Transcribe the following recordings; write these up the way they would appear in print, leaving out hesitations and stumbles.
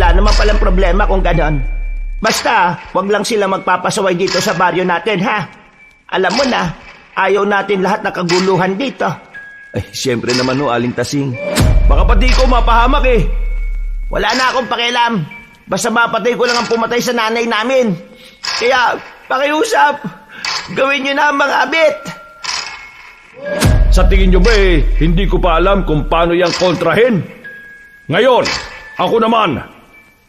wala naman palang problema kung ganon. Basta, wag lang sila magpapasaway dito sa baryo natin, ha? Alam mo na, ayaw natin lahat na kaguluhan dito. Ay, siyempre naman Aling Tasing. Baka pati ko mapahamak eh. Wala na akong pakialam. Basta mapatay ko lang ang pumatay sa nanay namin. Kaya, pakiusap, gawin nyo na mga abit. Sa tingin nyo ba hindi ko pa alam kung paano yang kontrahin? Ngayon, ako naman,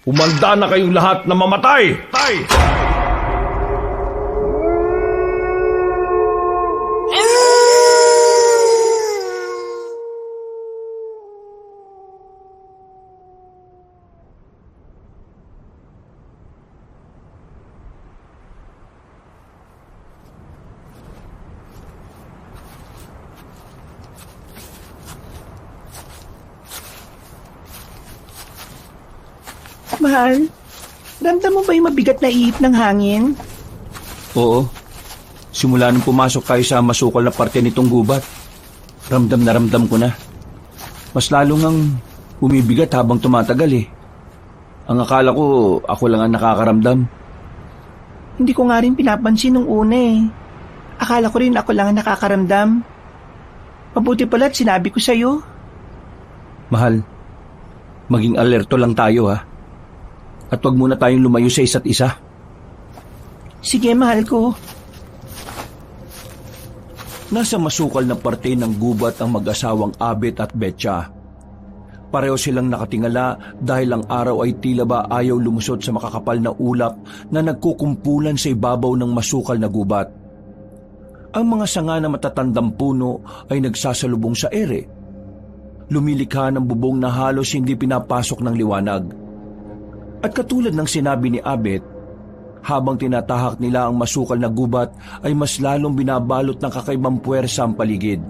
umanda na kayong lahat na mamatay. Mahal, ramdam mo ba yung mabigat na ihip ng hangin? Oo. Simula nung pumasok kayo sa masukal na parte nitong gubat, ramdam na ramdam ko na. Mas lalo ngang bumibigat habang tumatagal eh. Ang akala ko, ako lang ang nakakaramdam. Hindi ko nga rin pinapansin nung una eh. Akala ko rin ako lang ang nakakaramdam. Mabuti pala't sinabi ko sa'yo. Mahal, maging alerto lang tayo ha. At wag muna tayong lumayo sa isa't isa. Sige, mahal ko. Nasa masukal na parte ng gubat ang mag-asawang Abet at Betcha. Pareho silang nakatingala dahil ang araw ay tila ba ayaw lumusot sa makakapal na ulap na nagkukumpulan sa ibabaw ng masukal na gubat. Ang mga sanga na matatandang puno ay nagsasalubong sa ere. Lumilikha ng bubong na halos hindi pinapasok ng liwanag. At katulad ng sinabi ni Abet, habang tinatahak nila ang masukal na gubat ay mas lalong binabalot ng kakaibang puwersa ang paligid.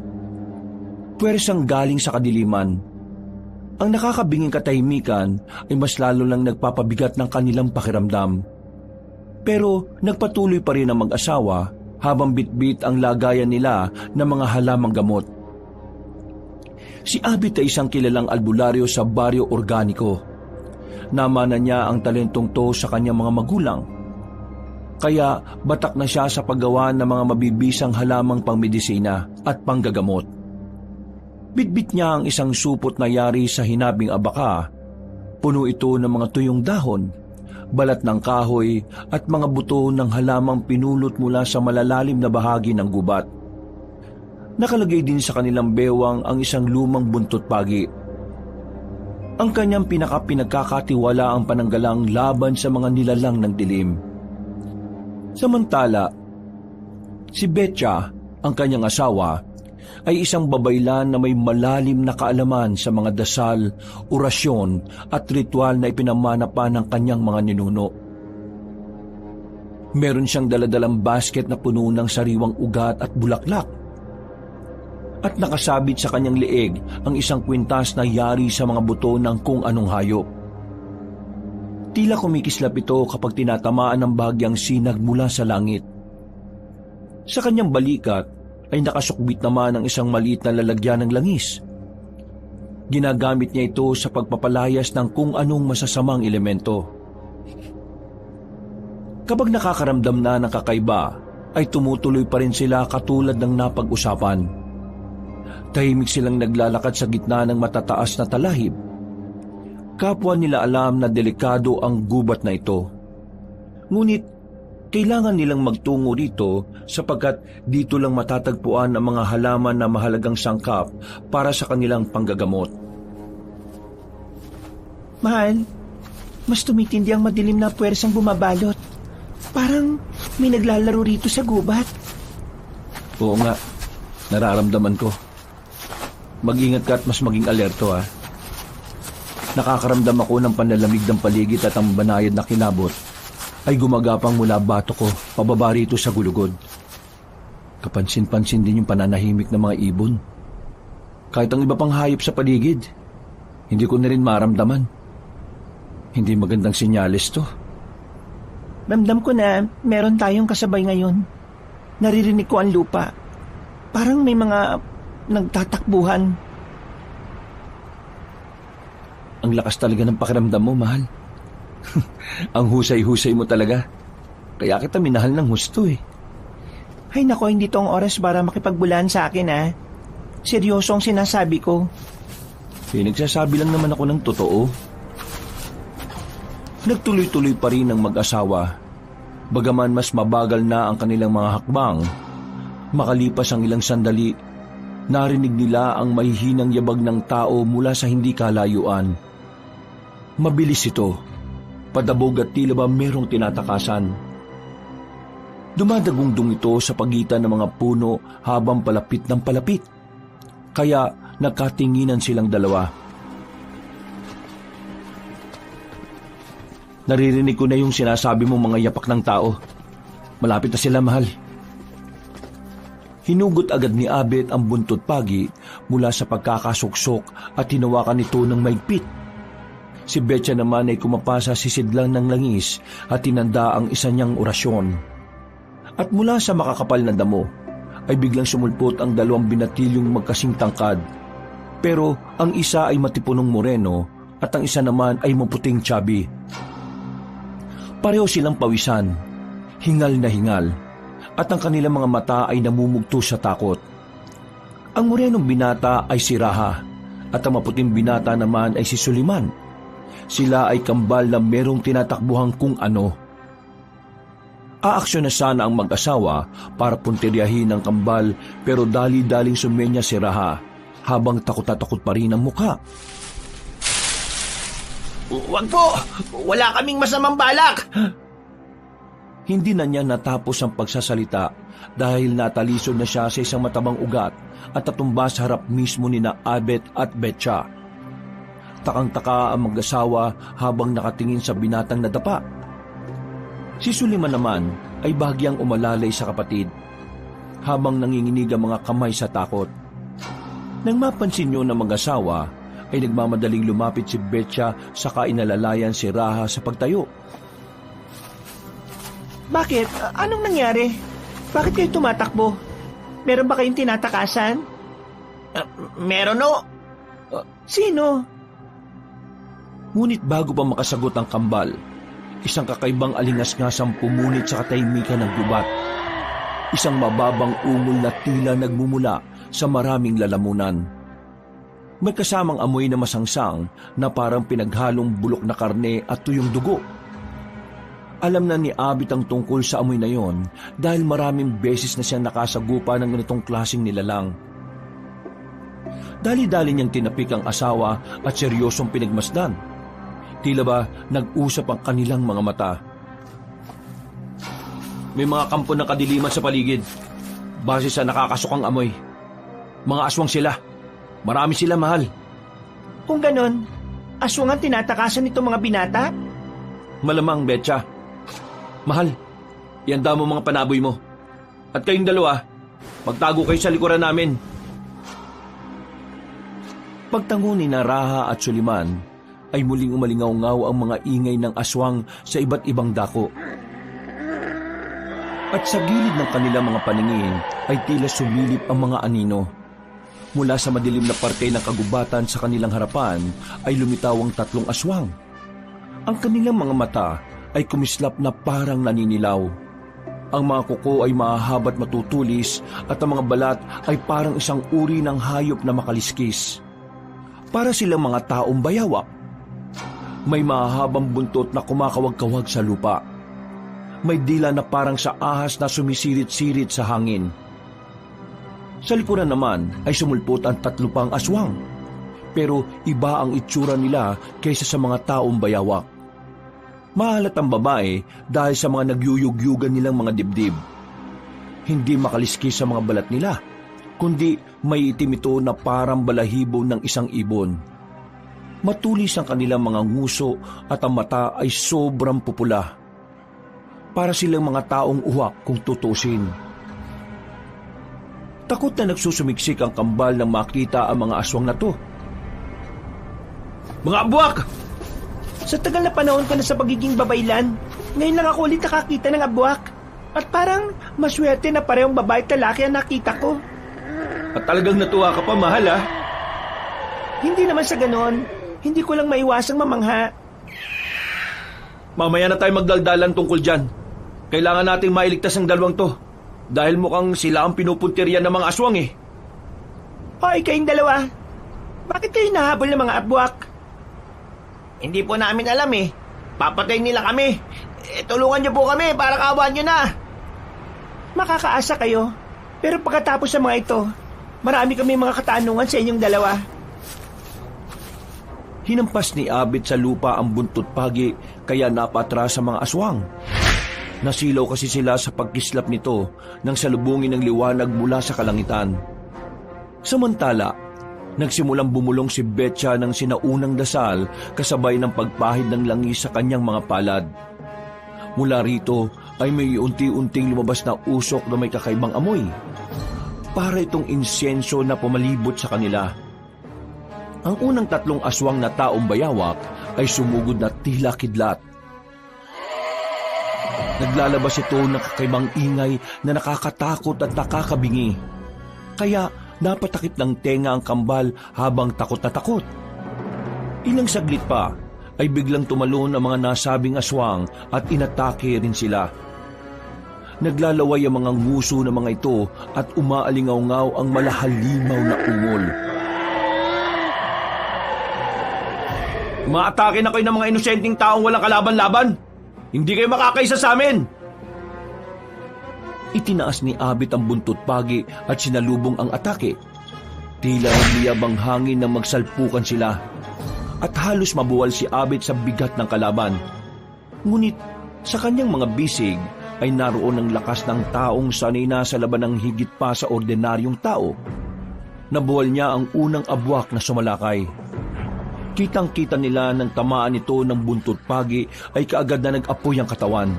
Puwersang galing sa kadiliman. Ang nakakabinging katahimikan ay mas lalo lang nagpapabigat ng kanilang pakiramdam. Pero nagpatuloy pa rin ang mag-asawa habang bitbit ang lagayan nila ng mga halamang gamot. Si Abet ay isang kilalang albularyo sa baryo Organiko. Namana niya ang talentong to sa kanyang mga magulang. Kaya batak na siya sa paggawa ng mga mabibisang halamang pangmedisina at panggagamot. Bitbit niya ang isang supot na yari sa hinabing abaka. Puno ito ng mga tuyong dahon, balat ng kahoy at mga buto ng halamang pinulot mula sa malalalim na bahagi ng gubat. Nakalagay din sa kanilang bewang ang isang lumang buntot pagi. Ang kanyang pinagkakatiwala ang pananggalang laban sa mga nilalang ng dilim. Samantala, si Betcha, ang kanyang asawa, ay isang babaylan na may malalim na kaalaman sa mga dasal, orasyon at ritual na ipinamana pa ng kanyang mga ninuno. Meron siyang daladalang basket na puno ng sariwang ugat at bulaklak. At nakasabit sa kanyang leeg ang isang kwintas na yari sa mga buto ng kung anong hayop. Tila kumikislap ito kapag tinatamaan ng bahagyang sinag mula sa langit. Sa kanyang balikat ay nakasukbit naman ang isang maliit na lalagyan ng langis. Ginagamit niya ito sa pagpapalayas ng kung anong masasamang elemento. Kapag nakakaramdam na ng kakaiba, ay tumutuloy pa rin sila katulad ng napag-usapan. Tahimik silang naglalakad sa gitna ng matataas na talahib. Kapwa nila alam na delikado ang gubat na ito. Ngunit kailangan nilang magtungo rito sapagkat dito lang matatagpuan ang mga halaman na mahalagang sangkap para sa kanilang panggagamot. Mahal, mas tumitindi ang madilim na puwersang bumabalot. Parang may naglalaro rito sa gubat. Oo nga, nararamdaman ko. Mag-ingat ka at mas maging alerto ha. Nakakaramdam ako ng panlalamig ng paligid at ang banayad na kilabot ay gumagapang mula bato ko pababa rito sa gulugod. Kapansin-pansin din yung pananahimik ng mga ibon. Kahit ang iba pang hayop sa paligid, hindi ko na rin maramdaman. Hindi magandang senyales to. Ramdam ko na meron tayong kasabay ngayon. Naririnig ko ang lupa. Parang may mga nagtatakbuhan. Ang lakas talaga ng pakiramdam mo, mahal. Ang husay-husay mo talaga. Kaya kita minahal ng husto eh. Ay nako, hindi to ang oras para makipagbulan sa akin ha. Seryoso ang sinasabi ko. Nagsasabi lang naman ako ng totoo. Nagtuloy-tuloy pa rin ang mag-asawa. Bagaman mas mabagal na ang kanilang mga hakbang, makalipas ang ilang sandali, narinig nila ang mahihinang yabag ng tao mula sa hindi kalayuan. Mabilis ito, padabog at tila ba merong tinatakasan. Dumadagundong ito sa pagitan ng mga puno habang palapit ng palapit. Kaya nagkatinginan silang dalawa. Naririnig ko na yung sinasabi mong mga yapak ng tao. Malapit na sila, mahal. Hinugot agad ni Abet ang buntot pagi mula sa pagkakasuksok at hinawakan ito ng maigpit. Si Betcha naman ay kumapasa sisidlang ng langis at tinanda ang isa niyang orasyon. At mula sa makakapal na damo ay biglang sumulpot ang dalawang binatilyong magkasing tangkad. Pero ang isa ay matipunong moreno at ang isa naman ay maputing chubby. Pareho silang pawisan, hingal na hingal, at ang kanilang mga mata ay namumugto sa takot. Ang morenong binata ay si Raha at ang maputing binata naman ay si Suliman. Sila ay kambal na merong tinatakbuhan kung ano. Aaksyon na sana ang mag-asawa para puntiryahin ang kambal pero dali-daling sumenya si Raha habang takot na takot pa rin ang mukha. Wag po! Wala kaming masamang balak! Hindi na niya natapos ang pagsasalita dahil natalisod na siya sa isang matabang ugat at natumba sa harap mismo ni na Abet at Betcha. Takang-taka ang mag-asawa habang nakatingin sa binatang nadapa. Si Suliman naman ay bahagyang umalalay sa kapatid habang nanginginig ang mga kamay sa takot. Nang mapansin niyo na mag-asawa, ay nagmamadaling lumapit si Betcha sa kainalalayan si Raha sa pagtayo. Bakit? Anong nangyari? Bakit kayo tumatakbo? Meron ba kayong tinatakasan? Meron o. Sino? Ngunit bago pa makasagot ang kambal, isang kakaibang alingas-ngasang pumunit sa katahimikan ng gubat. Isang mababang ungol na tila nagmumula sa maraming lalamunan. May kasamang amoy na masangsang na parang pinaghalong bulok na karne at tuyong dugo. Alam na ni Abit ang tungkol sa amoy na yon dahil maraming beses na siyang nakasagupa ng ganitong klaseng nilalang. Dali-dali niyang tinapik ang asawa at seryosong pinagmasdan. Tila ba nag-usap ang kanilang mga mata. May mga kampo ng kadiliman sa paligid. Base sa nakakasukang amoy. Mga aswang sila. Marami sila, mahal. Kung ganon, aswang ang tinatakasan nitong mga binata? Malamang, Betcha. Mahal, ihanda mo mga panaboy mo. At kayong dalawa, magtago kayo sa likuran namin. Pagtango ni Raha at Suliman, ay muling umalingaw-ngaw ang mga ingay ng aswang sa iba't ibang dako. At sa gilid ng kanilang mga paningin ay tila sumilip ang mga anino. Mula sa madilim na parte ng kagubatan sa kanilang harapan ay lumitaw ang tatlong aswang. Ang kanilang mga mata ay kumislap na parang naninilaw. Ang mga kuko ay mahahabat matutulis at ang mga balat ay parang isang uri ng hayop na makaliskis. Para silang mga taong bayawak. May mahahabang buntot na kumakawag-kawag sa lupa. May dila na parang sa ahas na sumisirit-sirit sa hangin. Sa likuran naman ay sumulpot ang tatlo pang aswang. Pero iba ang itsura nila kaysa sa mga taong bayawak. Mahalat ang babae dahil sa mga nagyuyugyugan nilang mga dibdib. Hindi makaliskis sa mga balat nila, kundi may itim ito na parang balahibo ng isang ibon. Matulis ang kanilang mga nguso at ang mata ay sobrang pupula. Para silang mga taong uwak kung tutusin. Takot na nagsusumiksik ang kambal nang makita ang mga aswang na to. Mga abwak! Sa tagal na panahon ko na sa pagiging babaylan, ngayon lang ako ulit nakakita ng abwak. At parang maswerte na parehong babae at lalaki ang nakita ko. At talagang natuwa ka pa, mahal, ha? Hindi naman sa ganon. Hindi ko lang maiwasang mamangha. Mamaya na tayo magdaldalan tungkol dyan. Kailangan nating mailigtas ang dalawang to. Dahil mukhang sila ang pinupuntirya ng mga aswang eh. Hoy, kayong dalawa. Bakit kayo nahabol ng mga abwak? Hindi po namin alam eh. Papatayin nila kami. Tulungan niyo po kami para kaawaan niyo na. Makakaasa kayo. Pero pagkatapos ng mga ito, marami kami mga katanungan sa inyong dalawa. Hinampas ni Abit sa lupa ang buntot pagi kaya napatras sa mga aswang. Nasilaw kasi sila sa pagkislap nito nang salubungin ng liwanag mula sa kalangitan. Samantala, nagsimulang bumulong si Betcha ng sinaunang dasal kasabay ng pagpahid ng langis sa kanyang mga palad. Mula rito ay may unti-unting lumabas na usok na may kakaibang amoy. Para itong insenso na pumalibot sa kanila. Ang unang 3 aswang na taong bayawak ay sumugod na tila kidlat. Naglalabas ito ng kakaibang ingay na nakakatakot at nakakabingi. Kaya napatakip ng tenga ang kambal habang takot na takot. Ilang saglit pa ay biglang tumalon ang mga nasabing aswang at inatake rin sila. Naglalaway ang mga nguso ng mga ito at umaalingaw-ngaw ang malahalimaw na ungol. Umaatake na kayo ng mga inosenteng taong walang kalaban-laban! Hindi kayo makakaisa sa amin! Itinaas ni Abit ang buntot pagi at sinalubong ang atake. Tila nagliyab ang hangin na magsalpukan sila. At halos mabuwal si Abit sa bigat ng kalaban. Ngunit sa kanyang mga bisig ay naroon ang lakas ng taong sanay na sa laban ng higit pa sa ordinaryong tao. Nabuwal niya ang unang abwak na sumalakay. Kitang-kita nila ng tamaan nito ng buntot pagi ay kaagad na nag-apoy ang katawan.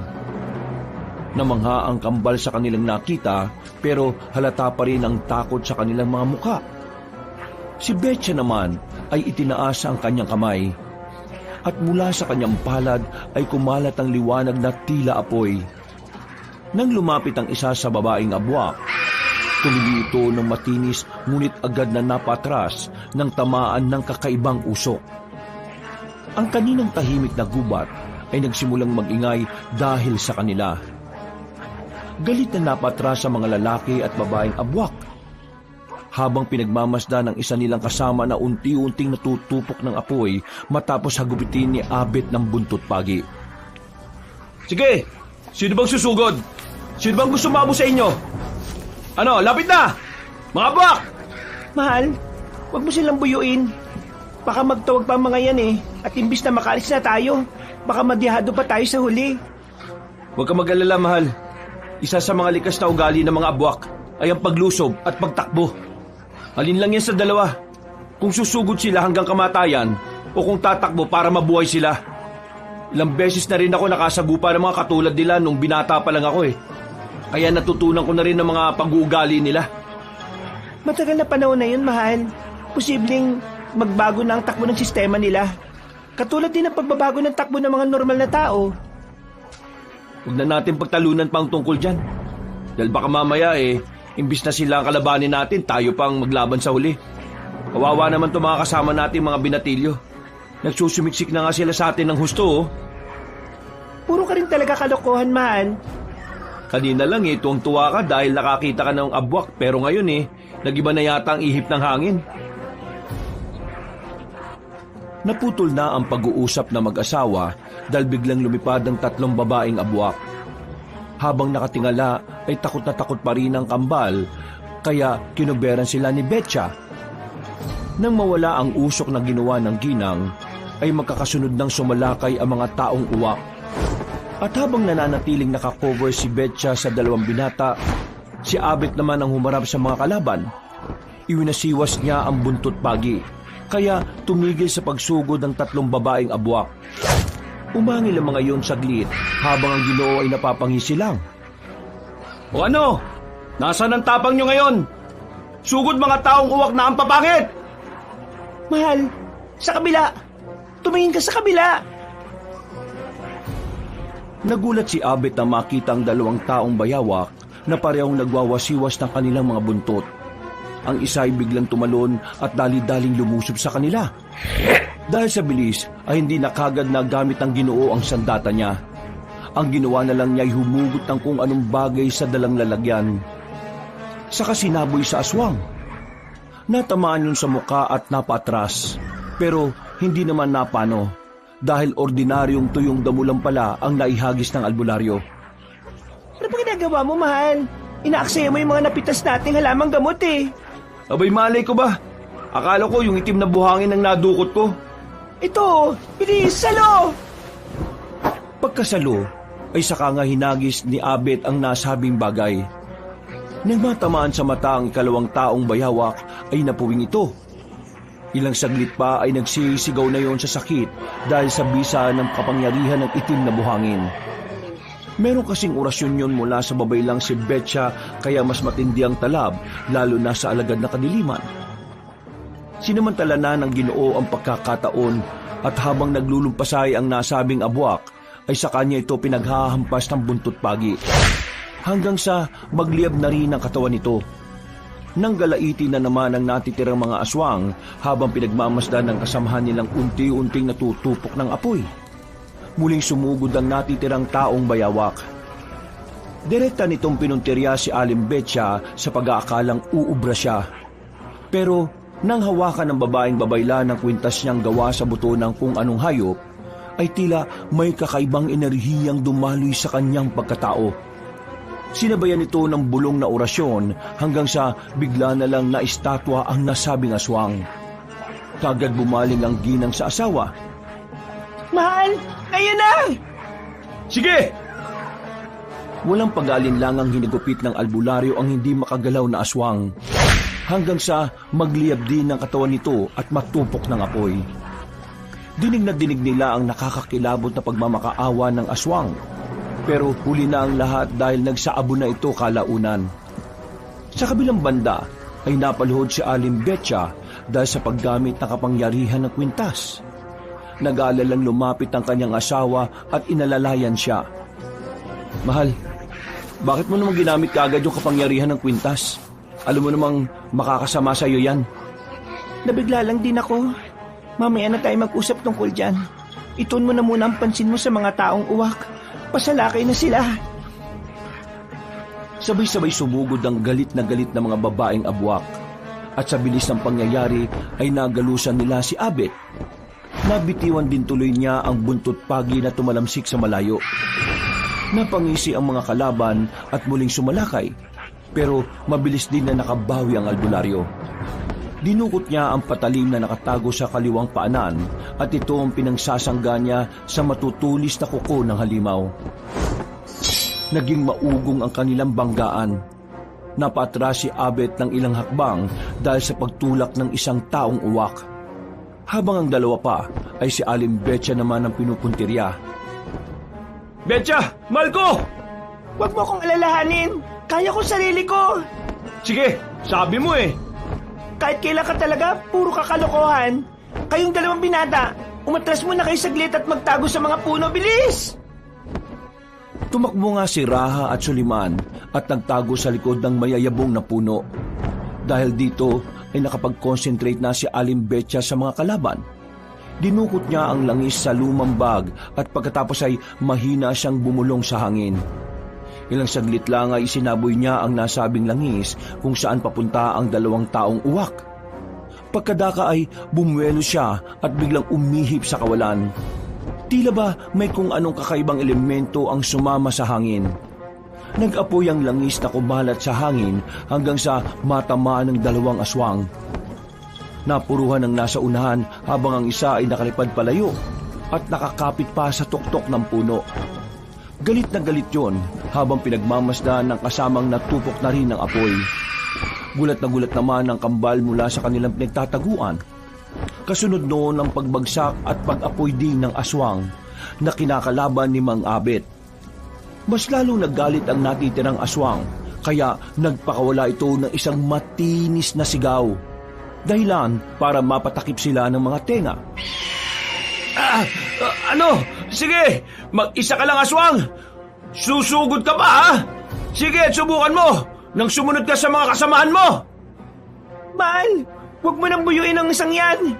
Namangha ang kambal sa kanilang nakita pero halata pa rin ang takot sa kanilang mga muka. Si Betcha naman ay itinaas ang kanyang kamay at mula sa kanyang palad ay kumalat ang liwanag na tila apoy. Nang lumapit ang isa sa babaeng abwak, tumili ito ng matinis ngunit agad na napatras ng tamaan ng kakaibang usok. Ang kaninang tahimik na gubat ay nagsimulang mag-ingay dahil sa kanila. Galit na napatras sa mga lalaki at babaeng abwak. Habang pinagmamasdan ng isa nilang kasama na unti-unting natutupok ng apoy matapos hagupitin ni Abit ng buntot pagi. Sige! Sino bang susugod? Sino bang gusto mabo sa inyo? Ano, lapit na! Mga abwak! Mahal, wag mo silang buyuin. Baka magtawag pa ang mga yan eh. At imbis na makalis na tayo, baka madihado pa tayo sa huli. Huwag ka mag-alala, mahal. Isa sa mga likas na ugali ng mga abwak ay ang paglusob at pagtakbo. Alin lang yan sa dalawa. Kung susugod sila hanggang kamatayan o kung tatakbo para mabuhay sila. Ilang beses na rin ako nakasagupa ng mga katulad nila nung binata pa lang ako eh. Kaya natutunan ko na rin ng mga pag-uugali nila. Matagal na panahon na yun, mahal. Posibleng magbago na ang takbo ng sistema nila. Katulad din ng pagbabago ng takbo ng mga normal na tao. Huwag na natin pagtalunan pa ang tungkol dyan. Dahil baka mamaya imbis na sila ang kalabanin natin, tayo pang maglaban sa huli. Kawawa naman itong mga kasama natin mga binatilyo. Nagsusumiksik na nga sila sa atin ng husto oh. Puro ka rin talaga kalokohan, mahal. Kanina lang tuwang-tuwa ka dahil nakakita ka ng abwak pero ngayon nagiba na yata ang ihip ng hangin. Naputol na ang pag-uusap na mag-asawa dahil biglang lumipad ang 3 babaeng abwak. Habang nakatingala ay takot na takot pa rin ang kambal kaya kinuberan sila ni Betcha. Nang mawala ang usok na ginawa ng ginang ay magkakasunod ng sumalakay ang mga taong uwak. At habang nananatiling nakakover si Betcha sa 2 binata, si Abit naman ang humarap sa mga kalaban. Iwinasiwas niya ang buntot pagi, kaya tumigil sa pagsugod ng 3 babaeng abwak. Umangil ang mga iyon saglit habang ang Ginoo ay napapangisi lang. O ano? Nasaan ang tapang nyo ngayon? Sugod mga taong uwak na ang papangit! Mahal, sa kabila! Tumingin ka sa kabila! Nagulat si Abit na makita ang 2 taong bayawak na parehong nagwawasiwas ng kanilang mga buntot. ang isa ay biglang tumalon at dali-daling lumusob sa kanila. Dahil sa bilis ay hindi na kagad nagamit ng Ginoo ang sandata niya. Ang ginawa na lang niya ay humugot ng kung anong bagay sa dalang lalagyan. Saka sinaboy sa aswang. Natamaan yun sa muka at napatras. Pero hindi naman napano dahil ordinaryong tuyong damo lang pala ang naihagis ng albularyo. Ano ba ginagawa mo, mahal? Inaaksaya mo yung mga napitas nating halamang gamot eh. Abay, malay ko ba? Akala ko yung itim na buhangin ang nadukot ko. Ito, bilis, salo! Pagkasalo, ay saka nga hinagis ni Abet ang nasabing bagay. Nang matamaan sa mata ang ikalawang taong bayawak, ay napuwing ito. Ilang saglit pa ay nagsisigaw na yon sa sakit dahil sa bisa ng kapangyarihan ng itim na buhangin. Meron kasing orasyon yon mula sa babaylang si Betcha kaya mas matindi ang talab lalo na sa alagad na kadiliman. Sinamantala na ng Ginoo ang pagkakataon at habang naglulumpasay ang nasabing abwak ay sa kanya ito pinaghahampas ng buntot pagi hanggang sa magliyab na rin ang katawan nito. Nang galaitin na naman ang natitirang mga aswang habang pinagmamasdan ng kasamahan nilang unti-unting natutupok ng apoy. Muling sumugod ang natitirang taong bayawak. Direkta nitong pinuntirya si Aling Betcha sa pag-aakalang uubra siya. Pero nang hawakan ng babaeng babayla ng kwintas niyang gawa sa buto ng kung anong hayop, ay tila may kakaibang enerhiyang dumaloy sa kanyang pagkatao. Sinabayan ito ng bulong na orasyon hanggang sa bigla na lang naistatwa ang nasabing aswang. Kagad bumaling ang ginang sa asawa. Mahal, ngayon na! Sige! Walang pag-alinlangang hinigupit ng albularyo ang hindi makagalaw na aswang hanggang sa magliyab din ng katawan nito at matupok ng apoy. Dinig na dinig nila ang nakakakilabot na pagmamakaawa ng aswang. Pero huli na ang lahat dahil nagsaabo na ito kalaunan. Sa kabilang banda ay napaluhod si Aling Betcha dahil sa paggamit ng kapangyarihan ng kwintas. Nag-aalalang lumapit ang kanyang asawa at inalalayan siya. Mahal, bakit mo naman ginamit kaagad yung kapangyarihan ng kwintas? Alam mo namang makakasama sa iyo yan. Nabigla lang din ako. Mamaya na tayo mag-usap tungkol dyan. Itun mo na muna ang pansin mo sa mga taong uwak. Pasalakay na sila. Sabay-sabay sumugod ang galit na mga babaeng abwak. At sa bilis ng pangyayari ay nagalusan nila si Abet. Nabitiwan din tuloy niya ang buntot pagi na tumalamsik sa malayo. Napangisi ang mga kalaban at muling sumalakay. Pero mabilis din na nakabawi ang albularyo. Dinukot niya ang patalim na nakatago sa kaliwang paanan at ito ang pinangsasangga niya sa matutulis na kuko ng halimaw. Naging maugong ang kanilang banggaan. Napatras si Abet ng ilang hakbang dahil sa pagtulak ng isang taong uwak. Habang ang dalawa pa ay si Aling Betcha naman ang pinupuntirya. Betcha! Malko! Huwag mo akong alalahanin. Kaya ko sarili ko. Sige, sabi mo eh. Kahit kailan ka talaga, puro kakalokohan. Kayong dalawang binata, umatras muna kayo saglit at magtago sa mga puno. Bilis! Tumakbo nga si Raha at Suliman at nagtago sa likod ng mayayabong na puno. Dahil dito ay nakapag-concentrate na si Aling Betcha sa mga kalaban. Dinukot niya ang langis sa lumang bag at pagkatapos ay mahina siyang bumulong sa hangin. Ilang saglit lang ay isinaboy niya ang nasabing langis kung saan papunta ang dalawang taong uwak. Pagkadaka ay bumuelo siya at biglang umihip sa kawalan. Tila ba may kung anong kakaibang elemento ang sumama sa hangin. Nag-apoy ang langis na kumalat sa hangin hanggang sa matamaan ng dalawang aswang. Napuruhan ang nasa unahan habang ang isa ay nakalipad palayo at nakakapit pa sa tuktok ng puno. Galit na galit yon habang pinagmamasdan ng kasamang natupok na rin ng apoy. Gulat na gulat naman ang kambal mula sa kanilang pinagtataguan. Kasunod noon ang pagbagsak at pag-apoy din ng aswang na kinakalaban ni Mang Abet. Mas lalong naggalit ang natitirang aswang kaya nagpakawala ito ng isang matinis na sigaw. Dahilan para mapatakip sila ng mga tenga. Ano? Sige, mag-isa ka lang aswang. Susugod ka pa ha? Sige, subukan mo nang sumunod ka sa mga kasamahan mo. Mahal, huwag mo nang buyuin ang isang yan.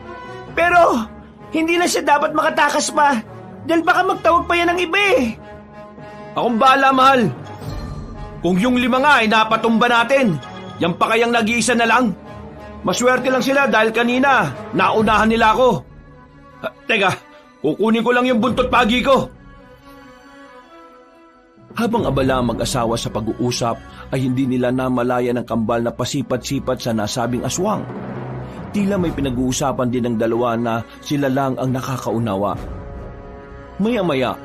Pero, hindi na siya dapat makatakas pa. Dahil baka magtawag pa yan ng iba eh. Akong bahala, mahal. Kung yung 5 nga ay napatumba natin, yan pa kayang nag-iisa na lang. Maswerte lang sila dahil kanina, naunahan nila ako. Teka, kukunin ko lang yung buntot pagi ko. Habang abala ang mag-asawa sa pag-uusap, ay hindi nila namalaya ng kambal na pasipat-sipat sa nasabing aswang. Tila may pinag-uusapan din ng dalawa na sila lang ang nakakaunawa. Maya-maya,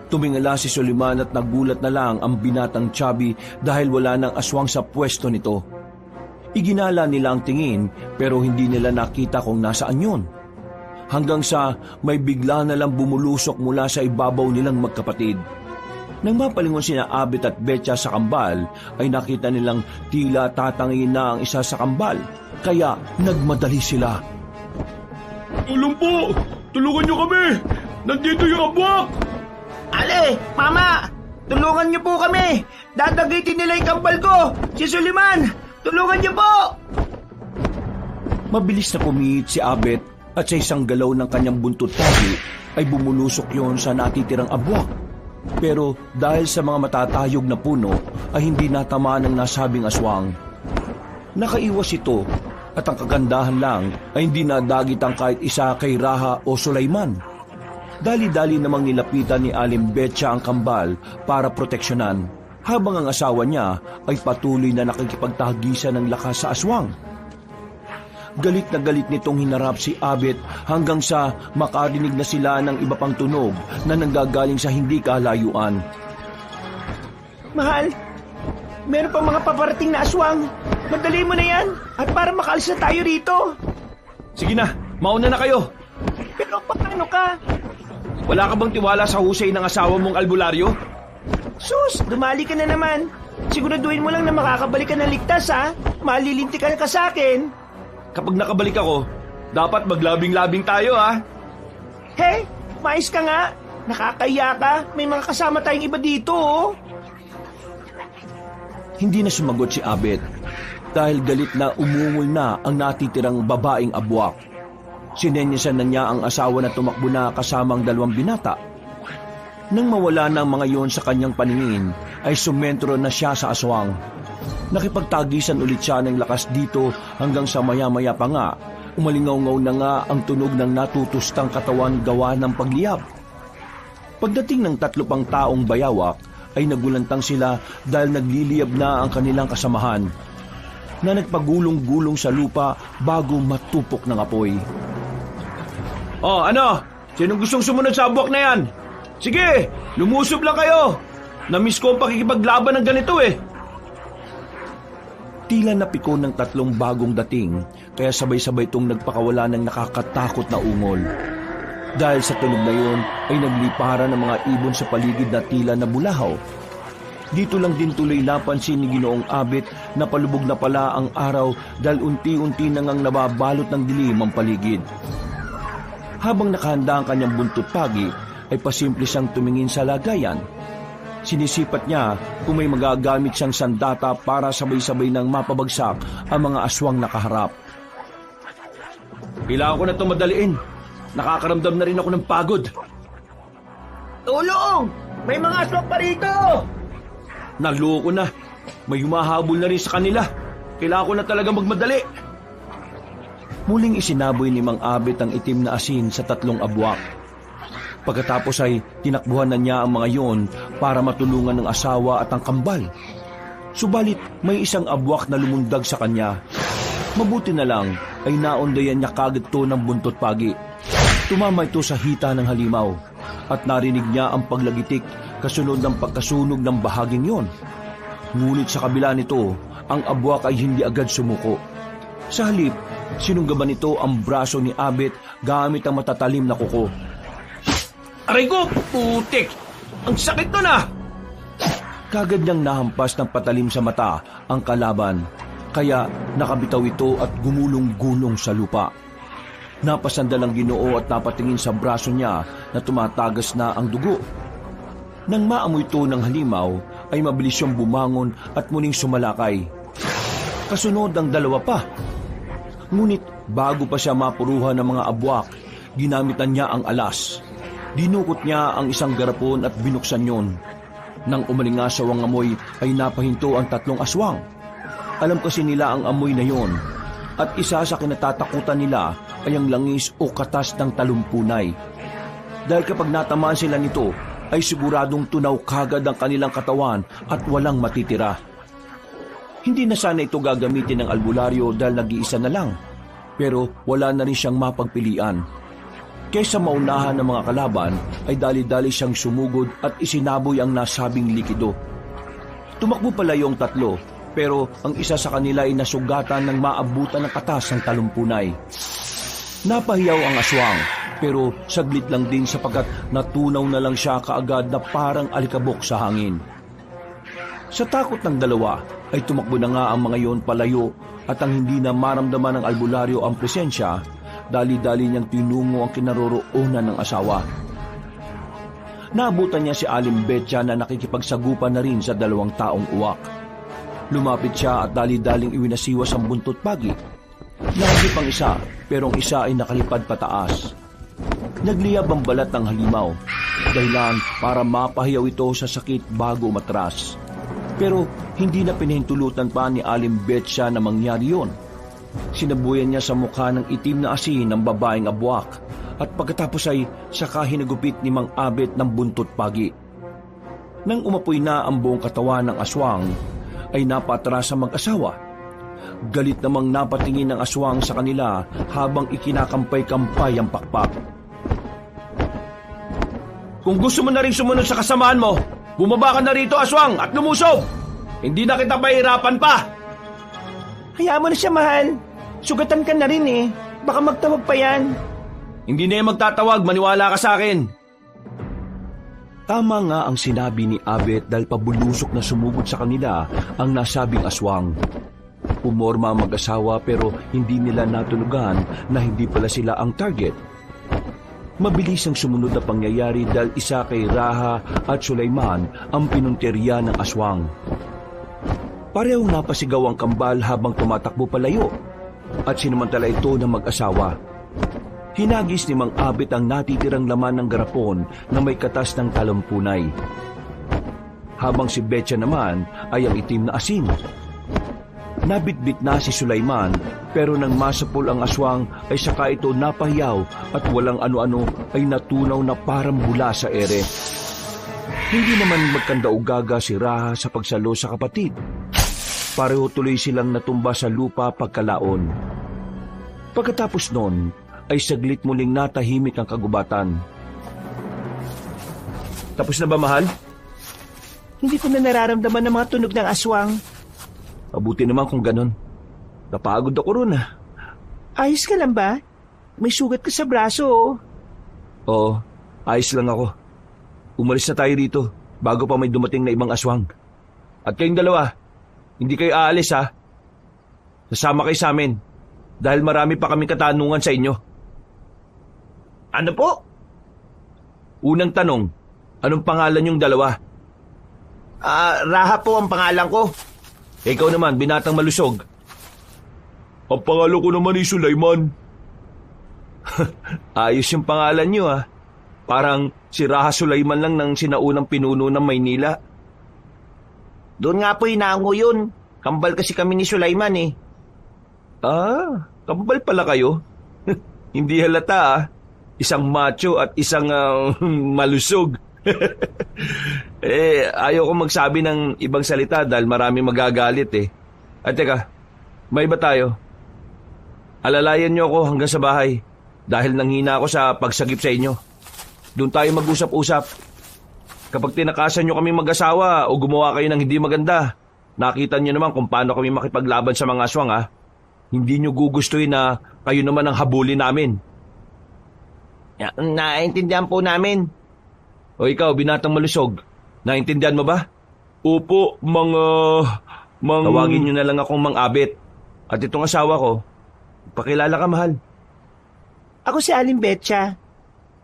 tumingala si Soliman at nagulat na lang ang binatang Chubby dahil wala ng aswang sa pwesto nito. Iginala nila ang tingin pero hindi nila nakita kung nasaan yun. Hanggang sa may bigla na lang bumulusok mula sa ibabaw nilang magkapatid. Nang mapalingon sina Abet at Betcha sa kambal, ay nakita nilang tila tatangin na ang isa sa kambal, kaya nagmadali sila. Tulong po! Tulungan niyo kami! Nandito yung abwak! Ale, Mama! Tulungan niyo po kami! Dadagitin nila yung kambal ko! Si Suliman! Tulungan niyo po! Mabilis na pumihit si Abet at sa isang galaw ng kanyang buntot tagi ay bumulusok yon sa natitirang abwak. Pero dahil sa mga matatayog na puno ay hindi natamaan ng nasabing aswang. Nakaiwas ito at ang kagandahan lang ay hindi nadagit ang kahit isa kay Raha o Sulaiman. Dali-dali namang nilapitan ni Aling Betcha ang kambal para proteksyonan, habang ang asawa niya ay patuloy na nakikipagtagisan ng lakas sa aswang. Galit na galit nitong hinarap si Abet hanggang sa makarinig na sila ng iba pang tunog na nanggagaling sa hindi kalayuan. Mahal, meron pa mga paparating na aswang. Madali mo na yan at para makaalis na tayo rito. Sige na, mauna na kayo. Pero paano ka? Wala ka bang tiwala sa husay ng asawa mong albularyo? Sus, dumali ka na naman. Siguraduhin mo lang na makakabalik ka ng ligtas ha. Malilintikan ka sa akin. Kapag nakabalik ako, dapat maglabing-labing tayo ha. Hey, mais ka nga. Nakakaya ka. May mga kasama tayong iba dito oh. Hindi na sumagot si Abet dahil galit na umungol na ang natitirang babaeng abwak. Sinenyasan na niya ang asawa na tumakbo na kasamang 2 binata. Nang mawala na ang mga yon sa kanyang paningin, ay sumentro na siya sa aswang. Nakipagtagisan ulit siya ng lakas dito hanggang sa maya-maya pa nga, umalingaw-ngaw na nga ang tunog ng natutustang katawan gawa ng pagliyab. Pagdating ng 3 pang taong bayawak, ay nagulantang sila dahil nagliliyab na ang kanilang kasamahan, na nagpagulong-gulong sa lupa bago matupok ng apoy. Oh, ano? Sinong gustong sumunod sa abwak na yan? Sige, lumusob lang kayo. Namiss ko ang pakikipaglaban ng ganito eh. Tila napiko ng 3 bagong dating, kaya sabay-sabay itong nagpakawala ng nakakatakot na ungol. Dahil sa tunog na yun ay nagliparan ng mga ibon sa paligid na tila nabulahaw. Dito lang din tuloy napansin ni Ginoong Abet na palubog na pala ang araw dahil unti-unti nangang nababalot ng dilim ang paligid. Habang nakahanda ang kanyang buntot pagi, ay pasimple siyang tumingin sa lagayan. Sinisipat niya kung may magagamit siyang sandata para sabay-sabay nang mapabagsak ang mga aswang nakaharap. Kailangan ko na itong madaliin. Nakakaramdam na rin ako ng pagod. Tulong! May mga aswang pa rito! Naloko na. May humahabol na rin sa kanila. Kailangan ko na talaga magmadali. Muling isinaboy ni Mang Abet ang itim na asin sa 3 abwak. Pagkatapos ay tinakbuhan na niya ang mga yon para matulungan ng asawa at ang kambal. Subalit may isang abwak na lumundag sa kanya. Mabuti na lang ay naondayan niya kagad to ng buntot pagi. Tumama ito sa hita ng halimaw at narinig niya ang paglagitik kasunod ng pagkasunog ng bahaging yon. Ngunit sa kabila nito, ang abwak ay hindi agad sumuko. Sa halip, sinunggaban nito ang braso ni Abet gamit ang matatalim na kuko. Aray ko! Putik! Ang sakit nun ah! Kagad niyang nahampas ng patalim sa mata ang kalaban, kaya nakabitaw ito at gumulong-gulong sa lupa. Napasandal ang Ginoo at napatingin sa braso niya na tumatagas na ang dugo. Nang maamoy ito ng halimaw, ay mabilis siyang bumangon at muling sumalakay. Kasunod ang 2 pa. Ngunit bago pa siya mapuruhan ng mga abwak, ginamitan niya ang alas. Dinukot niya ang isang garapon at binuksan yon. Nang umalingasaw ang amoy ay napahinto ang 3 aswang. Alam kasi nila ang amoy na yon, at isa sa kinatatakutan nila ay ang langis o katas ng talumpunay. Dahil kapag natamaan sila nito, ay siguradong tunaw kagad ang kanilang katawan at walang matitira. Hindi na sana ito gagamitin ng albularyo dahil nag-iisa na lang, pero wala na rin siyang mapagpilian. Kaysa maunahan ng mga kalaban, ay dali-dali siyang sumugod at isinaboy ang nasabing likido. Tumakbo pala yung 3, pero ang isa sa kanila ay nasugatan ng maabutan ng katas ng talumpunay. Napahiyaw ang aswang, pero saglit lang din sapagkat natunaw na lang siya kaagad na parang alikabok sa hangin. Sa takot ng dalawa, ay tumakbo na nga ang mga yon palayo at ang hindi na maramdaman ng albularyo ang presensya, dali-dali niyang tinungo ang kinaroroonan ng asawa. Naabutan niya si Aling Betcha na nakikipagsagupan na rin sa 2 taong uwak. Lumapit siya at dali-daling iwinasiwas ang buntot pagi. Nahagip ang isa, pero ang isa ay nakalipad pataas. Nagliyab ang balat ng halimaw, dahilan para mapahiyaw ito sa sakit bago umatras. Pero hindi na pinahintulutan pa ni Aling Betcha na mangyari yon. Sinabuyan niya sa mukha ng itim na asin ng babaeng abwak, at pagkatapos ay saka hinagupit ni Mang Abet ng buntot pagi. Nang umapoy na ang buong katawan ng aswang, ay napatras ang mag-asawa. Galit namang napatingin ng aswang sa kanila habang ikinakampay-kampay ang pakpak. Kung gusto mo na rin sumunod sa kasamaan mo, bumaba ka na rito, aswang, at lumusog! Hindi na kita pahirapan pa! Hayaan mo na siya, mahal. Sugatan ka na rin eh. Baka magtawag pa yan. Hindi na yung magtatawag, maniwala ka sa akin. Tama nga ang sinabi ni Abet dahil pabulusok na sumugod sa kanila ang nasabing aswang. Pumorma ang mag-asawa pero hindi nila natulugan na hindi pala sila ang target. Mabilis ang sumunod na pangyayari dahil isa kay Raha at Sulaiman ang pinunteriya ng aswang. Parehong napasigaw ang kambal habang tumatakbo palayo at sinumantala ito ng mag-asawa. Hinagis ni Mang Abet ang natitirang laman ng garapon na may katas ng talumpunay. Habang si Betcha naman ay ang itim na asin. Nabitbit na si Sulaiman pero nang masapol ang aswang ay saka ito napahiyaw at walang ano-ano ay natunaw na parang bula sa ere. Hindi naman magkandaugaga si Raha sa pagsalo sa kapatid. Pareho tuloy silang natumba sa lupa pagkalaon. Pagkatapos nun, ay saglit muling natahimik ang kagubatan. Tapos na ba, mahal? Hindi ko na nararamdaman ang mga tunog ng aswang. Mabuti naman kung ganon. Napagod ako ron ah. Ayos ka lang ba? May sugat ka sa braso oh. Oo, ayos lang ako. Umalis na tayo rito bago pa may dumating na ibang aswang. At kayong dalawa, hindi kayo aalis ha. Sasama kayo sa amin dahil marami pa kaming katanungan sa inyo. Ano po? Unang tanong, anong pangalan yung dalawa? Raha po ang pangalan ko. Ikaw naman, binatang malusog. Ang pangalan ko naman ay Sulaiman. Ayos yung pangalan nyo ah. Parang si Raha Sulaiman lang ng sinaunang pinuno ng Maynila. Doon nga po inaango yun. Kambal kasi kami ni Sulaiman eh. Kambal pala kayo? Hindi halata ah. Isang macho at isang malusog. Ayaw ko magsabi ng ibang salita dahil marami magagalit eh. At teka, may ba tayo? Alalayan niyo ako hanggang sa bahay dahil nanghina ako sa pagsagip sa inyo. Doon tayo mag-usap-usap. Kapag tinakasan niyo kami mag-asawa o gumawa kayo ng hindi maganda, nakita niyo naman kung paano kami makipaglaban sa mga aswang ha. Hindi niyo gugustuhin na kayo naman ang habulin namin. Naintindihan po namin. O ikaw, binatang malusog, naintindihan mo ba? Opo, Tawagin niyo na lang akong Mang Abet. At itong asawa ko, pakilala ka, mahal. Ako si Aling Betcha.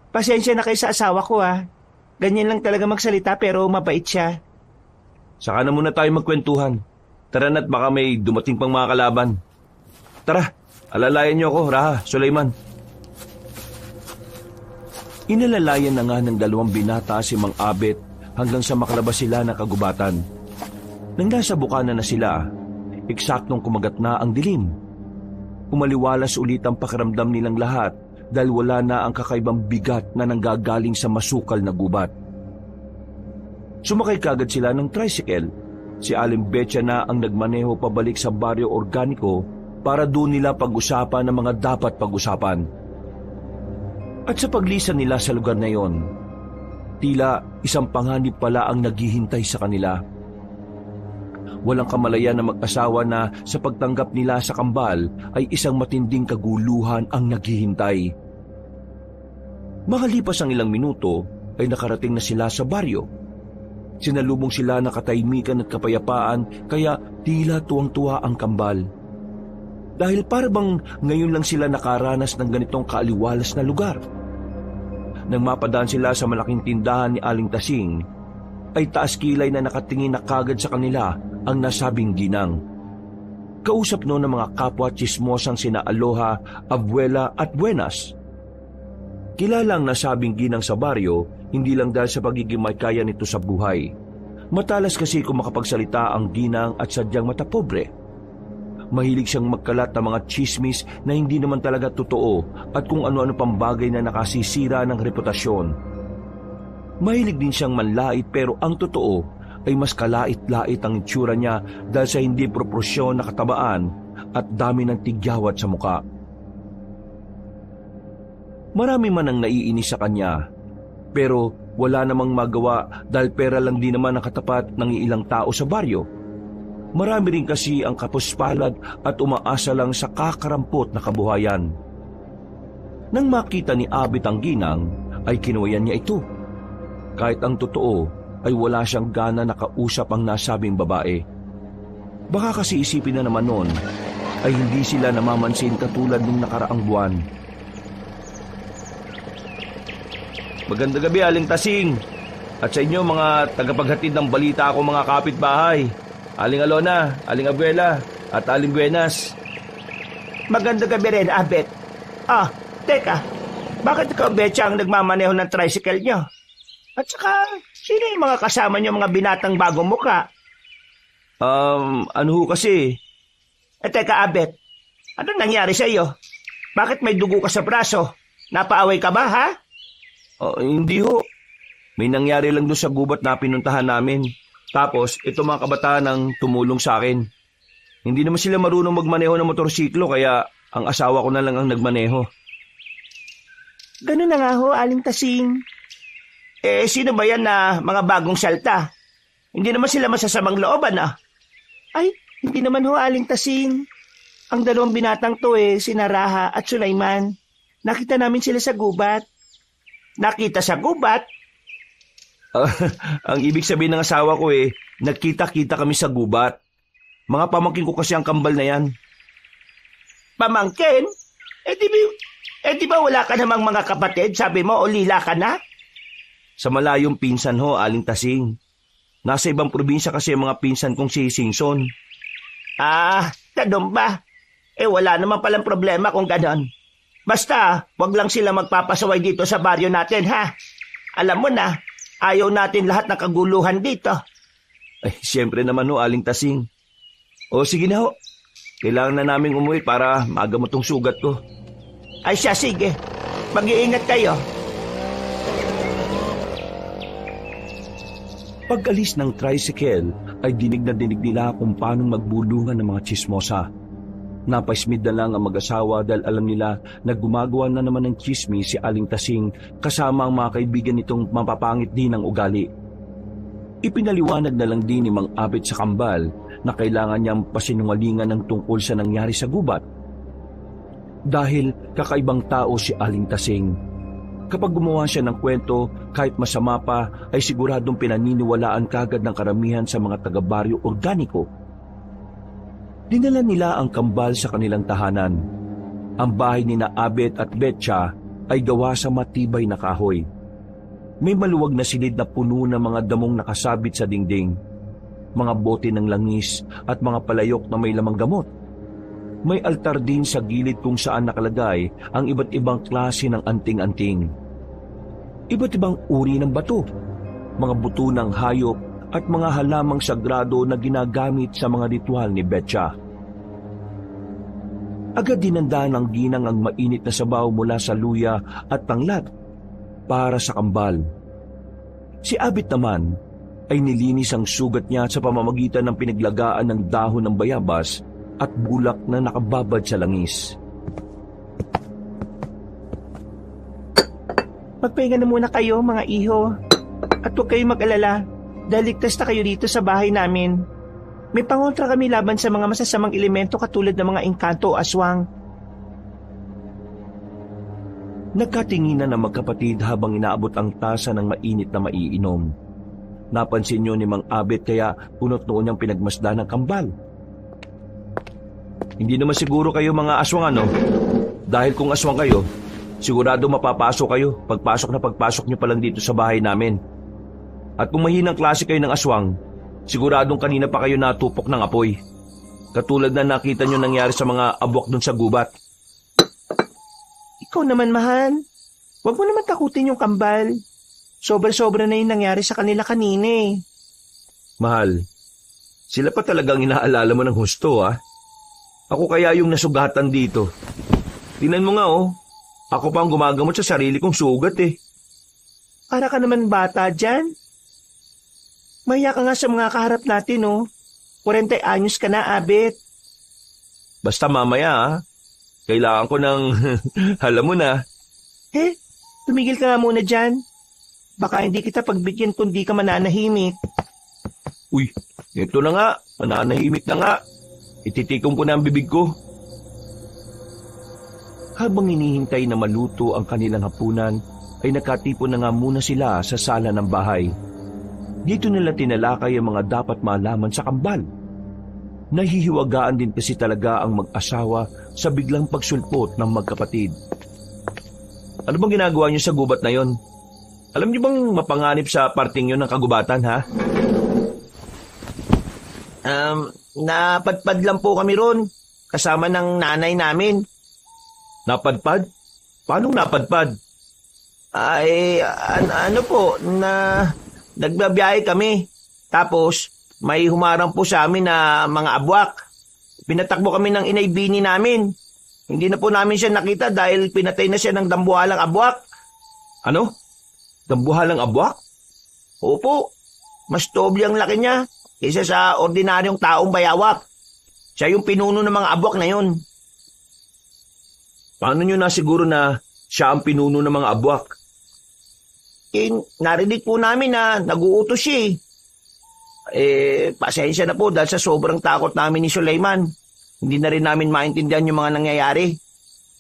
Pasensya na kayo sa asawa ko ah. Ganyan lang talaga magsalita pero mabait siya. Saka na muna tayo magkwentuhan. Tara na't baka may dumating pang mga kalaban. Tara, Alalayan niyo ako, Raha, Sulaiman. Inalalayan na nga ng dalawang binata si Mang Abet hanggang sa makalabas sila ng kagubatan. Nang nasa bukana na sila, eksaktong kumagat na ang dilim. Umaliwalas ulit ang pakiramdam nilang lahat dahil wala na ang kakaibang bigat na nanggagaling sa masukal na gubat. Sumakay kagad sila ng tricycle. Si Aling Betcha na ang nagmaneho pabalik sa Baryo Organiko para doon nila pag-usapan ang mga dapat pag-usapan. At sa paglisan nila sa lugar na yon, tila isang panganib pala ang naghihintay sa kanila. Walang kamalayan na mag-asawa na sa pagtanggap nila sa kambal ay isang matinding kaguluhan ang naghihintay. Makalipas ang ilang minuto ay nakarating na sila sa baryo. Sinalubong sila ng katahimikan at kapayapaan kaya tila tuwang-tuwa ang kambal. Dahil parang ngayon lang sila nakaranas ng ganitong kaaliwalas na lugar. Nang mapadaan sila sa malaking tindahan ni Aling Tasing, ay taas kilay na nakatingin na kagad sa kanila ang nasabing ginang. Kausap noon ng mga kapwa tsismosang sina Aloha, Abuela at Buenas. Kilala ang nasabing ginang sa baryo hindi lang dahil sa pagiging may kaya nito sa buhay. Matalas kasi kung makapagsalita ang ginang at sadyang matapobre. Mahilig siyang magkalat ng mga chismis na hindi naman talaga totoo at kung ano-ano pang bagay na nakasisira ng reputasyon. Mahilig din siyang manlait pero ang totoo ay mas kalait-lait ang itsura niya dahil sa hindi proporsyon na katabaan at dami ng tigyawat sa muka. Marami man ang naiinis sa kanya, pero wala namang magawa dahil pera lang din naman ang katapat ng ilang tao sa baryo. Marami rin kasi ang kapuspalad at umaasa lang sa kakarampot na kabuhayan. Nang makita ni Abet ang ginang, ay kinuwayan niya ito. Kahit ang totoo ay wala siyang gana na kausap ang nasabing babae. Baka kasi isipin na naman noon ay hindi sila namamansin katulad ng nakaraang buwan. Magandang gabi, Aling Tasing. At sa inyo mga tagapaghatid ng balita ako mga kapitbahay. Aling Alona, Aling Abuela, at Aling Buenas. Magandang gabi rin, Abet. Teka, bakit ikaw, Betcha, ang nagmamaneho ng tricycle nyo? At saka, sino yung mga kasama nyo, mga binatang bagong muka? Ano ho kasi? Teka, Abet, ano nangyari sa iyo? Bakit may dugo ka sa braso? Napaaway ka ba, ha? Hindi ho. May nangyari lang doon sa gubat na pinuntahan namin. Tapos, ito mga kabataan ang tumulong sa akin. Hindi naman sila marunong magmaneho ng motorsiklo kaya ang asawa ko na lang ang nagmaneho. Ganun na nga ho, Aling Tasing. Sino ba yan na mga bagong salta? Hindi naman sila masasamang looban, Ay, hindi naman ho, Aling Tasing. Ang dalawang binatang to sina Raha at Sulaiman. Nakita namin sila sa gubat. Nakita sa gubat? Ang ibig sabihin ng asawa ko nagkita-kita kami sa gubat. Mga pamangkin ko kasi ang kambal na yan. Pamangkin? Di ba wala ka namang mga kapatid? Sabi mo, ulila ka na? Sa malayong pinsan ho, Aling Tasing. Nasa ibang probinsya kasi ang mga pinsan kong si Singson. Ganun ba? Wala naman palang problema kung ganon. Basta, wag lang sila magpapasaway dito sa baryo natin, ha? Alam mo na, ayaw natin lahat ng kaguluhan dito. Ay, siyempre naman ho, Aling Tasing. O sige na ho. Kailangan na naming umuwi para magamot tong sugat ko. Ay siya, sige. Mag-iingat kayo. Pag-alis ng tricycle ay dinig na dinig nila kung paano magbulungan ng mga tsismosa. Napaismid na lang ang mag-asawa dahil alam nila na gumagawa na naman ng tsismis si Aling Tasing kasama ang mga kaibigan nitong mapapangit din ng ugali. Ipinaliwanag na lang din ni Mang Abet sa kambal na kailangan niyang pasinungalingan ng tungkol sa nangyari sa gubat. Dahil kakaibang tao si Aling Tasing. Kapag gumawa siya ng kwento, kahit masama pa, ay siguradong pinaniniwalaan kagad ng karamihan sa mga taga-baryo Organiko. Dinala nila ang kambal sa kanilang tahanan. Ang bahay ni na Abet at Betcha ay gawa sa matibay na kahoy. May maluwag na silid na puno ng mga damong nakasabit sa dingding, mga bote ng langis at mga palayok na may lamang gamot. May altar din sa gilid kung saan nakalagay ang iba't ibang klase ng anting-anting. Iba't ibang uri ng bato, mga buto ng hayop at mga halamang sagrado na ginagamit sa mga ritual ni Betcha. Agad dinanda ng ginang ang mainit na sabaw mula sa luya at tanglat para sa kambal. Si Abit naman ay nilinis ang sugat niya sa pamamagitan ng pinaglagaan ng dahon ng bayabas at bulak na nakababad sa langis. Magpahinga na muna kayo, mga iho. At huwag kayong mag-alala dahil ligtas na kayo dito sa bahay namin. May pangontra kami laban sa mga masasamang elemento katulad ng mga engkanto o aswang. Nagkatinginan ang magkapatid habang inaabot ang tasa ng mainit na maiinom. Napansin niyo ni Mang Abet kaya punot noon niyang pinagmasdan ng kambal. Hindi naman siguro kayo mga aswang ano? Dahil kung aswang kayo, sigurado mapapasok kayo pagpasok niyo pa lang dito sa bahay namin. At kung mahinang klase kayo ng aswang, siguradong kanina pa kayo natupok ng apoy. Katulad na nakita niyo nangyari sa mga abwak dun sa gubat. Ikaw naman, mahal. Huwag mo naman takutin yung kambal. Sobra-sobra na yung nangyari sa kanila kanina eh. Mahal, sila pa talagang inaalala mo ng husto ah. Ako kaya yung nasugatan dito. Tingnan mo nga oh, ako pa ang gumagamot sa sarili kong sugat eh. Para ka naman bata dyan. Mahiya ka nga sa mga kaharap natin oh. 40 anyos ka na, Abet. Basta mamaya ah, kailangan ko ng alam mo na. Tumigil ka nga muna dyan. Baka hindi kita pagbigyan kung di ka mananahimik. Uy, ito na nga, mananahimik na nga. Ititikom ko na ang bibig ko. Habang hinihintay na maluto ang kanilang hapunan, ay nakatipon na nga muna sila sa sala ng bahay. Dito nila tinalakay ang mga dapat malaman sa kambal. Nahihiwagaan din kasi talaga ang mag-asawa sa biglang pagsulpot ng magkapatid. Ano bang ginagawa niyo sa gubat na yon? Alam niyo bang mapanganib sa parting yon ng kagubatan, ha? Napadpad lang po kami ron. Kasama ng nanay namin. Napadpad? Paano napadpad? Ano po, nagbabiyahe kami. Tapos, may humarang po sa amin na mga abwak. Pinatakbo kami ng inay Bini namin. Hindi na po namin siya nakita dahil pinatay na siya ng dambuhalang abwak. Ano? Dambuhalang abwak? Opo, mas doble ang laki niya kaysa sa ordinaryong taong bayawak. Siya yung pinuno ng mga abwak na yun. Paano nyo na siguro na siya ang pinuno ng mga abwak? Narinig po namin na nag-uutos siya pasensya na po dahil sa sobrang takot namin ni Sulaiman. Hindi na rin namin maintindihan yung mga nangyayari.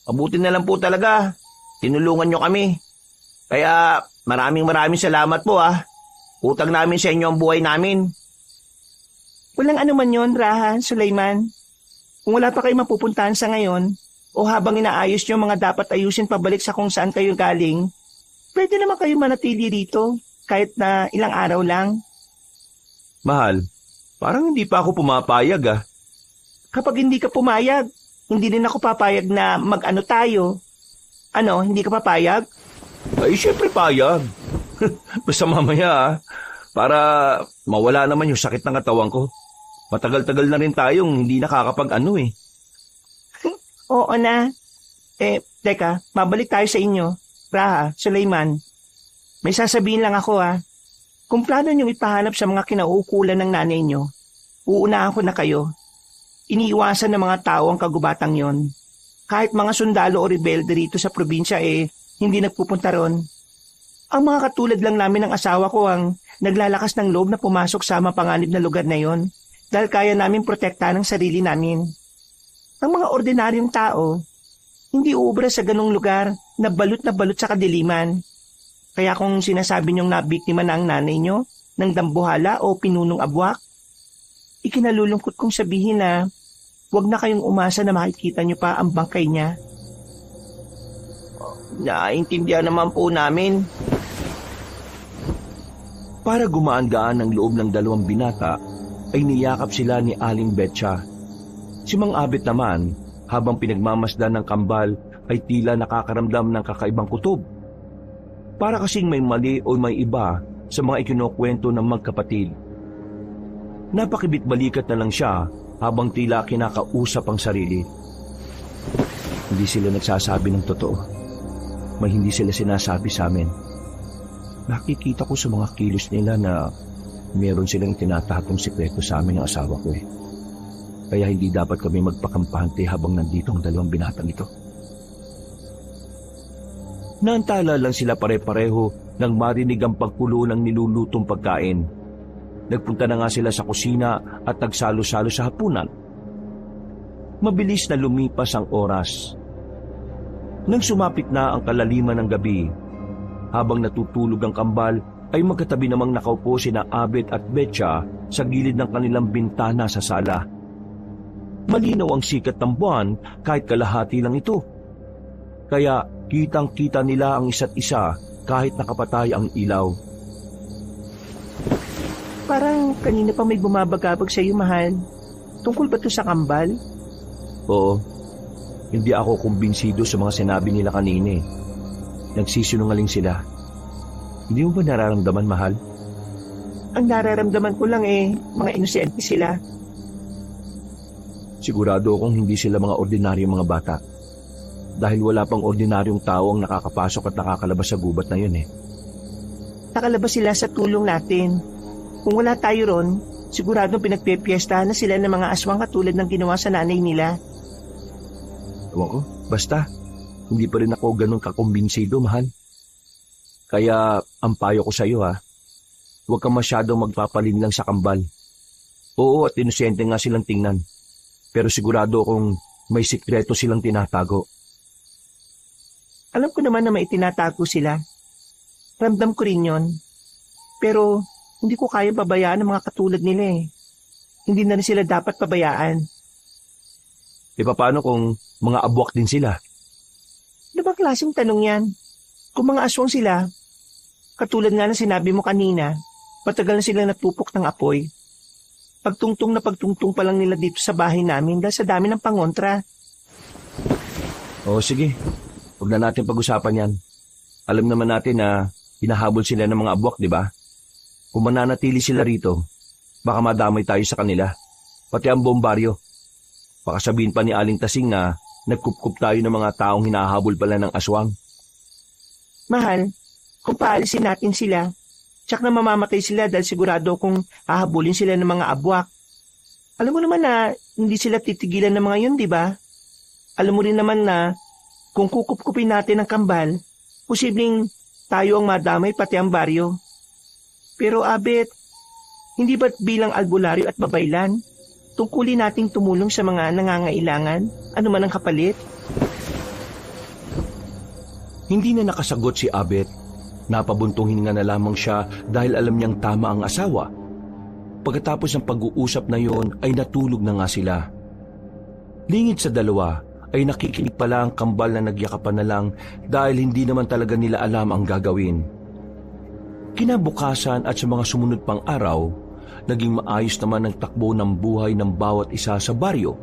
Mabuti na lang po talaga. Tinulungan nyo kami. Kaya maraming salamat po ah. Utang namin sa inyo ang buhay namin. Walang anuman yon, Rahan, Sulaiman. Kung wala pa kayo mapupuntahan sa ngayon, o habang inaayos nyo mga dapat ayusin pabalik sa kung saan kayo galing, pwede naman kayo manatili rito kahit na ilang araw lang. Mahal, parang hindi pa ako pumapayag ah. Kapag hindi ka pumayag, hindi din ako papayag na mag-ano tayo. Ano, hindi ka papayag? Ay, syempre payag. Basta mamaya ah, para mawala naman yung sakit ng katawan ko. Matagal-tagal na rin tayong hindi nakakapag-ano eh. Oo na. Teka, mabalik tayo sa inyo. Raha, Sulaiman. May sasabihin lang ako ah. Kung plano niyong ipahanap sa mga kinauukulan ng nanay niyo, uunahan ko na kayo. Iniiwasan ng mga tao ang kagubatang yon. Kahit mga sundalo o rebelde rito sa probinsya hindi nagpupunta ron. Ang mga katulad lang namin ng asawa ko ang naglalakas ng loob na pumasok sa mapanganib na lugar na yon dahil kaya namin protektahan ang sarili namin. Ang mga ordinaryong tao, hindi uubra sa ganong lugar na balot sa kadiliman. Kaya kung sinasabi niyong nabiktima na ang nanay niyo ng dambuhala o pinunong abwak, ikinalulungkot kong sabihin na huwag na kayong umasa na makikita niyo pa ang bangkay niya. Naintindihan naman po namin. Para gumaan-gaan ang loob ng dalawang binata, ay niyakap sila ni Aling Betcha. Si Mang Abet naman habang pinagmamasdan ng kambal ay tila nakakaramdam ng kakaibang kutob. Para kasing may mali o may iba sa mga ikinukwento ng magkapatid. Napakibit-balikat na lang siya habang tila kinakausap ang sarili. Hindi sila nagsasabi ng totoo. May hindi sila sinasabi sa amin. Nakikita ko sa mga kilos nila na meron silang tinatatong sikreto sa amin ng asawa ko eh. Kaya hindi dapat kami magpakampante habang nandito ang dalawang binatang ito. Naantala lang sila pare-pareho nang marinig ang pagkulo ng nilulutong pagkain. Nagpunta na nga sila sa kusina at nagsalo-salo sa hapunan. Mabilis na lumipas ang oras. Nang sumapit na ang kalaliman ng gabi, habang natutulog ang kambal, ay magkatabi namang nakaupo sina Abet at Betcha sa gilid ng kanilang bintana sa sala. Malinaw ang sikat ng buwan kahit kalahati lang ito. Kaya kitang-kita nila ang isa't isa kahit nakapatay ang ilaw. Parang kanina pa may bumabagabag sa iyo, mahal. Tungkol ba to sa kambal? Oo, hindi ako kumbinsido sa mga sinabi nila kanina eh. Nagsisinungaling sila. Hindi mo ba nararamdaman, mahal? Ang nararamdaman ko lang mga inosente sila. Sigurado akong hindi sila mga ordinaryong mga bata. Dahil wala pang ordinaryong tao ang nakakapasok at nakakalabas sa gubat na yun eh. Nakalabas sila sa tulong natin. Kung wala tayo ron, siguradong pinagpepiestahan na sila ng mga aswang katulad ng ginawa sa nanay nila. Ewan ko, basta, hindi pa rin ako ganun kakumbinsido, mahal. Kaya, ang payo ko sa iyo huwag kang masyadong magpapalinlang sa kambal. Oo, at inosente nga silang tingnan. Pero sigurado akong may sikreto silang tinatago. Alam ko naman na may itinatago sila. Ramdam ko rin yon. Pero, hindi ko kaya pabayaan ng mga katulad nila eh. Hindi na rin sila dapat pabayaan. E paano kung mga abwak din sila? Ano bang klaseng tanong yan? Kung mga aswang sila, katulad nga ng sinabi mo kanina, matagal na silang natupok ng apoy. Pagtungtong na pagtungtong pa lang nila dito sa bahay namin dahil sa dami ng pangontra. Oo, sige. Huwag na natin pag-usapan yan. Alam naman natin na hinahabol sila ng mga abwak, di ba? Kung mananatili sila rito, baka madamay tayo sa kanila. Pati ang buong baryo. Baka sabihin pa ni Aling Tasing na nagkupkup tayo ng mga taong hinahabol pala ng aswang. Mahal, kung paalisin natin sila, tsak na mamamatay sila dahil sigurado kung hahabulin sila ng mga abwak. Alam mo naman na hindi sila titigilan ng mga yun, di ba? Alam mo rin naman na kung kukupkupin natin ang kambal, posibleng tayo ang madamay pati ang baryo. Pero Abet, hindi ba't bilang albularyo at babaylan, tungkulin nating tumulong sa mga nangangailangan, ano man ang kapalit? Hindi na nakasagot si Abet. Napabuntong hininga na lamang siya dahil alam niyang tama ang asawa. Pagkatapos ng pag-uusap na yon ay natulog na nga sila. Lingid sa dalawa ay nakikinig pala ang kambal na nagyakapan na lang dahil hindi naman talaga nila alam ang gagawin. Kinabukasan at sa mga sumunod pang araw, naging maayos naman ang takbo ng buhay ng bawat isa sa baryo.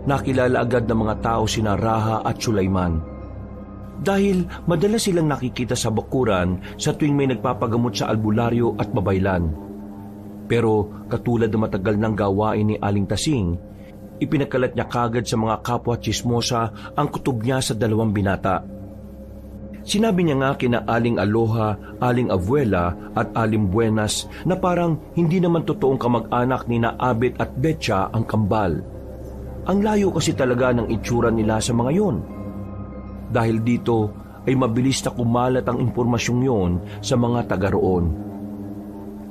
Nakilala agad ng mga tao sina Raha at Sulaiman. Dahil madalas silang nakikita sa bakuran sa tuwing may nagpapagamot sa albularyo at babaylan. Pero katulad na matagal ng gawain ni Aling Tasing, ipinagkalat niya kagad sa mga kapwa tsismosa ang kutob niya sa dalawang binata. Sinabi niya nga kina Aling Aloha, Aling Abuela at Aling Buenas na parang hindi naman totoong kamag-anak ni na Abet at Betcha ang kambal. Ang layo kasi talaga ng itsura nila sa mga yon. Dahil dito ay mabilis na kumalat ang impormasyong yon sa mga taga roon.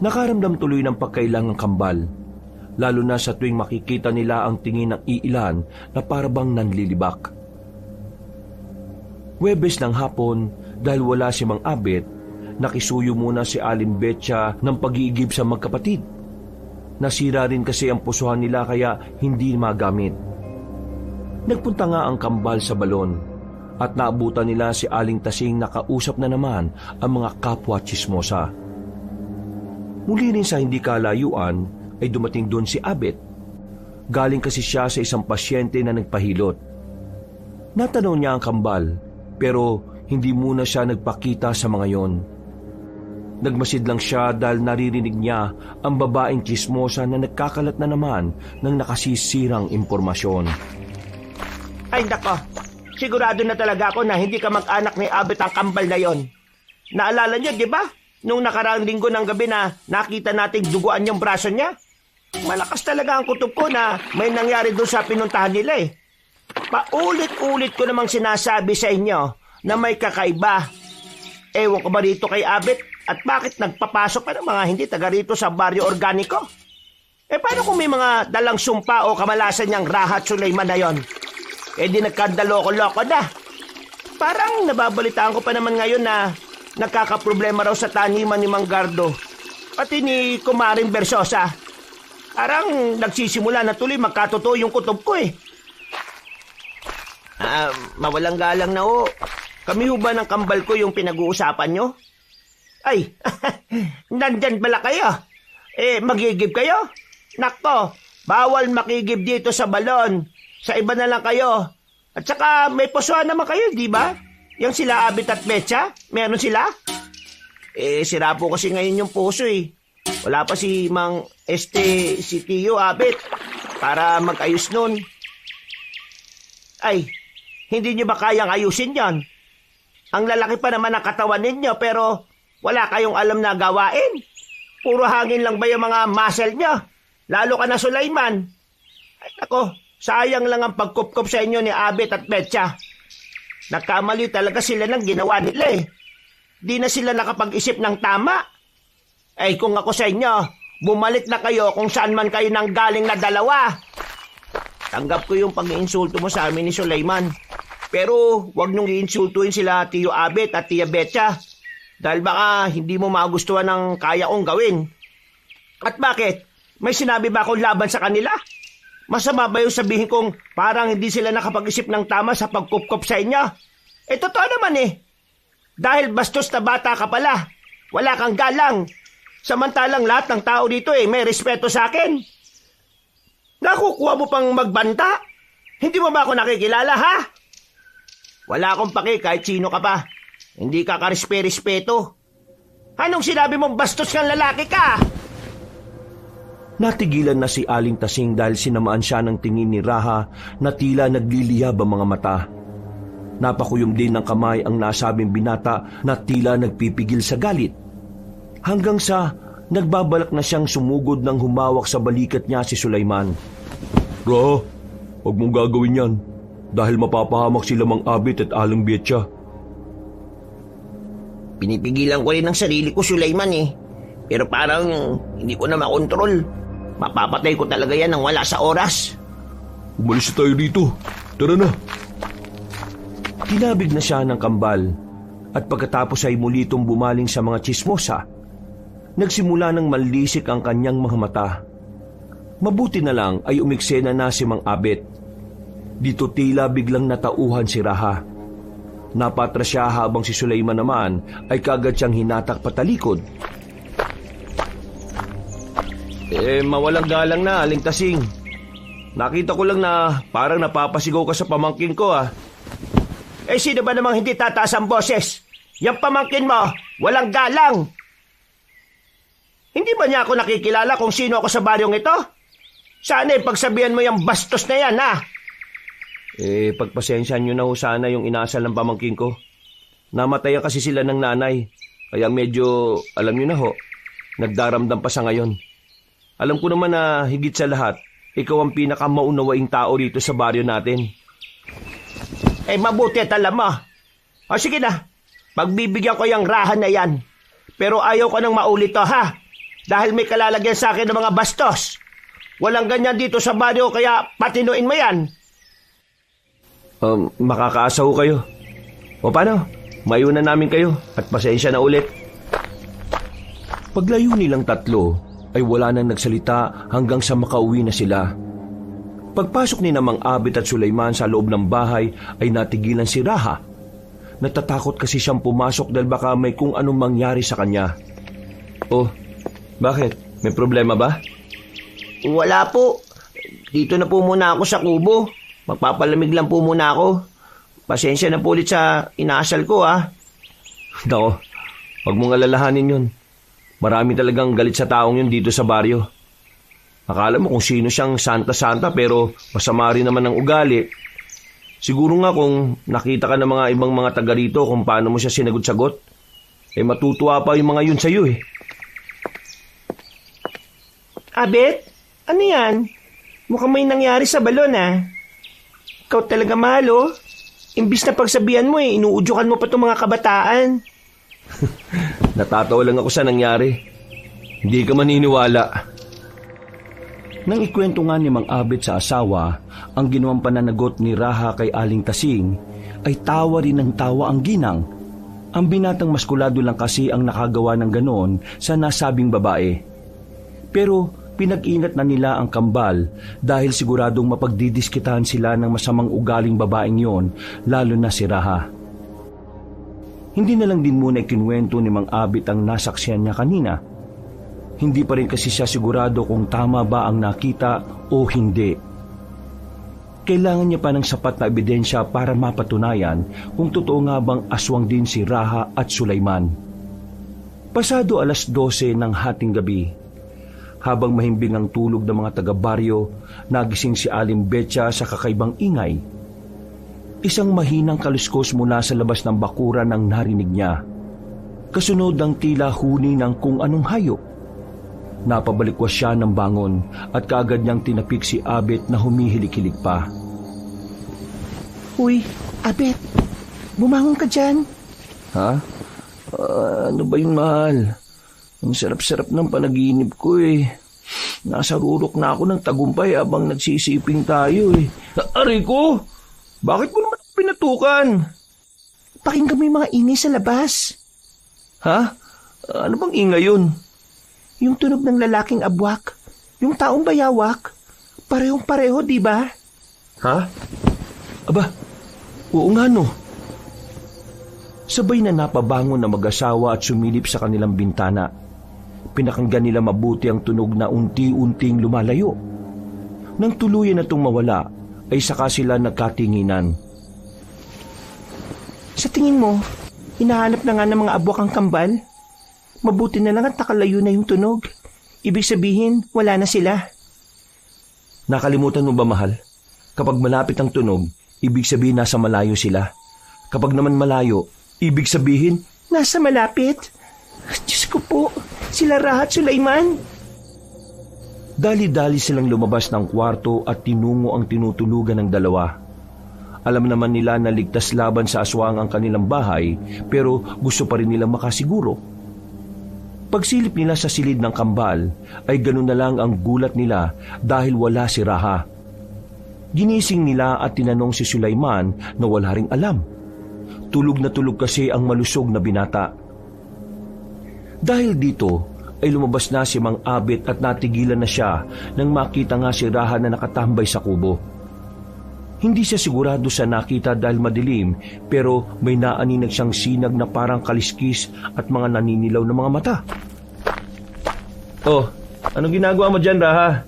Nakaramdam tuloy ng pagkailangang kambal, lalo na sa tuwing makikita nila ang tingin ng iilan na parabang nanlilibak. Huwebes ng hapon, dahil wala si Mang Abet, nakisuyo muna si Aling Betcha ng pag-iigib sa magkapatid. Nasira rin kasi ang pusuhan nila kaya hindi magamit. Nagpunta nga ang kambal sa balon at naabutan nila si Aling Tasing na kausap na naman ang mga kapwa tsismosa. Muli rin sa hindi kalayuan ay dumating doon si Abet. Galing kasi siya sa isang pasyente na nagpahilot. Natanong niya ang kambal, pero hindi muna siya nagpakita sa mga yon. Nagmasid lang siya dahil naririnig niya ang babaeng tsismosa na nagkakalat na naman ng nakasisirang impormasyon. Ay nako, sigurado na talaga ako na hindi ka mag-anak ni Abet ang kambal na yon. Naalala niyo, di ba? Nung nakaraang linggo ng gabi na nakita nating duguan yung braso niya. Malakas talaga ang kutob ko na may nangyari doon sa pinuntahan nila eh. Paulit-ulit ko namang sinasabi sa inyo na may kakaiba. Ewan ko ba rito kay Abet at bakit nagpapasok pa ng mga hindi taga rito sa baryo organiko? Paano kung may mga dalang sumpa o kamalasan niyang Raha at Sulaiman na yon? Di nagkandaloko-loko na. Parang nababalitaan ko pa naman ngayon na nagkakaproblema raw sa taniman ni Mang Gardo pati ni Kumaring Bersosa. Parang nagsisimula na tuloy magkatotoo yung kutob ko eh. Mawalang galang na ho. Kami ho ba ng kambal ko yung pinag-uusapan nyo? Ay, nandyan pala kayo. Magigib kayo? Nakto, bawal makigib dito sa balon. Sa iba na lang kayo. At saka may pusuan naman kayo, di ba? Yang sila Abet at Betcha, meron sila? Sira po kasi ngayon yung puso eh. Wala pa si si Tio Abet para mag-ayos nun. Ay, hindi nyo ba kayang ayusin yon? Ang lalaki pa naman ang katawan ninyo pero wala kayong alam na gawain. Puro hangin lang ba yung mga muscle nyo? Lalo ka na Sulaiman. Ay nako, sayang lang ang pagkupkup sa inyo ni Abet at Betcha. Nagkamali talaga sila ng ginawa nila eh. Di na sila nakapag-isip ng tama. Kung ako sa inyo, bumalik na kayo kung saan man kayo nang galing na dalawa. Tanggap ko yung pag-iinsulto mo sa amin ni Sulaiman. Pero wag niyong iinsultuin sila Tio Abet at Tia Betcha. Dahil baka hindi mo magustuhan ang kaya kong gawin. At bakit? May sinabi ba akong laban sa kanila? Masama ba yung sabihin kong parang hindi sila nakapag-isip ng tama sa pagkupkop sa inyo? Totoo naman eh. Dahil bastos na bata ka pala. Wala kang galang. Samantalang lahat ng tao dito may respeto sa akin. Nakukuha mo pang magbanta? Hindi mo ba ako nakikilala, ha? Wala akong pake kahit sino ka pa. Hindi ka karespe-respeto. Anong sinabi mong bastos kang lalaki ka? Natigilan na si Aling Tasing dahil sinamaan siya ng tingin ni Raha na tila nagliliyab ang mga mata. Napakuyom din ng kamay ang nasabing binata na tila nagpipigil sa galit. Hanggang sa nagbabalak na siyang sumugod nang humawak sa balikat niya si Sulaiman. Raha, huwag mong gagawin yan dahil mapapahamak sila Mang Abet at Aling Betcha. Pinipigilan ko rin ang sarili ko, Sulaiman eh. Pero parang hindi ko na makontrol. Mapapatay ko talaga yan nang wala sa oras. Umalis na tayo dito. Tara na. Tinabig na siya ng kambal at pagkatapos ay muli itong bumaling sa mga tsismosa. Nagsimula ng manlisik ang kanyang mga mata. Mabuti na lang ay umiksena na si Mang Abet. Dito tila biglang natauhan si Raha. Napatras siya habang si Sulaiman naman ay kagad siyang hinatak patalikod. Mawalang galang na, Aling Tasing. Nakita ko lang na parang napapasigaw ka sa pamangkin ko ah. Sino ba namang hindi tataas ang boses? Yung pamangkin mo, walang galang. Hindi ba niya ako nakikilala kung sino ako sa baryong ito? Sana pagsabihan mo yung bastos na yan, ha? Pagpasensyahan nyo na ho sana yung inasal ng pamangkin ko. Namatayan kasi sila ng nanay. Kaya medyo, alam nyo na ho, nagdaramdam pa sa ngayon. Alam ko naman na higit sa lahat, ikaw ang pinakamaunawaing tao rito sa baryo natin. Mabuti at alam mo. O sige na, pagbibigyan ko yung Raha na yan. Pero ayaw ko nang maulit to, ha? Dahil may kalalagyan sa akin ng mga bastos. Walang ganyan dito sa baryo kaya patinuin mo yan. Makakaasa ho kayo. O paano? Mayunan namin kayo at pasensya na ulit. Paglayo nilang tatlo ay wala nang nagsalita hanggang sa makauwi na sila. Pagpasok ni Mang Abet at Sulaiman sa loob ng bahay ay natigilan si Raha. Natatakot kasi siyang pumasok dahil baka may kung anong mangyari sa kanya. Oh, bakit? May problema ba? Wala po. dito na po muna ako sa kubo. Magpapalamig lang po muna ako. Pasensya na po ulit sa inaasal ko, ha. Nako, huwag mong alalahanin yun. Marami talagang galit sa taong yun dito sa baryo. Akala mo kung sino siyang santa-santa pero masama rin naman ang ugali. Siguro nga kung nakita ka ng mga ibang mga taga rito kung paano mo siya sinagot-sagot, matutuwa pa yung mga yun sa'yo eh. Abet, ano yan? Mukhang may nangyari sa balon, ah. Ikaw talaga mahal, oh. Imbis na pagsabihan mo, inuudyokan mo pa itong mga kabataan. Natatawa lang ako sa nangyari. Hindi ka maniniwala. Nang ikwento nga ni Mang Abet sa asawa ang ginawang pananagot ni Raha kay Aling Tasing, ay tawa rin ng tawa ang ginang. Ang binatang maskulado lang kasi ang nakagawa ng ganon sa nasabing babae. Pero pinag-ingat na nila ang kambal dahil siguradong mapagdidiskitahan sila ng masamang ugaling babaeng yon, lalo na si Raha. Hindi na lang din muna ikinwento ni Mang Abet ang nasaksihan niya kanina. Hindi pa rin kasi siya sigurado kung tama ba ang nakita o hindi. Kailangan niya pa ng sapat na ebidensya para mapatunayan kung totoo nga bang aswang din si Raha at Sulaiman. Pasado 12:00 ng hating gabi, habang mahimbing ang tulog ng mga taga-baryo, nagising si Aling Betcha sa kakaibang ingay. Isang mahinang kaluskos mula sa labas ng bakuran ang narinig niya. Kasunod ang tila huni ng kung anong hayop. Napabalikwas siya ng bangon at kaagad niyang tinapik si Abet na humihilik-hilik pa. Uy, Abet, bumangon ka dyan. Ha? Ano ba yun, mahal? Ang sarap-sarap ng panaginip ko eh. Nasa rurok na ako ng tagumpay habang nagsisiping tayo eh. Aray ko! Bakit mo naman pinatukan? Pakinggan mo yung mga ingay sa labas. Ha? Ano bang ingay yun? Yung tunog ng lalaking abwak, yung taong bayawak, parehong-pareho, di ba? Ha? Aba, oo nga no. Sabay na napabangon na mag-asawa at sumilip sa kanilang bintana. Pinakinggan nila mabuti ang tunog na unti-unting lumalayo. Nang tuluyan na itong mawala, ay saka sila nagkatinginan. Sa tingin mo, hinahanap na nga ng mga abwak ang kambal? Mabuti na lang at nakalayo na yung tunog. Ibig sabihin, wala na sila. Nakalimutan mo ba, mahal? Kapag malapit ang tunog, ibig sabihin nasa malayo sila. Kapag naman malayo, ibig sabihin nasa malapit? Diyos ko po, sila Raha at Sulaiman. Dali-dali silang lumabas ng kwarto at tinungo ang tinutulugan ng dalawa. Alam naman nila na ligtas laban sa aswang ang kanilang bahay, pero gusto pa rin nilang makasiguro. Pagsilip nila sa silid ng kambal, ay ganun na lang ang gulat nila dahil wala si Raha. Ginising nila at tinanong si Sulaiman na wala ring alam. Tulog na tulog kasi ang malusog na binata. Dahil dito, ay lumabas na si Mang Abet at natigilan na siya nang makita nga si Raha na nakatambay sa kubo. Hindi siya sigurado sa nakita dahil madilim, pero may naaninag siyang sinag na parang kaliskis at mga naninilaw na mga mata. Oh, anong ginagawa mo dyan, Raha?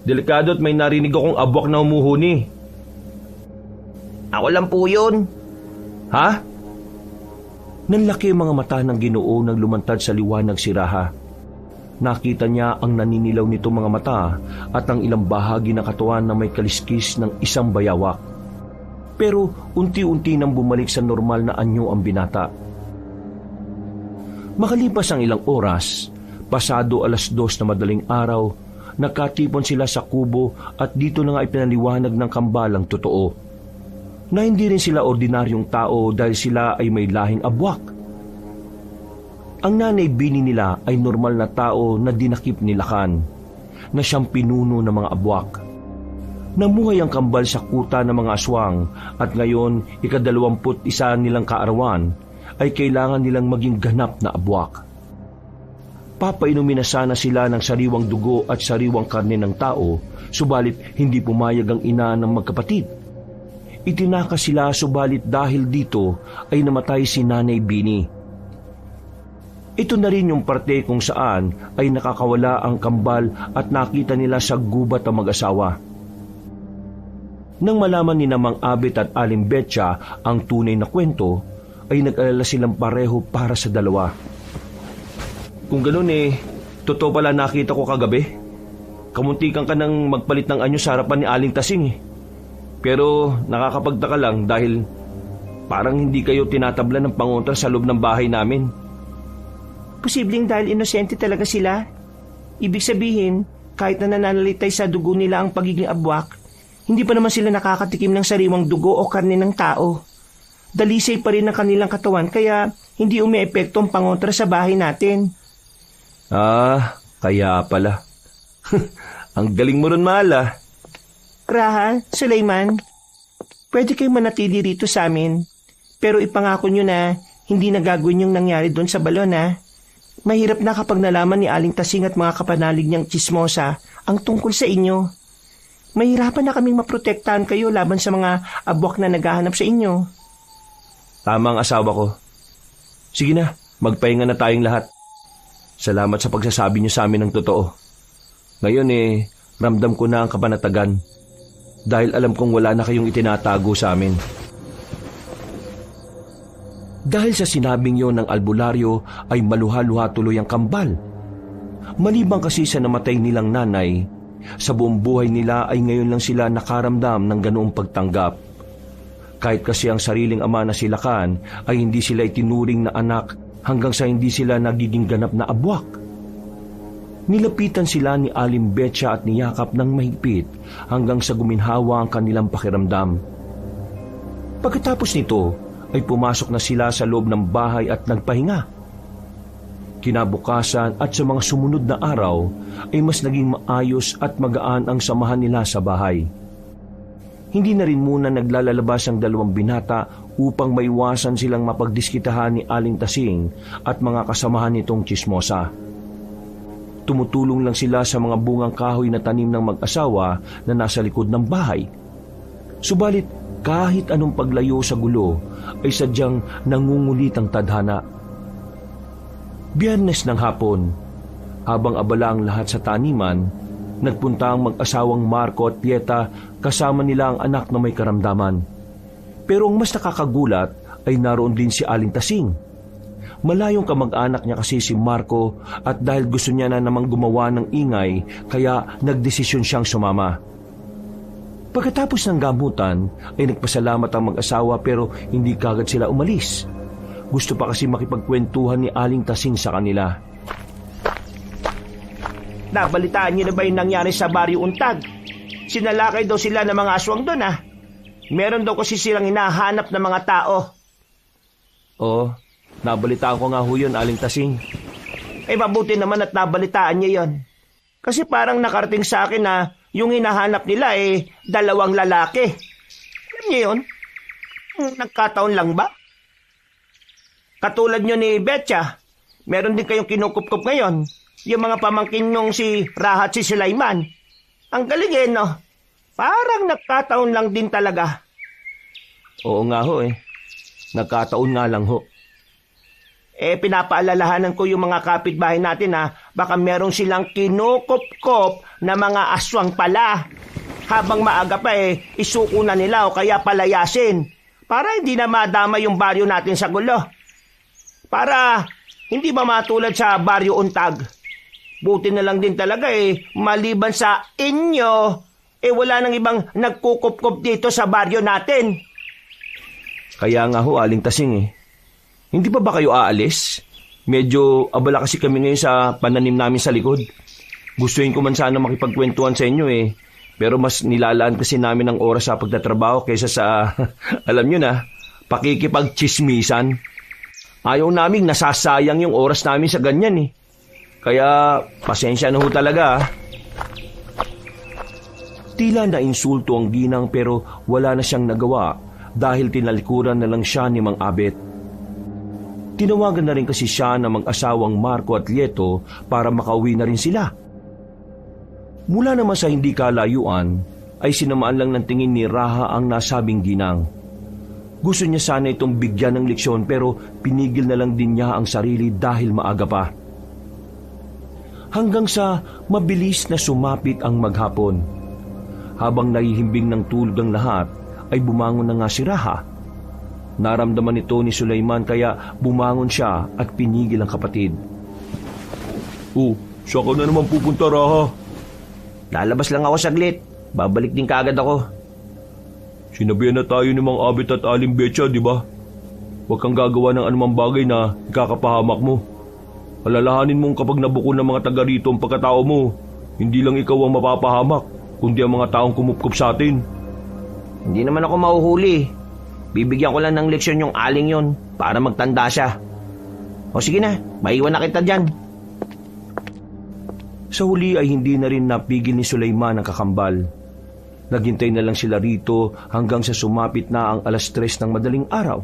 Delikado at may narinig akong abwak na humuhuni. Ako lang po yun. Ha? Nanlaki ang mga mata ng Ginoo nang lumantad sa liwanag si Raha. Nakita niya ang naninilaw nitong mga mata at ang ilang bahagi ng katawan na may kaliskis ng isang bayawak. Pero unti-unti nang bumalik sa normal na anyo ang binata. Makalipas ang ilang oras, pasado 2:00 na madaling araw, nakatipon sila sa kubo at dito na nga ipinaliwanag ng kambalang totoo. Na hindi rin sila ordinaryong tao dahil sila ay may lahing abwak. Ang nanay bini nila ay normal na tao na dinakip ni Lakan, na siyang pinuno ng mga abwak. Namuhay ang kambal sa kuta ng mga aswang at ngayon, 21 nilang kaarawan, ay kailangan nilang maging ganap na abwak. Papainumin na sana sila ng sariwang dugo at sariwang karne ng tao, subalit hindi pumayag ang ina ng magkapatid. Itinakas sila subalit dahil dito ay namatay si Nanay Bini. Ito na rin yung parte kung saan ay nakakawala ang kambal at nakita nila sa gubat ang mag-asawa. Nang malaman ni Mang Abet at Aling Betcha ang tunay na kwento, ay nag-alala silang pareho para sa dalawa. Kung ganun totoo pala nakita ko kagabi. Kamuntikan ka nang magpalit ng anyo sa harapan ni Aling Tasing Pero nakakapagtaka lang dahil parang hindi kayo tinatabla ng pangontra sa loob ng bahay namin. Posibleng dahil inosente talaga sila. Ibig sabihin, kahit na nananalitay sa dugo nila ang pagiging abwak, hindi pa naman sila nakakatikim ng sariwang dugo o karne ng tao. Dalisay pa rin ang kanilang katawan kaya hindi umiepekto ang pangontra sa bahay natin. Kaya pala. Ang galing mo ron, Mahal. Raha, Sulaiman, pwede kayong manatili rito sa amin. Pero ipangako nyo na hindi na gagawin yung nangyari doon sa balon Mahirap na kapag nalaman ni Aling Tasing at mga kapanalig niyang tsismosa ang tungkol sa inyo. Mahirapan na kaming maprotektahan kayo laban sa mga abwak na naghahanap sa inyo. Tama ang asawa ko. Sige na, magpahinga na tayong lahat. Salamat sa pagsasabi niyo sa amin ng totoo. Ngayon ramdam ko na ang kapanatagan. Dahil alam kong wala na kayong itinatago sa amin. Dahil sa sinabing yon ng albularyo ay maluha-luha tuloy ang kambal. Maliban kasi sa namatay nilang nanay, sa buong buhay nila ay ngayon lang sila nakaramdam ng ganoong pagtanggap. Kahit kasi ang sariling ama na si Lakan ay hindi sila itinuring na anak hanggang sa hindi sila nagiging ganap na abwak. Nilapitan sila ni Aling Betcha at niyakap ng mahigpit hanggang sa guminhawa ang kanilang pakiramdam. Pagkatapos nito ay pumasok na sila sa loob ng bahay at nagpahinga. Kinabukasan at sa mga sumunod na araw ay mas naging maayos at magaan ang samahan nila sa bahay. Hindi na rin muna naglalalabas ang dalawang binata upang maiwasan silang mapagdiskitahan ni Aling Tasing at mga kasamahan nitong tsismosa. Tumutulong lang sila sa mga bungang kahoy na tanim ng mag-asawa na nasa likod ng bahay. Subalit kahit anong paglayo sa gulo ay sadyang nangungulit ang tadhana. Biyernes ng hapon, habang abala ang lahat sa taniman, nagpunta ang mag-asawang Marco at Pieta kasama nila ang anak na may karamdaman. Pero ang mas nakakagulat ay naroon din si Aling Tasing. Malayong kamag-anak niya kasi si Marco at dahil gusto niya na namang gumawa ng ingay kaya nagdesisyon siyang sumama. Pagkatapos ng gamutan ay nagpasalamat ang mag-asawa pero hindi kagad sila umalis. Gusto pa kasi makipagkwentuhan ni Aling Tasing sa kanila. Nabalitaan niyo na ba yung nangyari sa Baryo Untag? Sinalakay daw sila ng mga aswang doon Meron daw kasi silang hinahanap ng mga tao. Oo, nabalitaan ko nga ho yun, Aling Tasing. Mabuti naman at nabalitaan niyo yon. Kasi parang nakarating sa akin na yung hinahanap nila dalawang lalaki. Alam niyo yun? Nagkataon lang ba? Katulad nyo ni Betcha, meron din kayong kinukup-kup ngayon. Yung mga pamangkin nung si Raha at si Sulaiman. Ang galing no? Parang nagkataon lang din talaga. Oo nga ho Nagkataon nga lang ho. Pinapaalalahanan ko yung mga kapitbahay natin baka merong silang kinukup-kup na mga aswang pala. Habang maaga pa isuko na nila o kaya palayasin. Para hindi na madama yung baryo natin sa gulo. Para hindi ba matulad sa Baryo Untag? Buti na lang din talaga maliban sa inyo, wala nang ibang nagkukup-kup dito sa baryo natin. Kaya nga ho, Aling Tasing Hindi pa ba kayo aalis? Medyo abala kasi kami ngayon sa pananim namin sa likod. Gustuin ko man sana makipagkwentuhan sa inyo pero mas nilalaan kasi namin ang oras sa pagtatrabaho kaysa sa, alam nyo na, pakikipagchismisan. Ayaw naming nasasayang yung oras namin sa ganyan Kaya, pasensya na ho talaga Tila na insulto ang ginang pero wala na siyang nagawa dahil tinalikuran na lang siya ni Mang Abet. Tinawagan na rin kasi siya ng mag-asawang Marco at Lieto para makauwi na rin sila. Mula naman sa hindi kalayuan ay sinamaan lang ng tingin ni Raha ang nasabing ginang. Gusto niya sana itong bigyan ng leksyon pero pinigil na lang din niya ang sarili dahil maaga pa. Hanggang sa mabilis na sumapit ang maghapon. Habang nahihimbing ng tulog ang lahat, ay bumangon na nga si Raha. Naramdaman ito ni Sulaiman kaya bumangon siya at pinigil ang kapatid. Oh, saan ka na naman pupunta, Raha? Lalabas lang ako saglit. Babalik din kaagad ako. Sinabihan na tayo ni Mang Abit at Aling Betcha, di ba? Huwag kang gagawa ng anumang bagay na ikakapahamak mo. Alalahanin mong kapag nabuko ng mga taga rito ang pagkatao mo, hindi lang ikaw ang mapapahamak, kundi ang mga taong kumupkup sa atin. Hindi naman ako mahuhuli. Bibigyan ko lang ng leksyon yung aling yon para magtanda siya. O sige na, maiwan na kita dyan. Sa huli ay hindi na rin napigil ni Sulaiman ang kakambal. Naghintay na lang sila rito hanggang sa sumapit na ang 3:00 ng madaling araw.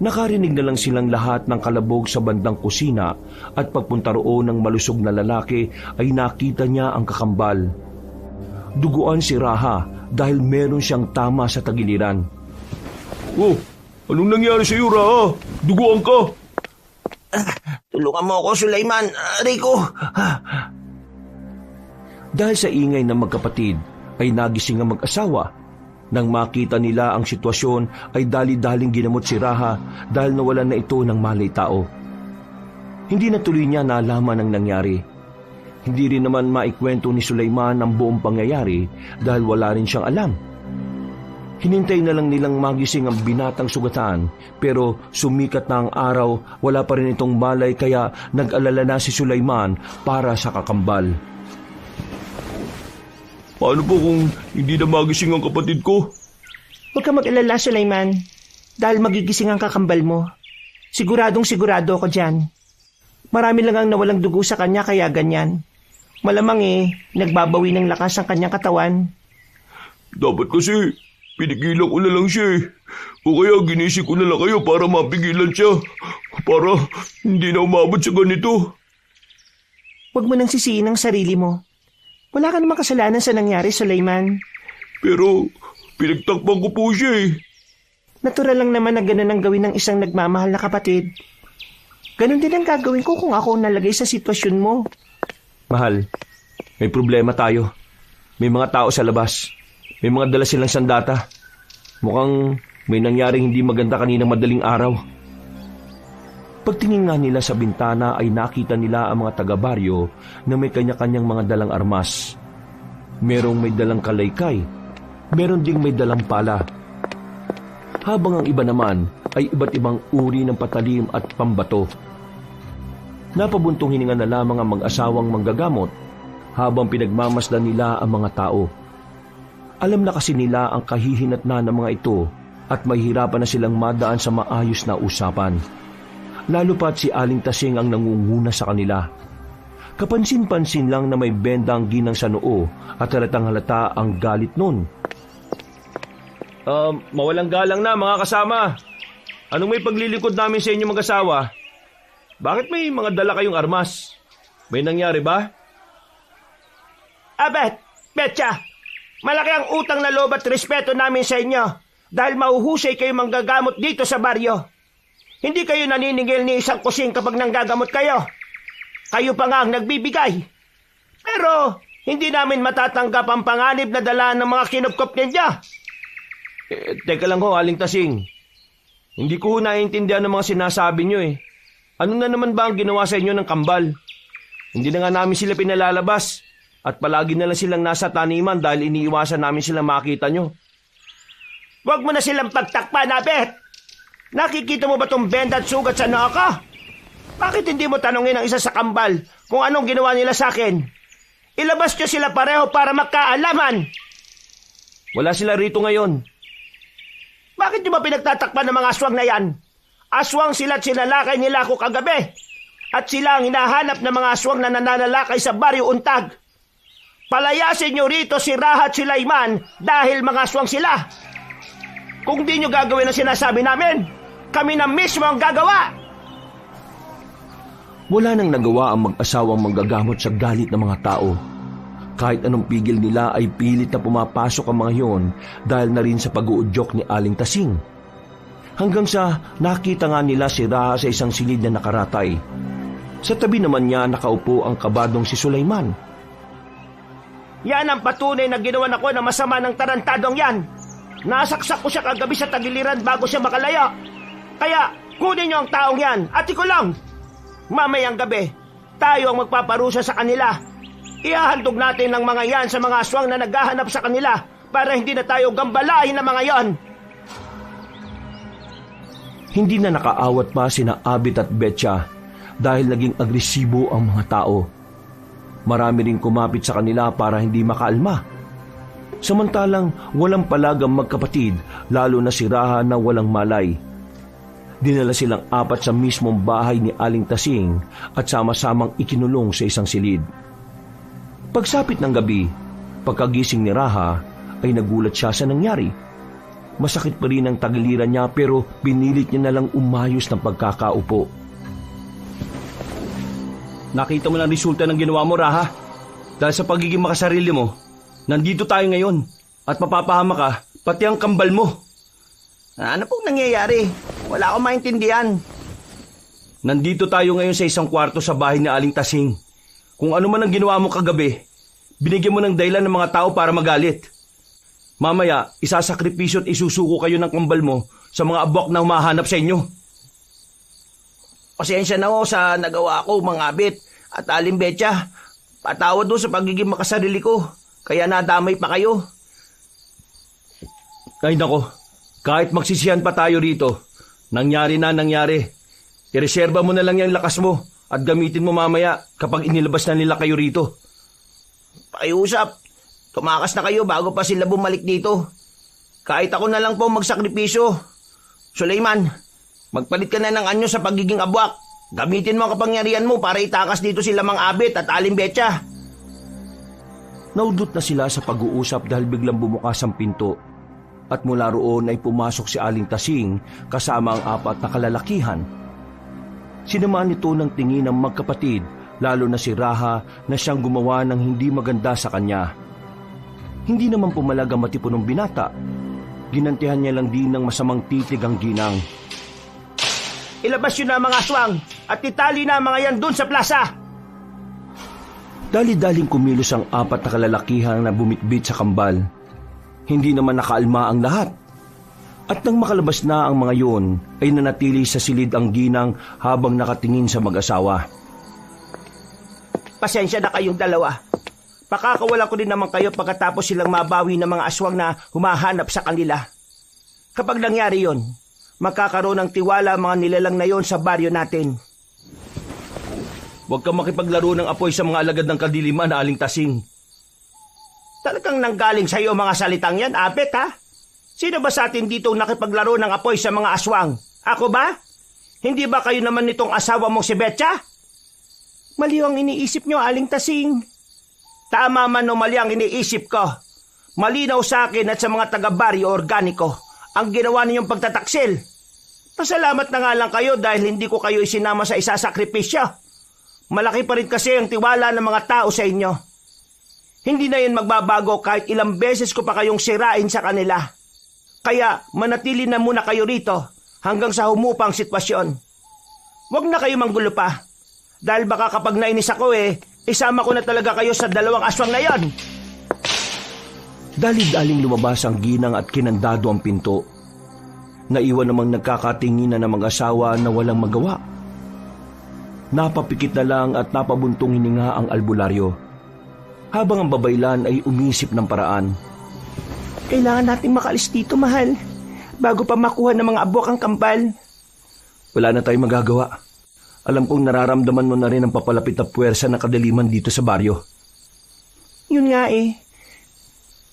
Nakarinig na lang silang lahat ng kalabog sa bandang kusina at pagpunta roon ng malusog na lalaki ay nakita niya ang kakambal. Duguan si Raha dahil meron siyang tama sa tagiliran. Oh, anong nangyari sa iyo, Raha? Duguan ka! Tulungan mo ako, Sulaiman. Rico. Dahil sa ingay ng magkapatid ay nagising ang mag-asawa. Nang makita nila ang sitwasyon ay dali-daling ginamot si Raha dahil nawalan na ito ng malay tao. Hindi na tuloy niya nalaman ang nangyari. Hindi rin naman maikwento ni Sulaiman ang buong pangyayari dahil wala rin siyang alam. Hinintay na lang nilang magising ang binatang sugatan pero sumikat na ang araw, wala pa rin itong malay kaya nag-alala na si Sulaiman para sa kakambal. Paano po kung hindi na magising ang kapatid ko? Huwag ka mag-alala, Sulaiman. Dahil magigising ang kakambal mo. Siguradong sigurado ako dyan. Marami lang ang nawalang dugo sa kanya kaya ganyan. Malamang nagbabawi ng lakas ang kanyang katawan. Dapat kasi, pinigilan ko na lang siya eh. O kaya ginising ko na lang kayo para mapigilan siya. Para hindi na umabot sa ganito. Huwag mo nang sisihin ang sarili mo. Wala ka namang kasalanan sa nangyari, Sulaiman. Pero pinagtakpan ko po siya eh. Natural lang naman na ganun ang gawin ng isang nagmamahal na kapatid. Ganun din ang gagawin ko kung ako nalagay sa sitwasyon mo. Mahal, may problema tayo. May mga tao sa labas. May mga dala silang sandata. Mukhang may nangyaring hindi maganda kaninang madaling araw. Pagtingin nga nila sa bintana ay nakita nila ang mga taga-baryo na may kanya-kanyang mga dalang armas. Merong may dalang kalaykay, meron ding may dalang pala. Habang ang iba naman ay iba't ibang uri ng patalim at pambato. Napabuntong hininga na lamang ang mag-asawang manggagamot habang pinagmamasdan nila ang mga tao. Alam na kasi nila ang kahihinatnan ng mga ito at mahihirapan na silang madaan sa maayos na usapan. Lalo pa't si Aling Tasing ang nangunguna sa kanila. Kapansin-pansin lang na may benda ang ginang sa noo at halatang halata ang galit nun. Mawalang galang na mga kasama. Anong may paglilingkod namin sa inyo mag-asawa? Bakit may mga dala kayong armas? May nangyari ba? Abet, Betcha, malaki ang utang na loob at respeto namin sa inyo dahil mahuhusay kayo manggagamot dito sa baryo. Hindi kayo naniningil ni isang kusing kapag nanggagamot kayo. Kayo pa nga ang nagbibigay. Pero hindi namin matatanggap ang panganib na dala ng mga kinupkop ninyo. Teka lang ho, Aling Tasing. Hindi ko naiintindihan ng mga sinasabi nyo eh. Ano na naman ba ang ginawa sa inyo ng kambal? Hindi na nga namin sila pinalalabas at palagi na lang silang nasa taniman dahil iniiwasan namin silang makita nyo. Huwag mo na silang pagtakpan, Abet. Nakikita mo ba itong benda at sugat sa noo ko? Bakit hindi mo tanungin ang isa sa kambal kung anong ginawa nila sa akin? Ilabas nyo sila pareho para magkaalaman. Wala sila rito ngayon. Bakit nyo ba pinagtatakpan ng mga aswang na yan? Aswang sila at sinalakay nila ako kagabi. At sila ang hinahanap ng mga aswang na nananalakay sa Baryo Untag. Palayasin nyo rito si Raha at Sulaiman dahil mga aswang sila. Kung di nyo gagawin ang sinasabi namin, kami na mismo ang gagawa. Wala nang nagawa ang mag-asawang manggagamot sa galit ng mga tao. Kahit anong pigil nila ay pilit na pumapasok ang mga yon dahil na rin sa pag-uudyok ni Aling Tasing. Hanggang sa nakita nga nila si Raha sa isang silid na nakaratay. Sa tabi naman niya nakaupo ang kabadong si Sulaiman. Yan ang patunay na ginawan ako ng masama ng tarantadong yan. Nasaksak ko siya kagabi sa tagiliran bago siya makalaya. Kaya kunin niyo ang taong yan at ikulong. Mamayang gabi, tayo ang magpaparusa sa kanila. Ihahandog natin ng mga yan sa mga aswang na naghahanap sa kanila para hindi na tayo gambalahin ng mga yon. Hindi na nakaawat pa sina Abit at Betcha dahil naging agresibo ang mga tao. Marami ring kumapit sa kanila para hindi makaalma. Samantalang walang palag ang magkapatid, lalo na si Raha na walang malay. Dinala silang 4 sa mismong bahay ni Aling Tasing at sama-samang ikinulong sa isang silid. Pagsapit ng gabi, pagkagising ni Raha ay nagulat siya sa nangyari. Masakit pa rin ang tagiliran niya pero pinilit niya na lang umayos ng pagkakaupo. Nakita mo na ang resulta ng ginawa mo, Raha. Dahil sa pagiging makasarili mo, nandito tayo ngayon at mapapahama ka pati ang kambal mo. Ano pong nangyayari? Wala akong maintindihan. Nandito tayo ngayon sa isang kwarto sa bahay ni Aling Tasing. Kung ano man ang ginawa mo kagabi, binigyan mo ng dahilan ng mga tao para magalit. Mamaya, isasakripisyo at isusuko kayo ng kambal mo sa mga abwak na humahanap sa inyo. Pasensya na ho sa nagawa ko, mga Abit at Aling Betcha. Patawad doon sa pagiging makasarili ko, kaya nadamay pa kayo. Ay nako, kahit magsisihan pa tayo rito, nangyari na nangyari. Ireserba mo na lang yung lakas mo at gamitin mo mamaya kapag inilabas na nila kayo rito. Pakiusap, tumakas na kayo bago pa sila bumalik dito. Kahit ako na lang po magsakripisyo. Suleyman, magpalit ka na ng anyo sa pagiging abwak. Gamitin mo ang kapangyarihan mo para itakas dito sila Mang Abit at Aling Betcha. Naudot na sila sa pag-uusap dahil biglang bumukas ang pinto. At mula roon ay pumasok si Aling Tasing kasama ang 4 na kalalakihan. Sinamaan nito ng tingin ng magkapatid, lalo na si Raha na siyang gumawa ng hindi maganda sa kanya. Hindi naman pumalag ang matipunong binata. Ginantihan niya lang din ng masamang titig ang ginang. Ilabas yun na ang mga aswang at itali na ang mga yan dun sa plaza. Dali-daling kumilos ang 4 na kalalakihan na bumitbit sa kambal. Hindi naman nakaalma ang lahat. At nang makalabas na ang mga yun, ay nanatili sa silid ang ginang habang nakatingin sa mag-asawa. Pasensya na kayong dalawa. Pakakawalan ko din naman kayo pagkatapos silang mabawi ng mga aswang na humahanap sa kanila. Kapag nangyari yon, magkakaroon ng tiwala ang mga nilalang na yon sa baryo natin. Huwag kang makipaglaro ng apoy sa mga alagad ng kadiliman na Aling Tasing. Talagang nanggaling sa iyo mga salitang yan, Abet, ha? Sino ba sa atin dito nakipaglaro ng apoy sa mga aswang? Ako ba? Hindi ba kayo naman nitong asawa mong si Betcha? Mali ang iniisip nyo, Aling Tasing. Tama man o mali ang iniisip ko. Malinaw sa akin at sa mga taga-baryo organiko ang ginawa ninyong pagtataksil. Pasalamat na nga lang kayo dahil hindi ko kayo isinama sa isasakripisyo. Malaki pa rin kasi ang tiwala ng mga tao sa inyo. Hindi na yun magbabago kahit ilang beses ko pa kayong sirain sa kanila. Kaya manatili na muna kayo rito hanggang sa humupa ang sitwasyon. Huwag na kayo manggulo pa. Dahil baka kapag nainis ako isama ko na talaga kayo sa 2 aswang na yon. Dali-daling lumabas ang ginang at kinandado ang pinto. Naiwan namang nagkakatinginan ng mag-asawa na walang magawa. Napapikit na lang at napabuntong hininga ang albularyo. Habang ang babaylan ay umisip ng paraan. Kailangan natin makaalis dito, mahal. Bago pa makuha ng mga abwak ang kambal. Wala na tayong magagawa. Alam kong nararamdaman mo na rin ang papalapit na puwersa ng kadaliman dito sa baryo. Yun nga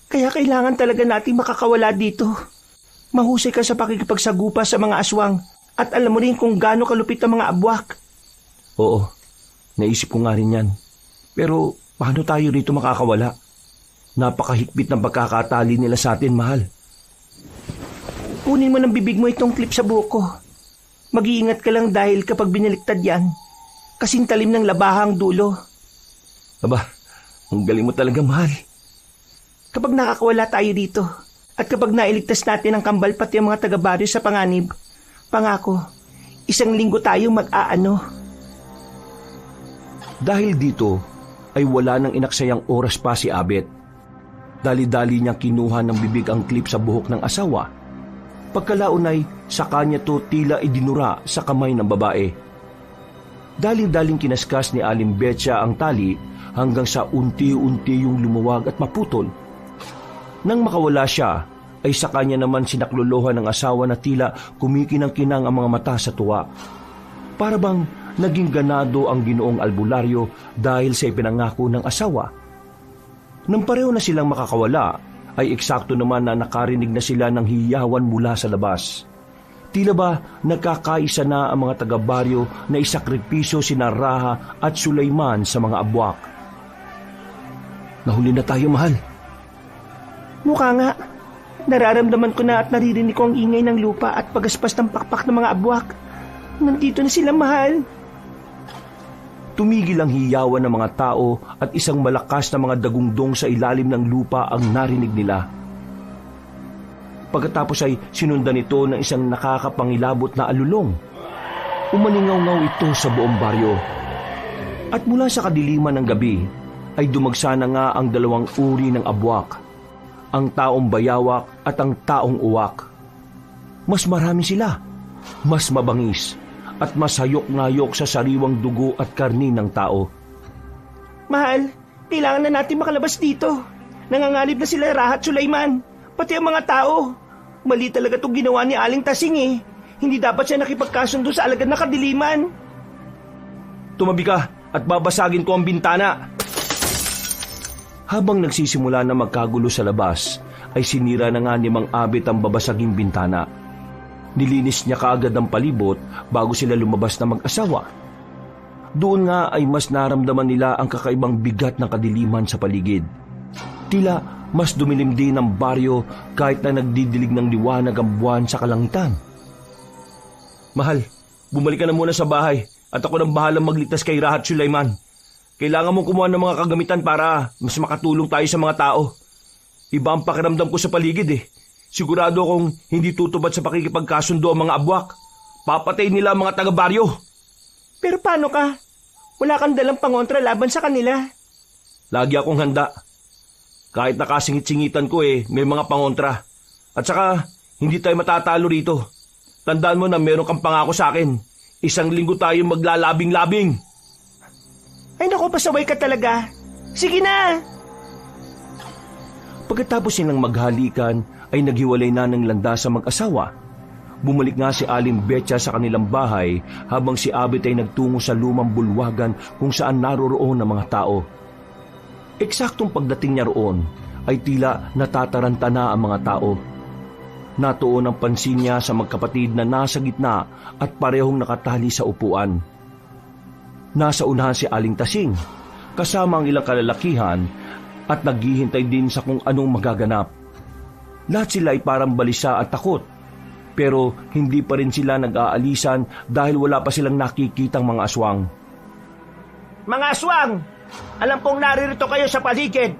Kaya kailangan talaga natin makakawala dito. Mahusay ka sa pakikipagsagupa sa mga aswang at alam mo rin kung gaano kalupit ang mga abwak. Oo, naisip ko nga rin yan. Pero paano tayo rito makakawala? Napakahigpit ng pagkakatali nila sa atin, mahal. Kunin mo ng bibig mo itong clip sa buko. Mag-iingat ka lang dahil kapag binaliktad yan, kasing talim ng labahang dulo. Aba, ang galing mo talaga, mahal. Kapag nakakawala tayo dito, at kapag nailigtas natin ang kambal pati ang mga taga-baryo sa panganib, pangako, 1 linggo tayo mag-aano. Dahil dito, ay wala nang inaksayang oras pa si Abet. Dali-dali niya kinuha ng bibig ang klip sa buhok ng asawa. Pagkalaon ay sa kanya to tila idinura sa kamay ng babae. Dali-daling kinaskas ni Aling Betsa ang tali hanggang sa unti-unti yung lumuwag at maputol. Nang makawala siya, ay sa kanya naman sinaklolohan ng asawa na tila kumikinang-kinang ang mga mata sa tuwa. Para bang naging ganado ang Ginoong Albularyo dahil sa ipinangako ng asawa. Nang pareho na silang makakawala, ay eksakto naman na nakarinig na sila ng hiyawan mula sa labas. Tila ba nagkakaisa na ang mga taga-baryo na isakripisyo sina Raha at Sulaiman sa mga abwak. Nahuli na tayo, mahal. Mukha nga. Nararamdaman ko na at naririnig ko ang ingay ng lupa at pagaspas ng pakpak ng mga abwak. Nandito na sila, mahal. Tumigil ang hiyawan ng mga tao at isang malakas na mga dagungdong sa ilalim ng lupa ang narinig nila. Pagkatapos ay sinundan ito ng isang nakakapangilabot na alulong. Umalingaw-ngaw ito sa buong baryo. At mula sa kadiliman ng gabi ay dumagsa na nga ang dalawang uri ng abwak, ang taong bayawak at ang taong uwak. Mas marami sila, mas mabangis, at mas hayok-ngayok sa sariwang dugo at karni ng tao. Mahal, kailangan na natin makalabas dito. Nangangalib na sila Raha at Sulaiman, pati ang mga tao. Mali talaga itong ginawa ni Aling Tasing eh. Hindi dapat siya nakipagkasundo sa alagad na kadiliman. Tumabi ka at babasagin ko ang bintana. Habang nagsisimula na magkagulo sa labas, ay sinira na nga ni Mang Abit ang babasaging bintana. Nilinis niya kaagad ang palibot bago sila lumabas na mag-asawa. Doon nga ay mas naramdaman nila ang kakaibang bigat ng kadiliman sa paligid. Tila mas dumilim din ang baryo kahit na nagdidilig ng liwanag ang buwan sa kalangitan. Mahal, bumalik ka na muna sa bahay at ako nang bahalang magligtas kay Raha at Sulaiman. Kailangan mong kumuha ng mga kagamitan para mas makatulong tayo sa mga tao. Iba ang pakiramdam ko sa paligid eh. Sigurado akong hindi tutupad sa pakikipagkasundo ang mga abwak. Papatay nila ang mga taga-baryo. Pero paano ka? Wala kang dalang pangontra laban sa kanila. Lagi akong handa. Kahit nakasingit-singitan ko may mga pangontra. At saka, hindi tayo matatalo rito. Tandaan mo na meron kang pangako sa akin. 1 linggo tayo maglalabing-labing. Ay naku, pasaway ka talaga. Sige na! Pagkatapos silang maghalikan, ay naghiwalay na ng landas sa mag-asawa. Bumalik nga si Aling Betsa sa kanilang bahay habang si Abit ay nagtungo sa lumang bulwagan kung saan naroroon ang mga tao. Eksaktong pagdating niya roon, ay tila natataranta na ang mga tao. Natuon ang pansin niya sa magkapatid na nasa gitna at parehong nakatali sa upuan. Nasa unahan si Aling Tasing, kasama ang ilang kalalakihan at naghihintay din sa kung anong magaganap. Lahat sila ay parang balisa at takot, pero hindi pa rin sila nag-aalisan dahil wala pa silang nakikitang mga aswang. Mga aswang! Alam kong naririto kayo sa paligid.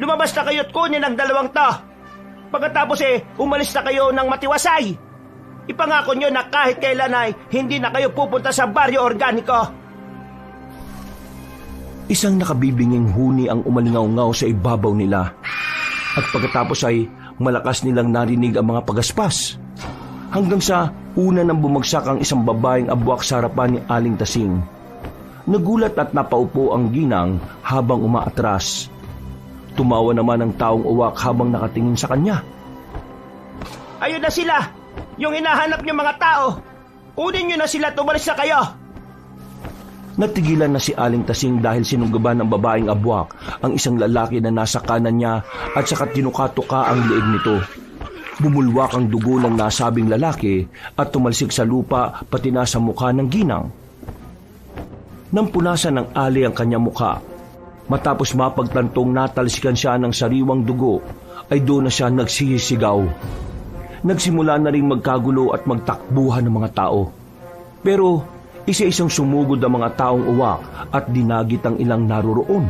Lumabas na kayo at kunin ang 2 to. Pagkatapos umalis na kayo ng matiwasay. Ipangako nyo na kahit kailan ay hindi na kayo pupunta sa baryo organiko. Isang nakabibinging huni ang umalingaw-ngaw sa ibabaw nila. At pagkatapos ay malakas nilang narinig ang mga pagaspas. Hanggang sa una nang bumagsak ang isang babaeng abwak sa harapan ni Aling Tasing. Nagulat at napaupo ang ginang habang umaatras. Tumawa naman ang taong uwak habang nakatingin sa kanya. Ayun na sila! Yung hinahanap niyo mga tao! Kunin nyo na sila, tumalis na kayo! Natigilan na si Aling Tasing dahil sinunggaban ng babaeng abwak ang isang lalaki na nasa kanan niya at saka tinukatuka ang leeg nito. Bumulwak ang dugo ng nasabing lalaki at tumalsik sa lupa pati na sa mukha ng ginang. Nang punasan ng ali ang kanyang mukha, matapos mapagtantong natalsikan siya ng sariwang dugo, ay doon na siya nagsisigaw. Nagsimula na rin magkagulo at magtakbuhan ng mga tao. Pero isa-isang sumugod ang mga taong uwak at dinagit ang ilang naroroon.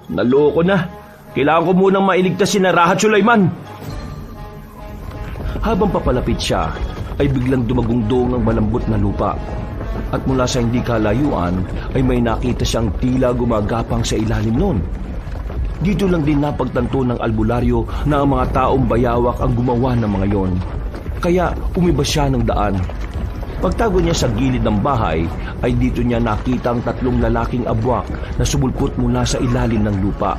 Naloko na! Kailangan ko munang mailigtas si Raha at Sulaiman! Habang papalapit siya, ay biglang dumagungdong ang malambot na lupa. At mula sa hindi kalayuan, ay may nakita siyang tila gumagapang sa ilalim nun. Dito lang din napagtanto ng albularyo na ang mga taong bayawak ang gumawa ng mga yon. Kaya umiba siya ng daan. Pagtago niya sa gilid ng bahay ay dito niya nakita ang 3 lalaking abwak na sumulpot mula sa ilalim ng lupa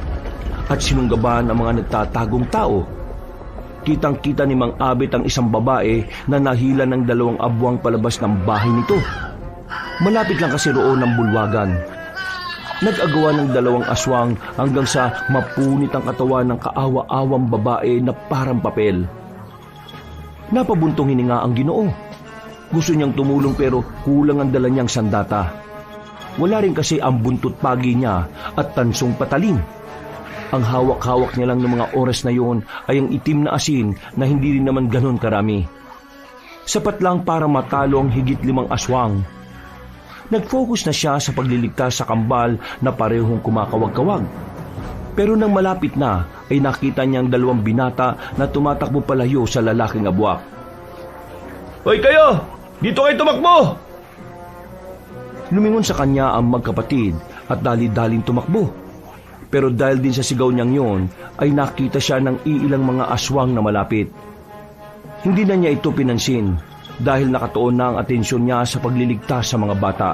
at sinunggaban ang mga nagtatagong tao. Kitang-kita ni Mang Abet ang isang babae na nahila ng 2 abwang palabas ng bahay nito. Malapit lang kasi roon ang bulwagan. Nag-agawa ng 2 aswang hanggang sa mapunit ang katawan ng kaawa-awang babae na parang papel. Napabuntong hininga ang Ginoo. Gusto niyang tumulong pero kulang ang dala niyang sandata. Wala rin kasi ang buntot pagi niya at tansong patalim. Ang hawak-hawak niya lang ng mga oras na yon ay ang itim na asin na hindi rin naman ganon karami. Sapat lang para matalo ang higit 5 aswang. Nag-focus na siya sa pagliligtas sa kambal na parehong kumakawag-kawag. Pero nang malapit na ay nakita niyang 2 binata na tumatakbo palayo sa lalaking abwak. "Hoy kayo! Dito kayo tumakbo!" Lumingon sa kanya ang magkapatid at dali-daling tumakbo. Pero dahil din sa sigaw niyang yon, ay nakita siya ng iilang mga aswang na malapit. Hindi na niya ito pinansin dahil nakatuon na ang atensyon niya sa pagliligtas sa mga bata.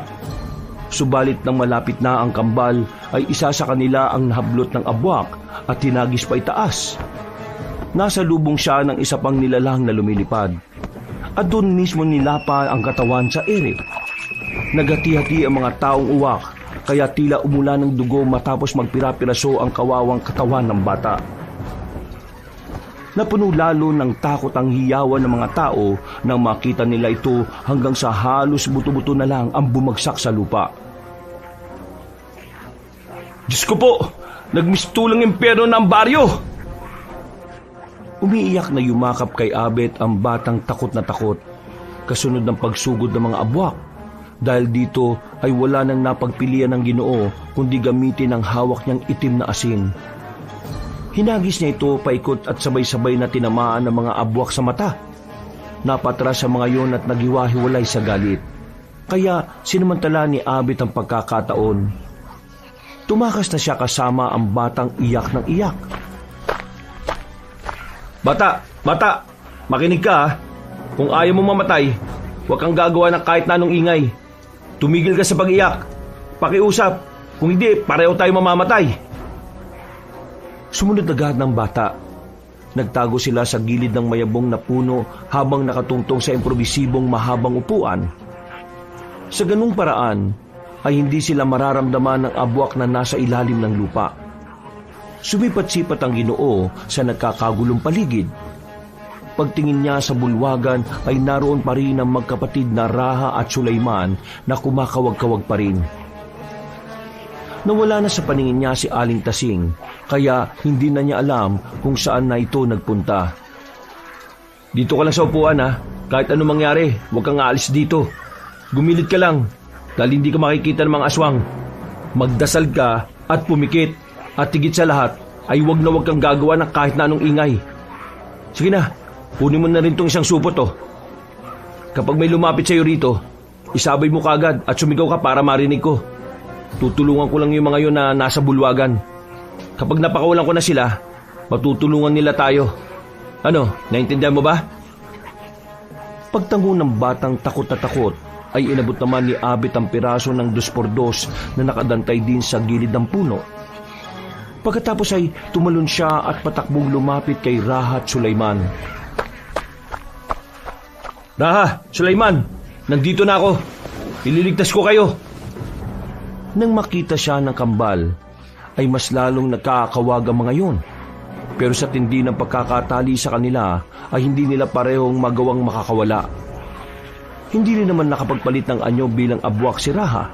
Subalit nang malapit na ang kambal, ay isa sa kanila ang nahablot ng abwak at tinagis pa itaas. Nasa lubong siya ng isa pang nilalang na lumilipad. At doon mismo nilapa ang katawan sa ere. Naghati-hati ang mga taong uwak, kaya tila umula ng dugo matapos magpira-piraso ang kawawang katawan ng bata. Napuno lalo ng takot ang hiyawan ng mga tao nang makita nila ito hanggang sa halos buto-buto na lang ang bumagsak sa lupa. "Diyos ko po! Nagmistulang impyerno ng baryo!" Umiiyak na yumakap kay Abet ang batang takot na takot, kasunod ng pagsugod ng mga abwak. Dahil dito ay wala nang napagpilian ng Ginoo kundi gamitin ang hawak niyang itim na asin. Hinagis niya ito paikot at sabay-sabay na tinamaan ng mga abwak sa mata. Napatras sa mga yon at naghiwa-hiwalay sa galit. Kaya sinamantala ni Abet ang pagkakataon. Tumakas na siya kasama ang batang iyak ng iyak. Bata, makinig ka ha. Kung ayaw mo mamatay, huwag kang gagawa ng kahit na anong ingay. Tumigil ka sa pag-iyak. Pakiusap, kung hindi, pareho tayo mamamatay." Sumunod agad ng bata. Nagtago sila sa gilid ng mayabong na puno habang nakatungtong sa improvisibong mahabang upuan. Sa ganung paraan, ay hindi sila mararamdaman ng abwak na nasa ilalim ng lupa. Sumipat-sipat ang Ginoo sa nagkakagulong paligid. Pagtingin niya sa bulwagan ay naroon pa rin ang magkapatid na Raha at Sulaiman na kumakawag-kawag pa rin. Nawala na sa paningin niya si Aling Tasing, kaya hindi na niya alam kung saan na ito nagpunta. "Dito ka lang sa upuan ha. Kahit ano mangyari, huwag kang aalis dito. Gumilid ka lang dahil hindi ka makikita ng mga aswang. Magdasal ka at pumikit. At higit sa lahat ay huwag kang gagawa ng kahit na anong ingay. Sige na, kunin mo na rin tong isang supot to. Kapag may lumapit sa iyo rito, isabay mo kagad at sumigaw ka para marinig ko. Tutulungan ko lang yung mga yun na nasa bulwagan. Kapag napakawalan ko na sila, matutulungan nila tayo. Ano, naintindihan mo ba?" Pagtango ng batang takot na takot, ay inabot naman ni Abet ang piraso ng 2x2 na nakadantay din sa gilid ng puno. Pagkatapos ay tumalon siya at patakbong lumapit kay Raha at Sulaiman. "Raha, Sulaiman, nandito na ako. Ililigtas ko kayo." Nang makita siya ng kambal, ay mas lalong nagkakawag ang mga yun. Pero sa tindi ng pagkakatali sa kanila, ay hindi nila parehong magawang makakawala. Hindi rin naman nakapagpalit ng anyo bilang abwak si Raha,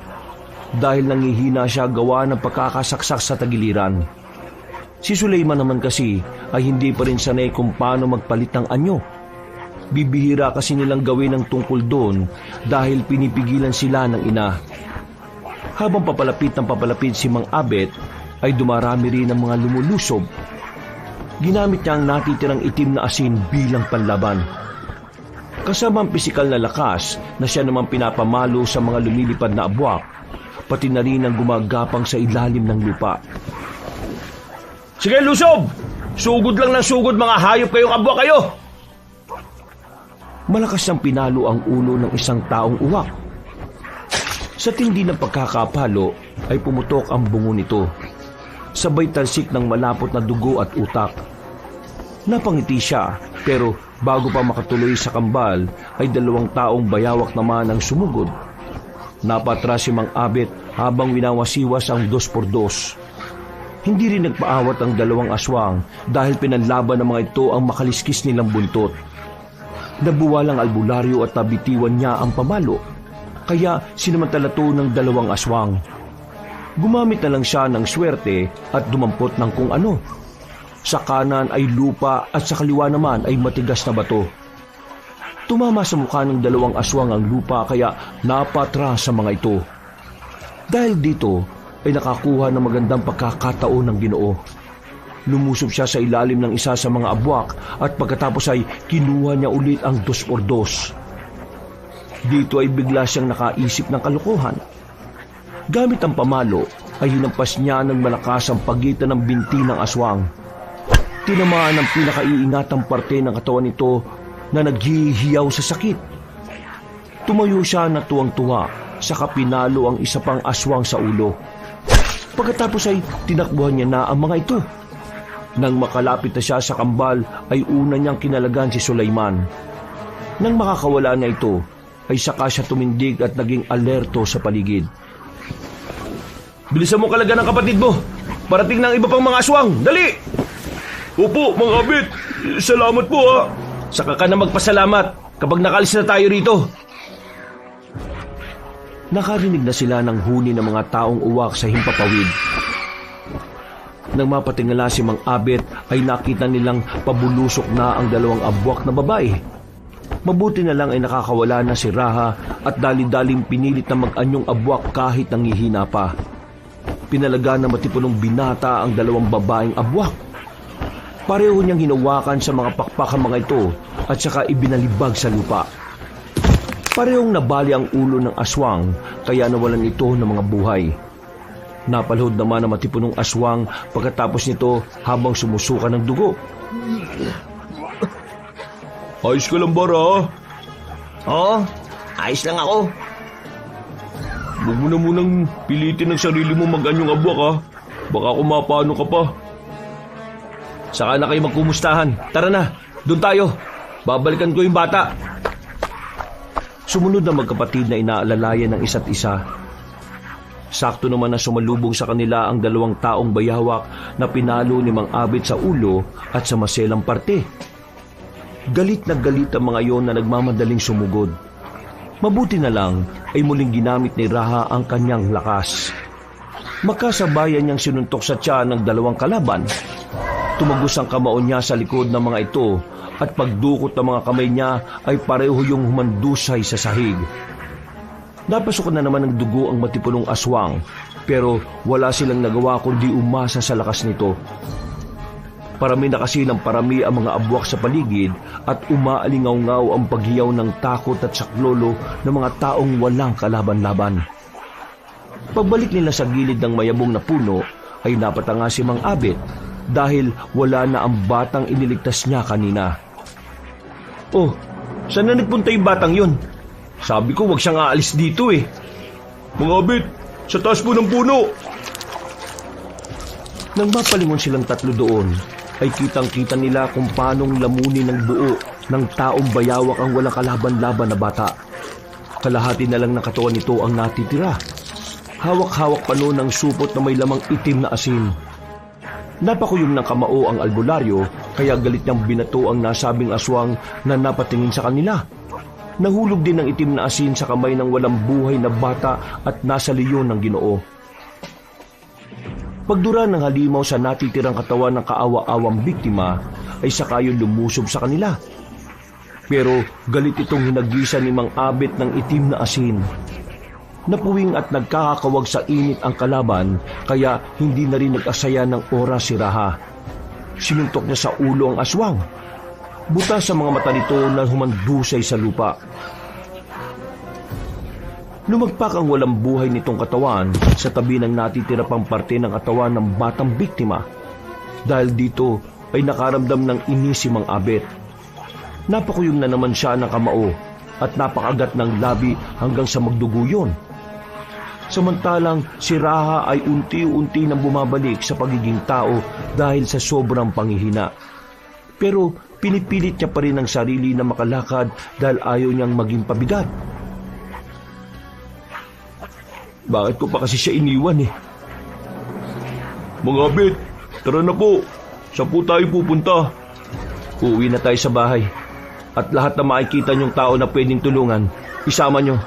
dahil nangihina siya gawa ng pagkakasaksak sa tagiliran. Si Sulaiman naman kasi ay hindi pa rin sanay kung paano magpalit ng anyo. Bibihira kasi nilang gawin ang tungkol doon dahil pinipigilan sila ng ina. Habang papalapit si Mang Abet, ay dumarami rin ang mga lumulusob. Ginamit niya ang natitirang itim na asin bilang panlaban. Kasama ang pisikal na lakas na siya naman pinapamalo sa mga lumilipad na abwak, pati na rin ang gumagapang sa ilalim ng lupa. Sige, lusob! Sugod lang ng sugod, mga hayop kayong abwa kayo! Malakas ang pinalo ang ulo ng isang taong uwak. Sa tindi ng pagkakapalo ay pumutok ang bungo nito. Sabay talsik ng malapot na dugo at utak. Napangiti siya, pero bago pa makatuloy sa kambal ay 2 taong bayawak naman ang sumugod. Napatras si Mang Abet habang winawasiwas ang 2x2. Hindi rin nagpaawat ang 2 aswang dahil pinanlaban ng mga ito ang makaliskis nilang buntot. Nabuwal ang albularyo at nabitiwan niya ang pamalo, kaya sinamantala to ng 2 aswang. Gumamit na lang siya ng swerte at dumampot ng kung ano. Sa kanan ay lupa at sa kaliwa naman ay matigas na bato. Tumama sa mukha ng 2 aswang ang lupa kaya napatras sa mga ito. Dahil dito ay nakakuha ng magandang pagkakataon ng Ginoo. Lumusob siya sa ilalim ng isa sa mga abwak at pagkatapos ay kinuha niya ulit ang 2x2. Dito ay bigla siyang nakaisip ng kalokohan. Gamit ang pamalo ay hinampas niya ng malakas ang pagitan ng binti ng aswang. Tinamaan ang pinakaiingatang parte ng katawan nito na naghihiyaw sa sakit. Tumayo siya na tuwang-tuwa saka pinalo ang isa pang aswang sa ulo. Pagkatapos ay tinakbuhan niya na ang mga ito. Nang makalapit na siya sa kambal ay una niyang kinalagan si Sulaiman. Nang makakawala na ito ay saka siya tumindig at naging alerto sa paligid. Bilisan mo kalagan ng kapatid mo. Parating ng iba pang mga aswang. Dali! Opo, Mang Abet. Salamat po ha. Saka ka na magpasalamat kapag nakalis na tayo rito. Nakarinig na sila ng huni ng mga taong uwak sa himpapawid. Nang mapatingala si Mang Abet ay nakita nilang pabulusok na ang 2 abwak na babae. Mabuti na lang ay nakakawala na si Raha at dali-daling pinilit na mag-anyong abwak kahit nangihina pa. Pinalaga na matipunong binata ang 2 babaeng abwak. Pareho niyang hinawakan sa mga pakpak ang mga ito at saka ibinalibag sa lupa. Parehong nabali ang ulo ng aswang kaya nawalan ito ng mga buhay. Napalhod naman ang matipunong aswang pagkatapos nito habang sumusuka ng dugo. Ayos ka lang ba, Ra? Oo, ayos lang ako. Huwag mo na munang pilitin ng sarili mo mag-anyong abwak ha. Baka kumapano ka pa. Saka na kayo magkumustahan. Tara na, doon tayo. Babalikan ko yung bata. Sumunod na magkapatid na inaalalayan ng isa't isa. Sakto naman na sumalubong sa kanila ang 2 taong bayawak na pinalo ni Mang Abet sa ulo at sa maselang parte. Galit na galit ang mga yon na nagmamadaling sumugod. Mabuti na lang ay muling ginamit ni Raha ang kanyang lakas. Makasabayan niyang sinuntok sa tiyan ng 2 kalaban. Tumagos ang kamao niya sa likod ng mga ito at pagdukot ng mga kamay niya ay pareho yung humandusay sa sahig. Napasok na naman ng dugo ang matipunong aswang pero wala silang nagawa kundi umasa sa lakas nito. Parami na kasi ng parami ang mga abwak sa paligid at umaalingaw-ngaw ang paghiyaw ng takot at saklolo ng mga taong walang kalaban-laban. Pagbalik nila sa gilid ng mayabong na puno ay napatanga si Mang Abet dahil wala na ang batang iniligtas niya kanina. Oh, saan na nagpunta yung batang yun? Sabi ko wag siyang aalis dito eh. Mang Abet, sa taas po ng puno. Nang mapalingon silang 3 doon, ay kitang-kita nila kung paanong lamunin ng buo ng taong bayawak ang walang kalaban-laban na bata. Kalahati na lang ng katawan nito ang natitira. Hawak-hawak pa noon ang supot na may lamang itim na asin. Napakuyom ng kamao ang albularyo kaya galit niyang binato ang nasabing aswang na napatingin sa kanila. Nahulog din ang itim na asin sa kamay ng walang buhay na bata at nasa leyon ng Ginoo. Pagdura ng halimaw sa natitirang katawan ng kaawa-awang biktima ay saka yun lumusob sa kanila. Pero galit itong hinagisa ni Mang Abet ng itim na asin. Napuwing at nagkakakawag sa init ang kalaban kaya hindi na rin nag-asaya ng oras si Raha. Sinuntok niya sa ulo ang aswang. Butas sa mga mata nito na humandusay sa lupa. Lumagpak ang walang buhay nitong katawan sa tabi ng natitira pang parte ng katawan ng batang biktima. Dahil dito ay nakaramdam ng inis si Mang Abet. Napakuyom na naman siya ng kamao at napakagat ng labi hanggang sa magdugo yun. Samantalang si Raha ay unti-unti nang bumabalik sa pagiging tao dahil sa sobrang panghihina. Pero pinipilit niya pa rin ang sarili na makalakad dahil ayaw niyang maging pabigat. Bakit ko pa kasi siya iniwan eh? Mga Abet, tara na po. Saan po tayo pupunta? Uuwi na tayo sa bahay. At lahat na makikita niyong tao na pwedeng tulungan, isama niyo.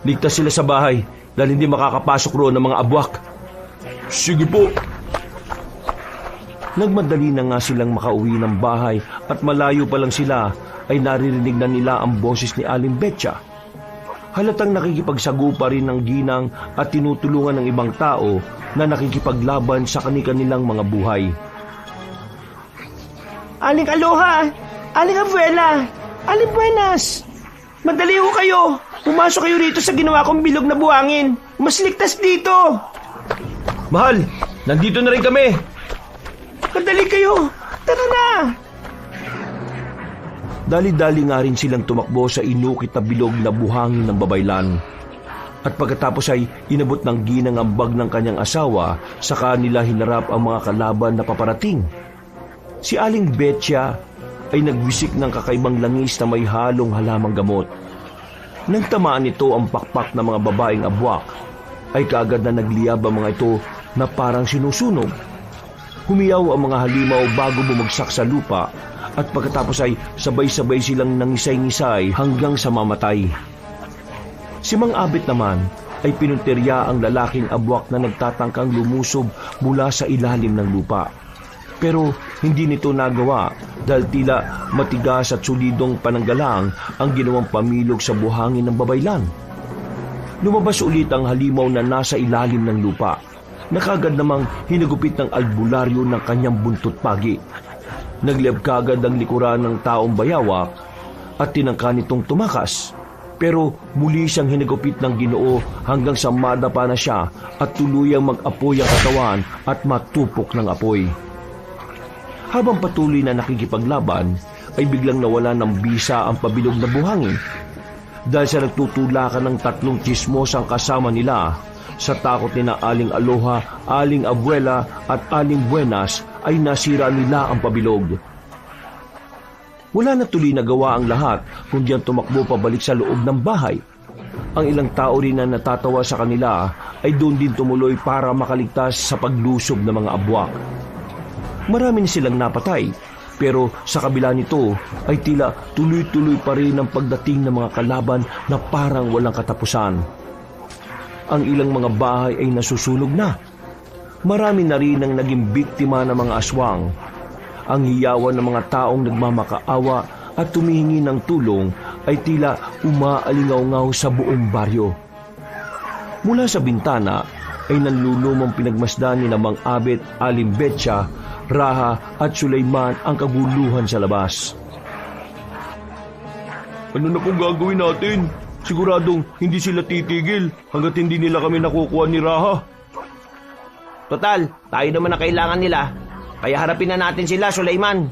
Ligtas sila sa bahay dahil hindi makakapasok roon ng mga abwak. Sige po. Nagmadali na nga silang makauwi ng bahay at malayo pa lang sila ay naririnig na nila ang boses ni Aling Betcha. Halatang nakikipagsagupa rin ng ginang at tinutulungan ng ibang tao na nakikipaglaban sa kani-kanilang mga buhay. Aling Aloha! Aling Abuela! Aling Buenas! Madali ho kayo! Pumasok kayo rito sa ginawa kong bilog na buhangin! Mas ligtas dito! Mahal, nandito na rin kami! Madali kayo! Tara na! Dali-dali nga rin silang tumakbo sa inukit na bilog na buhangin ng babaylan. At pagkatapos ay inabot ng ginang ang bag ng kanyang asawa, saka nila hinarap ang mga kalaban na paparating. Si Aling Betcha ay nagwisik ng kakaibang langis na may halong halamang gamot. Nang tamaan nito ang pakpak ng mga babaeng abwak, ay kaagad na nagliyab ang mga ito na parang sinusunog. Humiyaw ang mga halimaw bago bumagsak sa lupa at pagkatapos ay sabay-sabay silang nangisay-ngisay hanggang sa mamatay. Si Mang Abet naman ay pinuntirya ang lalaking abwak na nagtatangkang lumusob mula sa ilalim ng lupa. Pero hindi nito nagawa dahil tila matigas at solidong pananggalang ang ginawang pamilog sa buhangin ng babaylan. Lumabas ulit ang halimaw na nasa ilalim ng lupa. Nakagad namang hinagupit ng albularyo ng kanyang buntot pagi. Nagliyab kagad ang likuran ng taong bayawak at tinangka nitong tumakas. Pero muli siyang hinagupit ng Ginoo hanggang sa madapa na siya at tuluyang mag-apoy ang katawan at matupok ng apoy. Habang patuloy na nakikipaglaban, ay biglang nawala ng bisa ang pabilog na buhangin. Dahil sa nagtutulakan ng 3 tsismosang kasama nila, sa takot ni na Aling Aloha, Aling Abuela at Aling Buenas ay nasira nila ang pabilog. Wala na tuloy na gawa ang lahat kundi ang tumakbo pabalik sa loob ng bahay. Ang ilang tao rin na natatawa sa kanila ay doon din tumuloy para makaligtas sa paglusob ng mga abwak. Marami silang napatay, pero sa kabila nito ay tila tuloy-tuloy pa rin ang pagdating ng mga kalaban na parang walang katapusan. Ang ilang mga bahay ay nasusunog na. Marami na rin ang naging biktima ng mga aswang. Ang hiyawan ng mga taong nagmamakaawa at tumihingi ng tulong ay tila umaalingaw-ngaw sa buong baryo. Mula sa bintana ay nanlulumang pinagmasdan ni Mang Abet, Aling Betcha, Raha at Sulaiman ang kaguluhan sa labas. Ano na pong gagawin natin? Siguradong hindi sila titigil hanggat hindi nila kami nakukuha ni Raha. Total, tayo naman ang kailangan nila. Kaya harapin na natin sila, Sulaiman.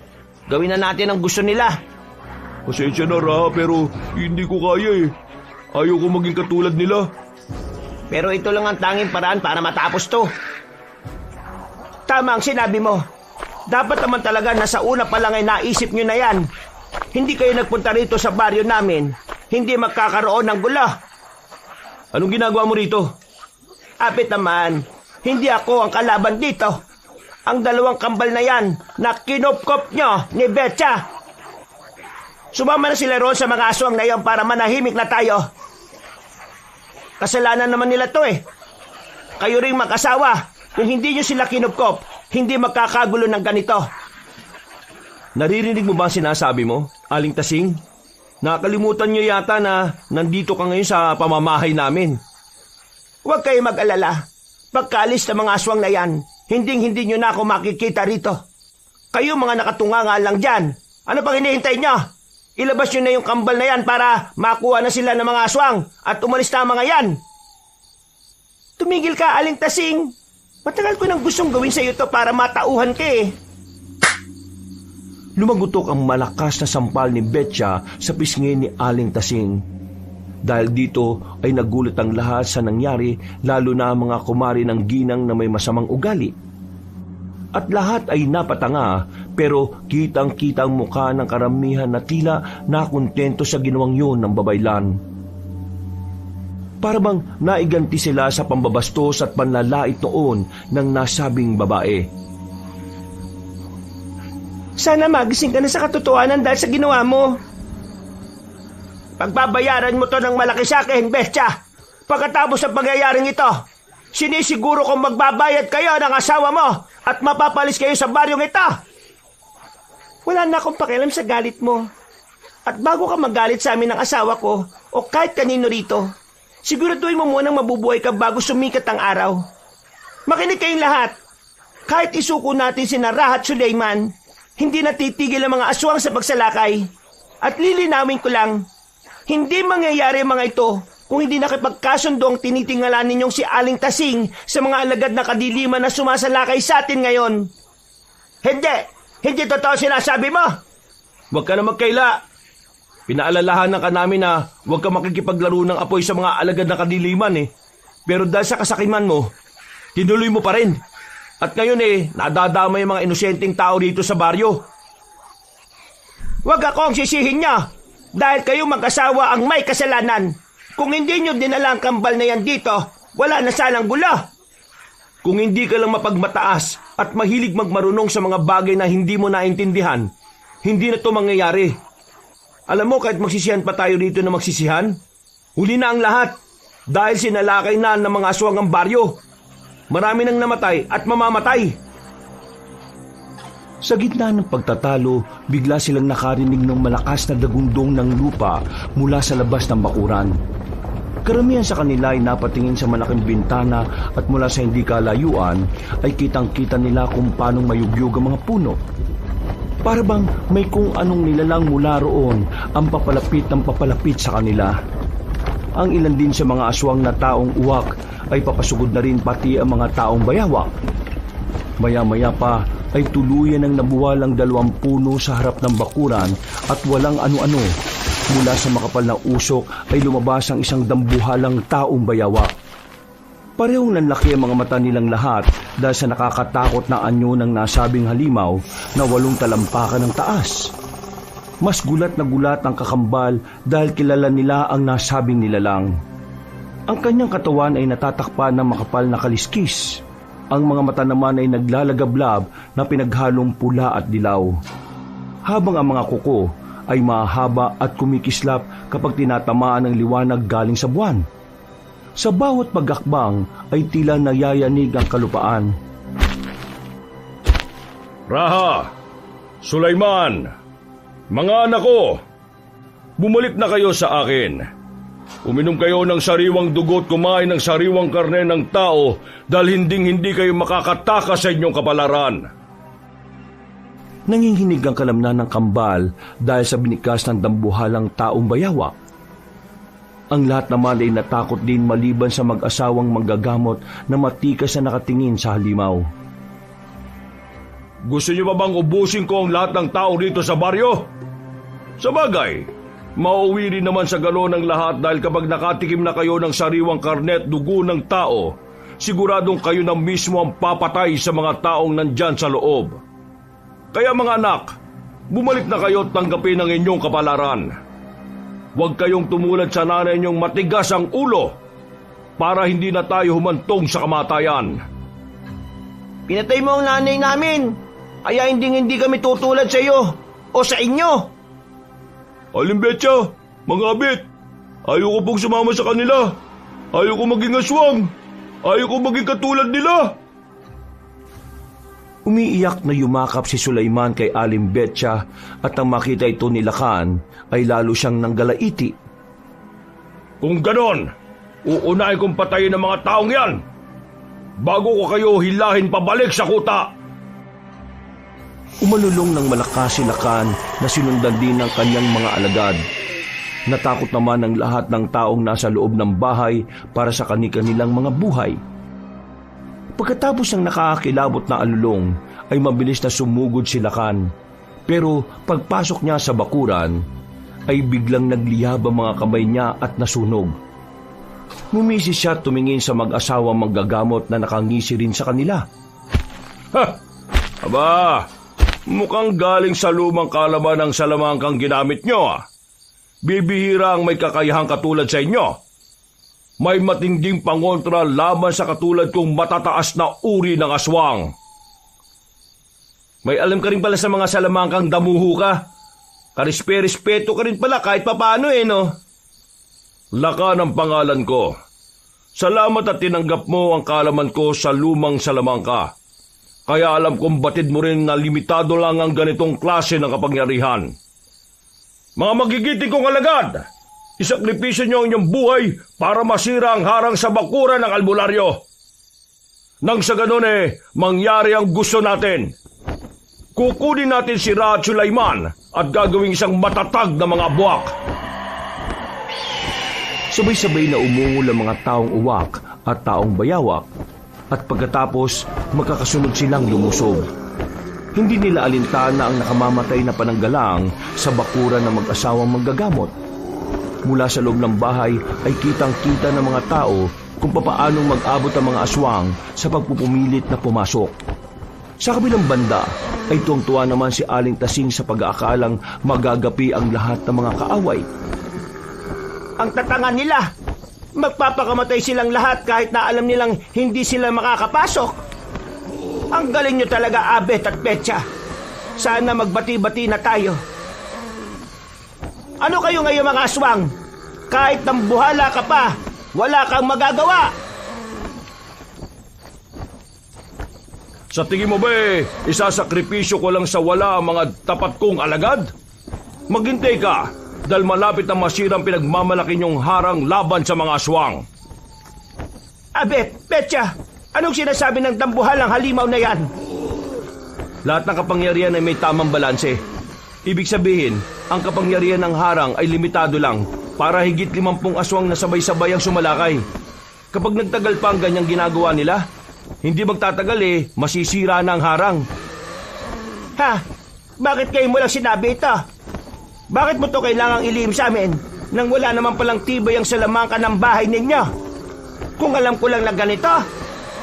Gawin na natin ang gusto nila. Pasensya na, Raha, pero hindi ko kaya eh. Ayaw ko maging katulad nila. Pero ito lang ang tanging paraan para matapos to. Tama ang sinabi mo. Dapat naman talaga na sa una pa lang ay naisip nyo na yan. Hindi kayo nagpunta rito sa baryo namin. Hindi magkakaroon ng gulo. Anong ginagawa mo rito? Abet naman, hindi ako ang kalaban dito. Ang 2 kambal na yan na kinupkop nyo ni Betcha. Sumama na sila roon sa mga aswang na yon para manahimik na tayo. Kasalanan naman nila to eh. Kayo ring mag-asawa. Kung hindi nyo sila kinupkop, hindi magkakagulo ng ganito. Naririnig mo ba sinasabi mo, Aling Tasing? Nakalimutan nyo yata na nandito ka ngayon sa pamamahay namin. Huwag kayo mag-alala. Pagkaalis ng mga aswang na yan, hindi nyo na ako makikita rito. Kayo mga nakatunganga lang dyan. Ano pang hinihintay nyo? Ilabas nyo na yung kambal na yan para makuha na sila ng mga aswang at umalis na ang mga yan. Tumigil ka, Aling Tasing. Matagal ko nang gustong gawin sa'yo to para matauhan ka eh. Lumagutok ang malakas na sampal ni Betcha sa pisngi ni Aling Tasing. Dahil dito ay nagulat ang lahat sa nangyari, lalo na ang mga kumari ng ginang na may masamang ugali. At lahat ay napatanga, pero kitang-kitang mukha ng karamihan na tila nakontento sa ginawang yun ng babaylan. Para bang naiganti sila sa pambabastos at panlalait noon ng nasabing babae. Sana magising ka na sa katotohanan dahil sa ginawa mo. Pagbabayaran mo to ng malaki sa akin, Betcha. Pagkatapos ng pangyayaring ito, sinisiguro kong magbabayad kayo ng asawa mo at mapapalis kayo sa baryong ito. Wala na akong pakialam sa galit mo. At bago ka magalit sa amin ng asawa ko o kahit kanino rito, siguraduhin mo munang mabubuhay ka bago sumikat ang araw. Makinig kayong lahat. Kahit isuko natin si Rahat Sulaiman, hindi natitigil ang mga aswang sa pagsalakay. At lilinawin ko lang, hindi mangyayari mga ito kung hindi nakipagkasundo ang tinitingala ninyong si Aling Tasing sa mga alagad na kadiliman na sumasalakay sa atin ngayon. Hindi totoo sinasabi mo. Huwag ka na magkaila. Pinaalalahanan ka namin na huwag ka makikipaglaro ng apoy sa mga alagad na kadiliman eh. Pero dahil sa kasakiman mo, tinuloy mo pa rin. At ngayon nadadama yung mga inosenteng tao dito sa baryo. Huwag akong sisihin niya dahil kayo mag-asawa ang may kasalanan. Kung hindi nyo dinala ang kambal na yan dito, wala na sanang gulo. Kung hindi ka lang mapagmataas at mahilig magmarunong sa mga bagay na hindi mo naintindihan, hindi na to mangyayari. Alam mo, kahit magsisihan pa tayo dito na magsisihan, huli na ang lahat dahil sinalakay na ng mga aswang ang baryo. Marami nang namatay at mamamatay. Sa gitna ng pagtatalo, bigla silang nakarinig ng malakas na dagundong ng lupa mula sa labas ng bakuran. Karamihan sa kanila ay napatingin sa malaking bintana at mula sa hindi kalayuan ay kitang-kita nila kung paanong mayugyog ang mga puno. Para bang may kung anong nilalang mula roon ang papalapit ng papalapit sa kanila. Ang ilan din sa mga aswang na taong uwak ay papasugod na rin pati ang mga taong bayawak. Maya-maya pa ay tuluyan ang nabuwalang 2 puno sa harap ng bakuran at walang ano-ano. Mula sa makapal na usok ay lumabas ang isang dambuhalang taong bayawak. Parehong nanlaki ang mga mata nilang lahat dahil sa nakakatakot na anyo ng nasabing halimaw na 8 talampakan ng taas. Mas gulat na gulat ang kakambal dahil kilala nila ang nasabing nilalang. Ang kanyang katawan ay natatakpan ng makapal na kaliskis. Ang mga mata naman ay naglalagablab na pinaghalong pula at dilaw. Habang ang mga kuko ay mahaba at kumikislap kapag tinatamaan ng liwanag galing sa buwan. Sa bawat pagakbang ay tila nayayanig ang kalupaan. Raha! Sulaiman! Mga anak ko! Bumalik na kayo sa akin. Uminom kayo ng sariwang dugo at kumain ng sariwang karne ng tao dahil hindi kayo makakatakas sa inyong kapalaran. Nanginginig ang kalamnan ng kambal dahil sa binikas ng dambuhalang taong bayawak. Ang lahat naman ay natakot din maliban sa mag-asawang manggagamot na matikas na nakatingin sa halimaw. Gusto niyo ba bang ubusin ko ang lahat ng tao dito sa baryo? Sa bagay, mauwi rin naman sa gano'n ang lahat dahil kapag nakatikim na kayo ng sariwang karne at dugo ng tao, siguradong kayo na mismo ang papatay sa mga taong nandyan sa loob. Kaya mga anak, bumalik na kayo at tanggapin ang inyong kapalaran. Huwag kayong tumulad sa nanay niyong matigas ang ulo para hindi na tayo humantong sa kamatayan. Pinatay mo ang nanay namin, kaya hindi kami tutulad sa iyo o sa inyo. Aling Betcha, mga abit, ayaw ko pong sumama sa kanila. Ayaw ko maging aswang. Ayaw ko maging katulad nila. Umiiyak na yumakap si Sulaiman kay Aling Betcha at nang makita ito ni Lakan ay lalo siyang nanggalaiti. Kung ganon, uunahin kong patayin ang mga taong yan bago ko kayo hilahin pabalik sa kuta. Umalulong ng malakas si Lakan na sinundan din ng kanyang mga alagad. Natakot naman ang lahat ng taong nasa loob ng bahay para sa kani-kanilang mga buhay. Pagkatapos ng nakakakilabot na alulong, ay mabilis na sumugod si Lakan. Pero pagpasok niya sa bakuran, ay biglang nagliyab ang mga kamay niya at nasunog. Ngumisi siya at tumingin sa mag-asawang manggagamot na nakangisi rin sa kanila. Ha! Aba, mukhang galing sa lumang kalaman ng salamangkang ginamit nyo ah. Bibihira ang may kakayahang katulad sa inyo. May matinding pangontra laban sa katulad kong matataas na uri ng aswang. May alam ka rin pala sa mga salamangkang damuho ka. Karispe-respeto ka rin pala kahit papaano no? Lakan ang pangalan ko. Salamat at tinanggap mo ang kaalaman ko sa lumang salamangka. Kaya alam kong batid mo rin na limitado lang ang ganitong klase ng kapangyarihan. Mga magigiting kong alagad, isakripisyo niyo ang inyong buhay para masira ang harang sa bakuran ng albularyo. Nang sa ganun mangyari ang gusto natin. Kukunin natin si Ra at Sulaiman at gagawing isang matatag na mga buwak. Sabay-sabay na umungol ang mga taong uwak at taong bayawak, at pagkatapos magkakasunod silang lumusog. Hindi nila alintana ang nakamamatay na pananggalang sa bakuran ng mag-asawang manggagamot. Mula sa loob ng bahay ay kitang-kita ng mga tao kung papaanong mag-abot ang mga aswang sa pagpupumilit na pumasok. Sa kabilang banda ay tuwang-tuwa naman si Aling Tasing sa pag-aakalang magagapi ang lahat ng mga kaaway. Ang tatangan nila! Magpapakamatay silang lahat kahit na alam nilang hindi sila makakapasok. Ang galing nyo talaga, Abet at Betcha. Sana magbati-bati na tayo. Ano kayo ngayon mga aswang? Kahit nambuhala ka pa, wala kang magagawa. Sa tingin mo ba isasakripisyo ko lang sa wala ang mga tapat kong alagad? Maghintay ka, dahil malapit na masirang pinagmamalaki niyong harang laban sa mga aswang. Abet, Betcha, anong sinasabi ng dambuhalang halimaw na yan? Lahat ng kapangyarihan ay may tamang balanse. Ibig sabihin, ang kapangyarihan ng harang ay limitado lang para higit 50 aswang na sabay-sabay ang sumalakay. Kapag nagtagal pa ang ganyang ginagawa nila, hindi magtatagal masisira na ang harang. Ha? Bakit kayo mo lang sinabi ito? Bakit mo to kailangang ilihim sa amin nang wala naman palang tibay ang salamangka ng bahay ninyo? Kung alam ko lang na ganito,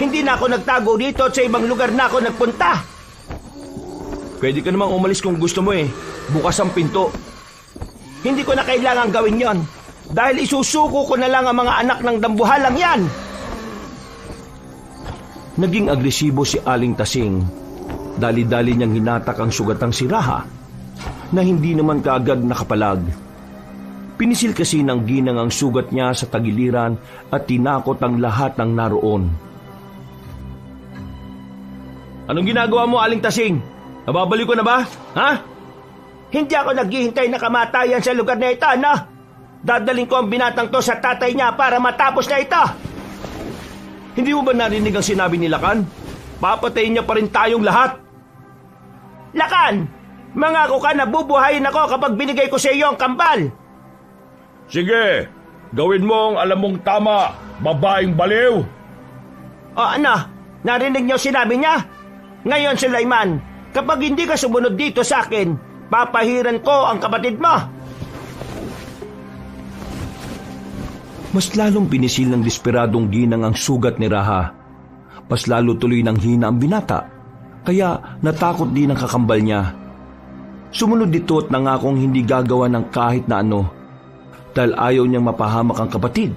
hindi na ako nagtago dito at sa ibang lugar na ako nagpunta. Pwede ka namang umalis kung gusto mo Bukas ang pinto. Hindi ko na kailangang gawin yon dahil isusuko ko na lang ang mga anak ng dambuhalang yan. Naging agresibo si Aling Tasing. Dali-dali niyang hinatak ang sugatang si Raha na hindi naman kaagad nakapalag. Pinisil kasi ng ginang ang sugat niya sa tagiliran at tinakot ang lahat ng naroon. Anong ginagawa mo, Aling Tasing? Nababalik ko na ba? Ha? Hindi ako naghihintay na kamatayan sa lugar na ito, ano? Dadaling ko ang binatang to sa tatay niya para matapos na ito. Hindi mo ba narinig ang sinabi ni Lakan? Papatayin niya pa rin tayong lahat. Lakan! Mangako ka na bubuhayin ako kapag binigay ko sa iyo ang kambal. Sige, gawin mo ang alam mong tama, babaeng baliw. O ano? Narinig niyo sinabi niya? Ngayon, Sulaiman, kapag hindi ka sumunod dito sa akin, papahiran ko ang kapatid mo. Mas lalong pinisil ng desperadong ginang ang sugat ni Raha. Mas lalo tuloy ng hina ang binata, kaya natakot din ang kakambal niya. Sumunod dito at nangakong hindi gagawa ng kahit na ano dahil ayaw niyang mapahamak ang kapatid.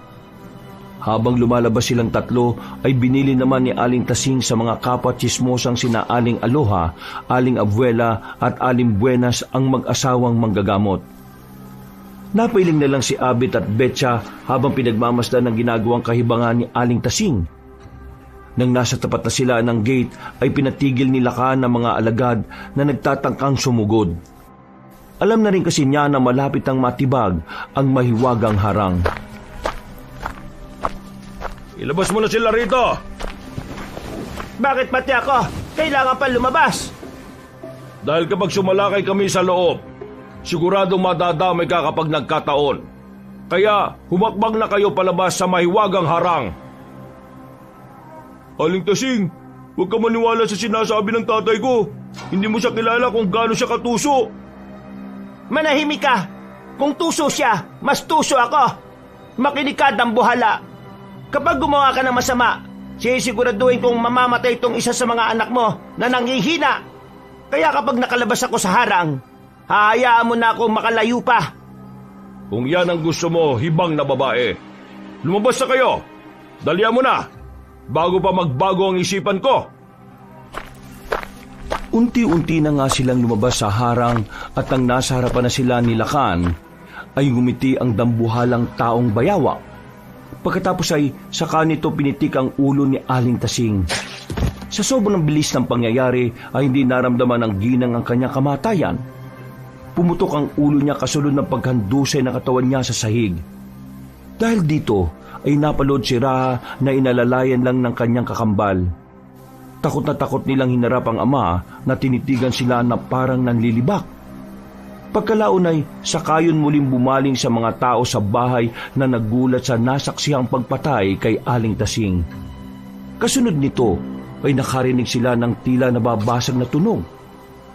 Habang lumalabas silang tatlo ay binili naman ni Aling Tasing sa mga kapwa tsismosang sina Aling Aloha, Aling Abuela at Aling Buenas ang mag-asawang manggagamot. Napailing na lang si Abet at Betcha habang pinagmamasdan ng ginagawang kahibangan ni Aling Tasing. Nang nasa tapat na sila ng gate ay pinatigil ni Lakan ng mga alagad na nagtatangkang sumugod. Alam na rin kasi niya na malapit ang matibag ang mahiwagang harang. Ilabas mo na sila rito. Bakit pati ako? Kailangan pa lumabas. Dahil kapag sumalakay kami sa loob, siguradong madadamay ka kapag nagkataon. Kaya humakbang na kayo palabas sa mahiwagang harang. Aling Tasing, huwag ka maniwala sa sinasabi ng tatay ko. Hindi mo siya kilala kung gaano siya katuso. Manahimik ka! Kung tuso siya, mas tuso ako! Makinig ka, dambuhala! Kapag gumawa ka ng masama, sisiguraduhin kong mamamatay itong isa sa mga anak mo na nanghihina. Kaya kapag nakalabas ako sa harang, hahayaan mo na akong makalayo pa. Kung yan ang gusto mo, hibang na babae, lumabas na kayo. Dalian mo na, bago pa magbago ang isipan ko. Unti-unti na nga silang lumabas sa harang at nang nasa harapan na sila ni Lakan, ay ngumiti ang dambuhalang taong bayawak. Pagkatapos ay saka nito pinitik ang ulo ni Aling Tasing. Sa sobrang bilis ng pangyayari ay hindi naramdaman ng ginang ang kanyang kamatayan. Pumutok ang ulo niya kasunod ng paghandusay ng katawan niya sa sahig. Dahil dito ay napalood si Raha na inalalayan lang ng kanyang kakambal. Takot na takot nilang hinarap ang ama na tinitigan sila na parang nanlilibak. Pagkalaon ay sakayon muling bumaling sa mga tao sa bahay na nagulat sa nasaksihang pagpatay kay Aling Tasing. Kasunod nito ay nakarinig sila ng tila nababasag na tunog.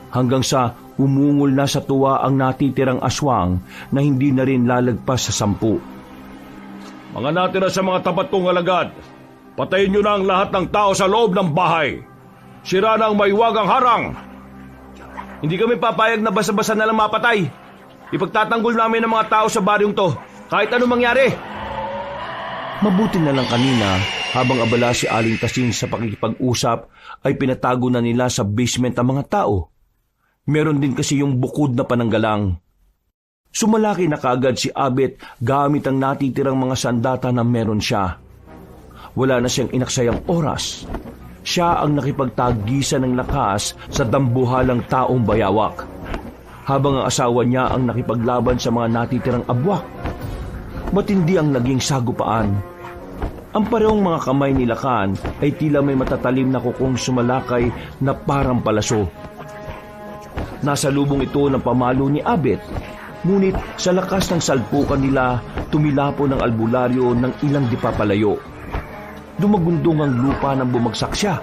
Hanggang sa umungol na sa tuwa ang natitirang aswang na hindi na rin lalagpas sa 10. Mga natira sa mga tapat kong alagad, patayin nyo na ang lahat ng tao sa loob ng bahay. Sira na ang maiwagang harang. Hindi kami papayag na basa-basa na lang mapatay. Ipagtatanggol namin ang mga tao sa baryong to, kahit anong mangyari. Mabuti na lang kanina, habang abala si Aling Tasing sa pakikipag-usap, ay pinatago na nila sa basement ang mga tao. Meron din kasi yung bukod na pananggalang. Sumalaki na kaagad si Abet gamit ang natitirang mga sandata na meron siya. Wala na siyang inaksayang oras. Siya ang nakipagtagisa ng lakas sa dambuhalang taong bayawak, habang ang asawa niya ang nakipaglaban sa mga natitirang abwak. Matindi ang naging sagupaan. Ang parehong mga kamay ni Lakan ay tila may matatalim na kukong sumalakay na parang palaso. Nasa lubong ito ng pamalo ni Abet, ngunit sa lakas ng salpukan nila, tumilapo ng albularyo ng ilang di papalayo. Dumagundong ang lupa nang bumagsak siya,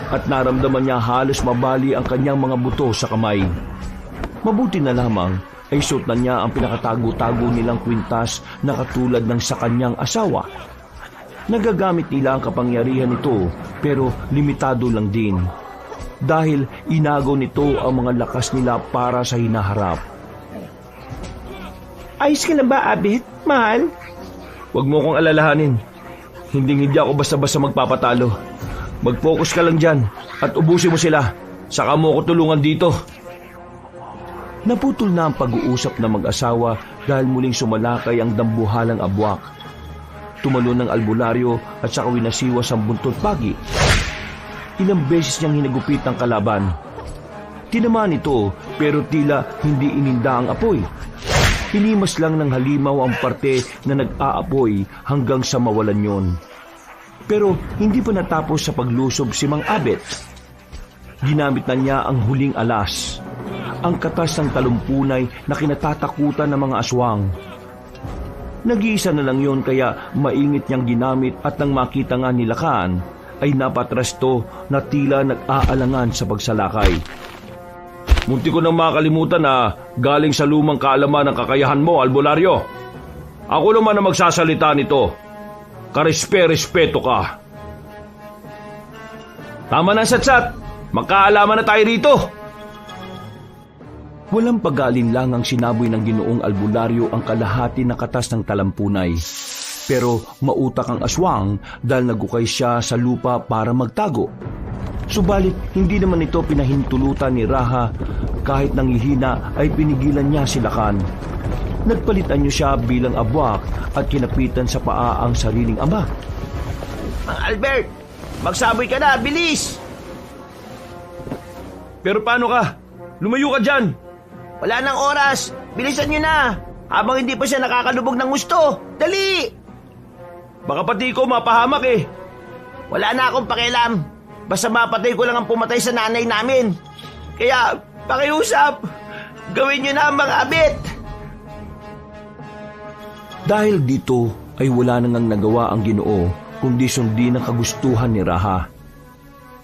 at naramdaman niya halos mabali ang kanyang mga buto sa kamay. Mabuti na lamang ay suot na niya ang pinakatago-tago nilang kwintas na katulad ng sa kanyang asawa. Nagagamit nila ang kapangyarihan nito pero limitado lang din, dahil inagaw nito ang mga lakas nila para sa hinaharap. Ayos ka na ba, Abet? Mahal? Huwag mo kong alalahanin. Hindi ako basta-basta magpapatalo. Mag-focus ka lang dyan at ubusin mo sila. Saka mo ko tulungan dito. Naputol na ang pag-uusap ng mag-asawa dahil muling sumalakay ang dambuhalang abwak. Tumalon ng albularyo at saka winasiwas ang buntot pagi. Ilang beses niyang hinagupit ang kalaban. Tinamaan ito pero tila hindi ininda ang apoy. Hinimas lang ng halimaw ang parte na nag-aapoy hanggang sa mawalan yon. Pero hindi pa natapos sa paglusob si Mang Abet. Ginamit na niya ang huling alas, ang katas ng talumpunay na kinatatakutan ng mga aswang. Nag-iisa na lang yon kaya maingit niyang ginamit at nang makita nga ni Lakan ay napatras to na tila nag-aalangan sa pagsalakay. Munti ko nang makalimutan na galing sa lumang kaalaman ng kakayahan mo, albularyo. Ako naman ang magsasalita nito. Karespe-respeto ka. Tama na, Satsat. Magkaalaman na tayo rito. Walang pag-aalinlangang sinaboy ng Ginoong Albularyo ang kalahati na katas ng talampunay. Pero mautak ang aswang dahil nagukay siya sa lupa para magtago. Subalit hindi naman ito pinahintulutan ni Raha, kahit nanghihina ay pinigilan niya si Lakan. Nagpalitan niyo siya bilang abwak at kinapitan sa paa ang sariling ama. Mang Albert, magsaboy ka na, bilis! Pero paano ka? Lumayo ka dyan! Wala nang oras, bilisan niyo na! Habang hindi pa siya nakakalubog ng gusto, dali! Baka pati ko mapahamak eh. Wala na akong pakialam. Basta mapatay ko lang ang pumatay sa nanay namin. Kaya, pakiusap, gawin niyo na, Mang Abet! Dahil dito ay wala nang nagawa ang Ginoo kundi sundin ang kagustuhan ni Raha.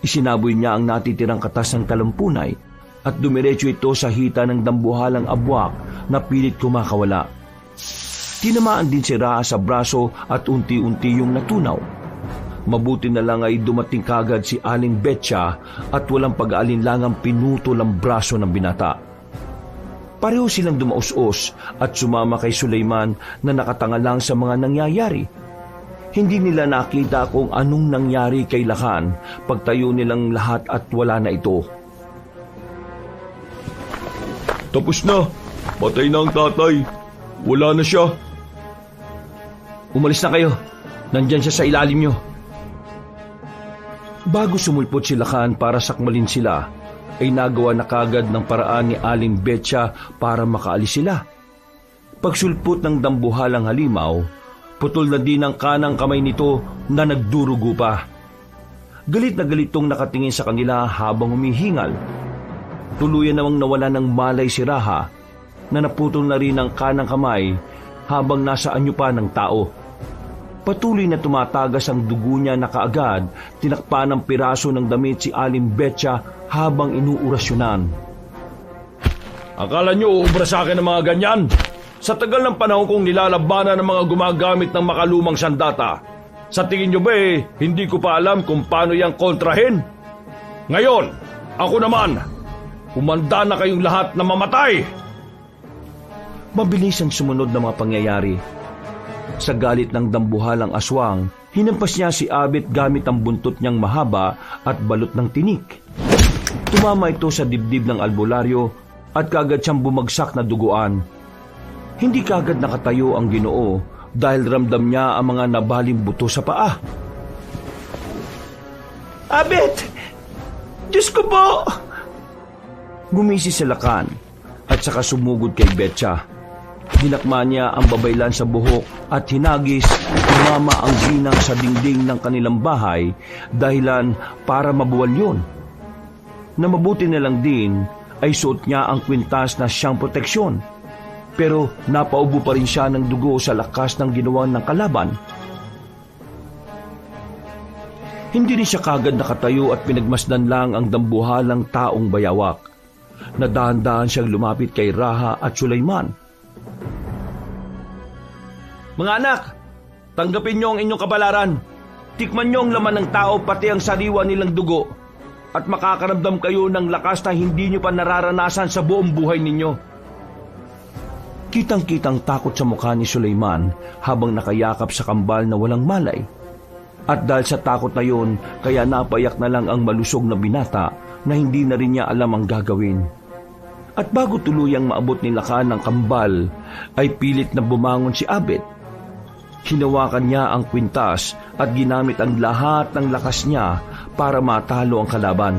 Isinaboy niya ang natitirang katas ng talampunay at dumiretso ito sa hita ng dambuhalang abwak na pilit kumakawala. Tinamaan din si Raha sa braso at unti-unti yung natunaw. Mabuti na lang ay dumating kagad si Aling Betcha at walang pag-aalinlangang pinutol ang braso ng binata. Pareho silang dumaus-os at sumama kay Sulaiman na nakatanga lang sa mga nangyayari. Hindi nila nakita kung anong nangyari kay Lakan pagtayo nilang lahat at wala na ito. Tapos na. Patay na ang tatay. Wala na siya. Umalis na kayo. Nandyan siya sa ilalim nyo. Bago sumulpot si Lakan para sakmalin sila, ay nagawa na kagad ng paraan ni Aling Betcha para makaalis sila. Pagsulpot ng dambuhalang halimaw, putol na din ang kanang kamay nito na nagdurugo pa. Galit na galit tong nakatingin sa kanila habang humihingal. Tuluyan namang nawala ng malay si Raha na naputol na rin ang kanang kamay habang nasa anyo pa ng tao. Patuloy na tumatagas ang dugo niya na kaagad tinakpan ng piraso ng damit si Aling Betcha habang inuurasyonan. Akala niyo uubra sa akin ng mga ganyan? Sa tagal ng panahon kong nilalabanan ng mga gumagamit ng makalumang sandata, sa tingin niyo ba hindi ko pa alam kung paano yang kontrahin? Ngayon, ako naman, humanda na kayong lahat na mamatay! Mabilis ang sumunod na mga pangyayari. Sa galit ng dambuhalang aswang, hinampas niya si Abet gamit ang buntot niyang mahaba at balot ng tinik. Tumama ito sa dibdib ng albularyo at kagad siyang bumagsak na duguan. Hindi kagad nakatayo ang Ginoo dahil ramdam niya ang mga nabaling buto sa paa. Abet! Diyos ko po! Gumisi si Lakan at saka sumugod kay Betcha. Dinakma niya ang babaylan sa buhok at hinagis, tumama ang ginang sa dingding ng kanilang bahay dahilan para mabuwal yun. Na mabuti na lang din ay suot niya ang kwintas na siyang proteksyon. Pero napaubo pa rin siya ng dugo sa lakas ng ginawa ng kalaban. Hindi rin siya kagad nakatayo at pinagmasdan lang ang dambuhalang taong bayawak. Nadahan-dahan siyang lumapit kay Raha at Sulaiman. Mga anak, tanggapin niyo ang inyong kabalaran. Tikman niyo ang laman ng tao pati ang sariwa nilang dugo. At makakaramdam kayo ng lakas na hindi niyo pa nararanasan sa buong buhay ninyo. Kitang-kitang takot sa mukha ni Sulaiman habang nakayakap sa kambal na walang malay. At dahil sa takot na yun, kaya napayak na lang ang malusog na binata na hindi na rin niya alam ang gagawin. At bago tuluyang maabot ni Lakan ng kambal, ay pilit na bumangon si Abet. Hinawakan niya ang kwintas at ginamit ang lahat ng lakas niya para matalo ang kalaban.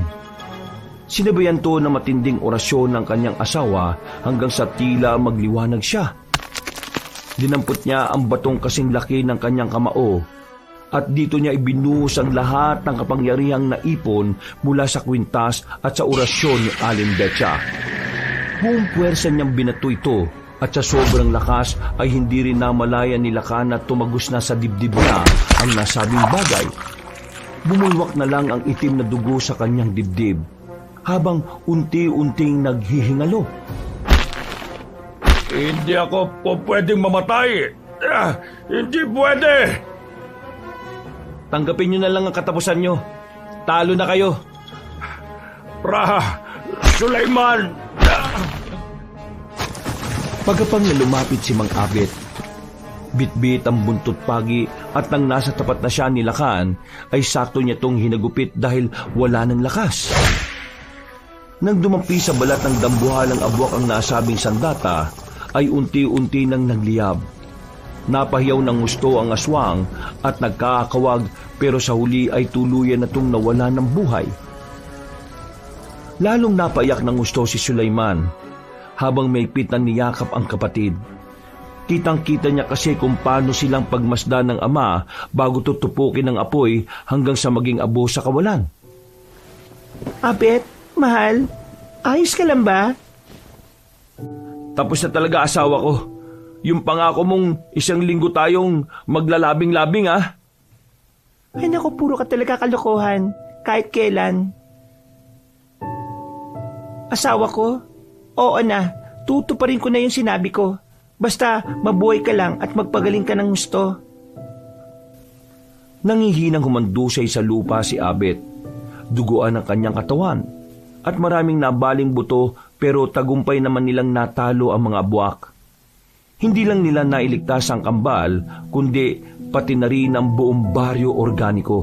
Sinabayan to ng matinding orasyon ng kanyang asawa hanggang sa tila magliwanag siya. Dinampot niya ang batong kasing laki ng kanyang kamao at dito niya ibinuhos ang lahat ng kapangyarihang naipon mula sa kwintas at sa orasyon ni Aling Betcha. Buong puwersa niyang binato ito at sa sobrang lakas ay hindi rin namalayan ni Lakan na tumagos na sa dibdib niya ang nasabing bagay. Bumulwak na lang ang itim na dugo sa kanyang dibdib habang unti-unting naghihingalo. Hindi ako po pwedeng mamatay. Hindi pwede. Tanggapin niyo na lang ang katapusan niyo. Talo na kayo. Raha, Sulaiman. Pagkapang na lumapit si Mang Abet, bitbit ang buntot pagi at nang nasa tapat na siya ni Lakan, ay sakto niya tong hinagupit dahil wala ng lakas. Nang dumampi sa balat ng dambuhalang abwak ang nasabing sandata, ay unti-unti nang nagliyab. Napahiyaw ng gusto ang aswang at nagkakawag pero sa huli ay tuluyan na tong nawala ng buhay. Lalong napayak ng gusto si Sulaiman habang may pitan niyakap ang kapatid. Kitang-kita niya kasi kung paano silang pagmasdan ng ama bago tutupukin ng apoy hanggang sa maging abo sa kawalan. Abet, mahal, ayos ka lang ba? Tapos na talaga asawa ko. Yung pangako mong 1 linggo tayong maglalabing-labing Ay naku, puro ka talaga kalokohan. Kahit kailan. Asawa ko? Oo na, tutuparin ko na yung sinabi ko. Basta mabuhay ka lang at magpagaling ka ng gusto. Nangihinang humandusay sa lupa si Abet. Duguan ang kanyang katawan at maraming nabaling buto pero tagumpay naman nilang natalo ang mga abwak. Hindi lang nila nailigtas ang kambal kundi pati na rin ang buong baryo organiko.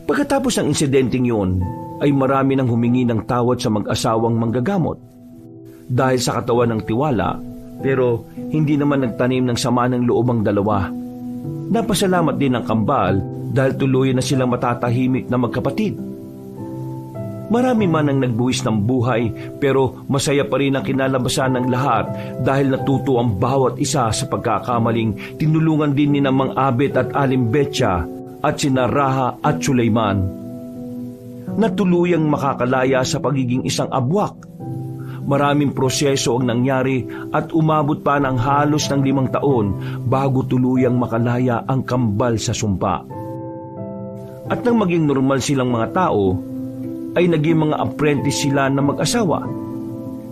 Pagkatapos ng insidenteng yun ay marami nang humingi ng tawad sa mag-asawang manggagamot. Dahil sa katawan ng tiwala pero hindi naman nagtanim ng sama ng loob ang dalawa. Napasalamat din ang kambal dahil tuluyan na silang matatahimik na magkapatid. Marami man ang nagbuwis ng buhay pero masaya pa rin ang kinalabasan ng lahat dahil natuto ang bawat isa sa pagkakamaling tinulungan din ni Mang Abet at Aling Betcha at sina Raha at Suleyman. Natuluyang makakalaya sa pagiging isang abwak. Maraming proseso ang nangyari at umabot pa ng halos ng 5 taon bago tuluyang makalaya ang kambal sa sumpa. At nang maging normal silang mga tao, ay naging mga apprentice sila na mag-asawa.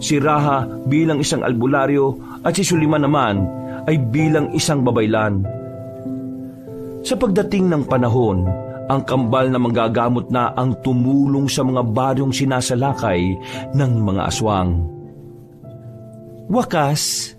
Si Raha bilang isang albularyo at si Suleyman naman ay bilang isang babaylan. Sa pagdating ng panahon, ang kambal na manggagamot na ang tumulong sa mga baryong sinasalakay ng mga aswang. Wakas,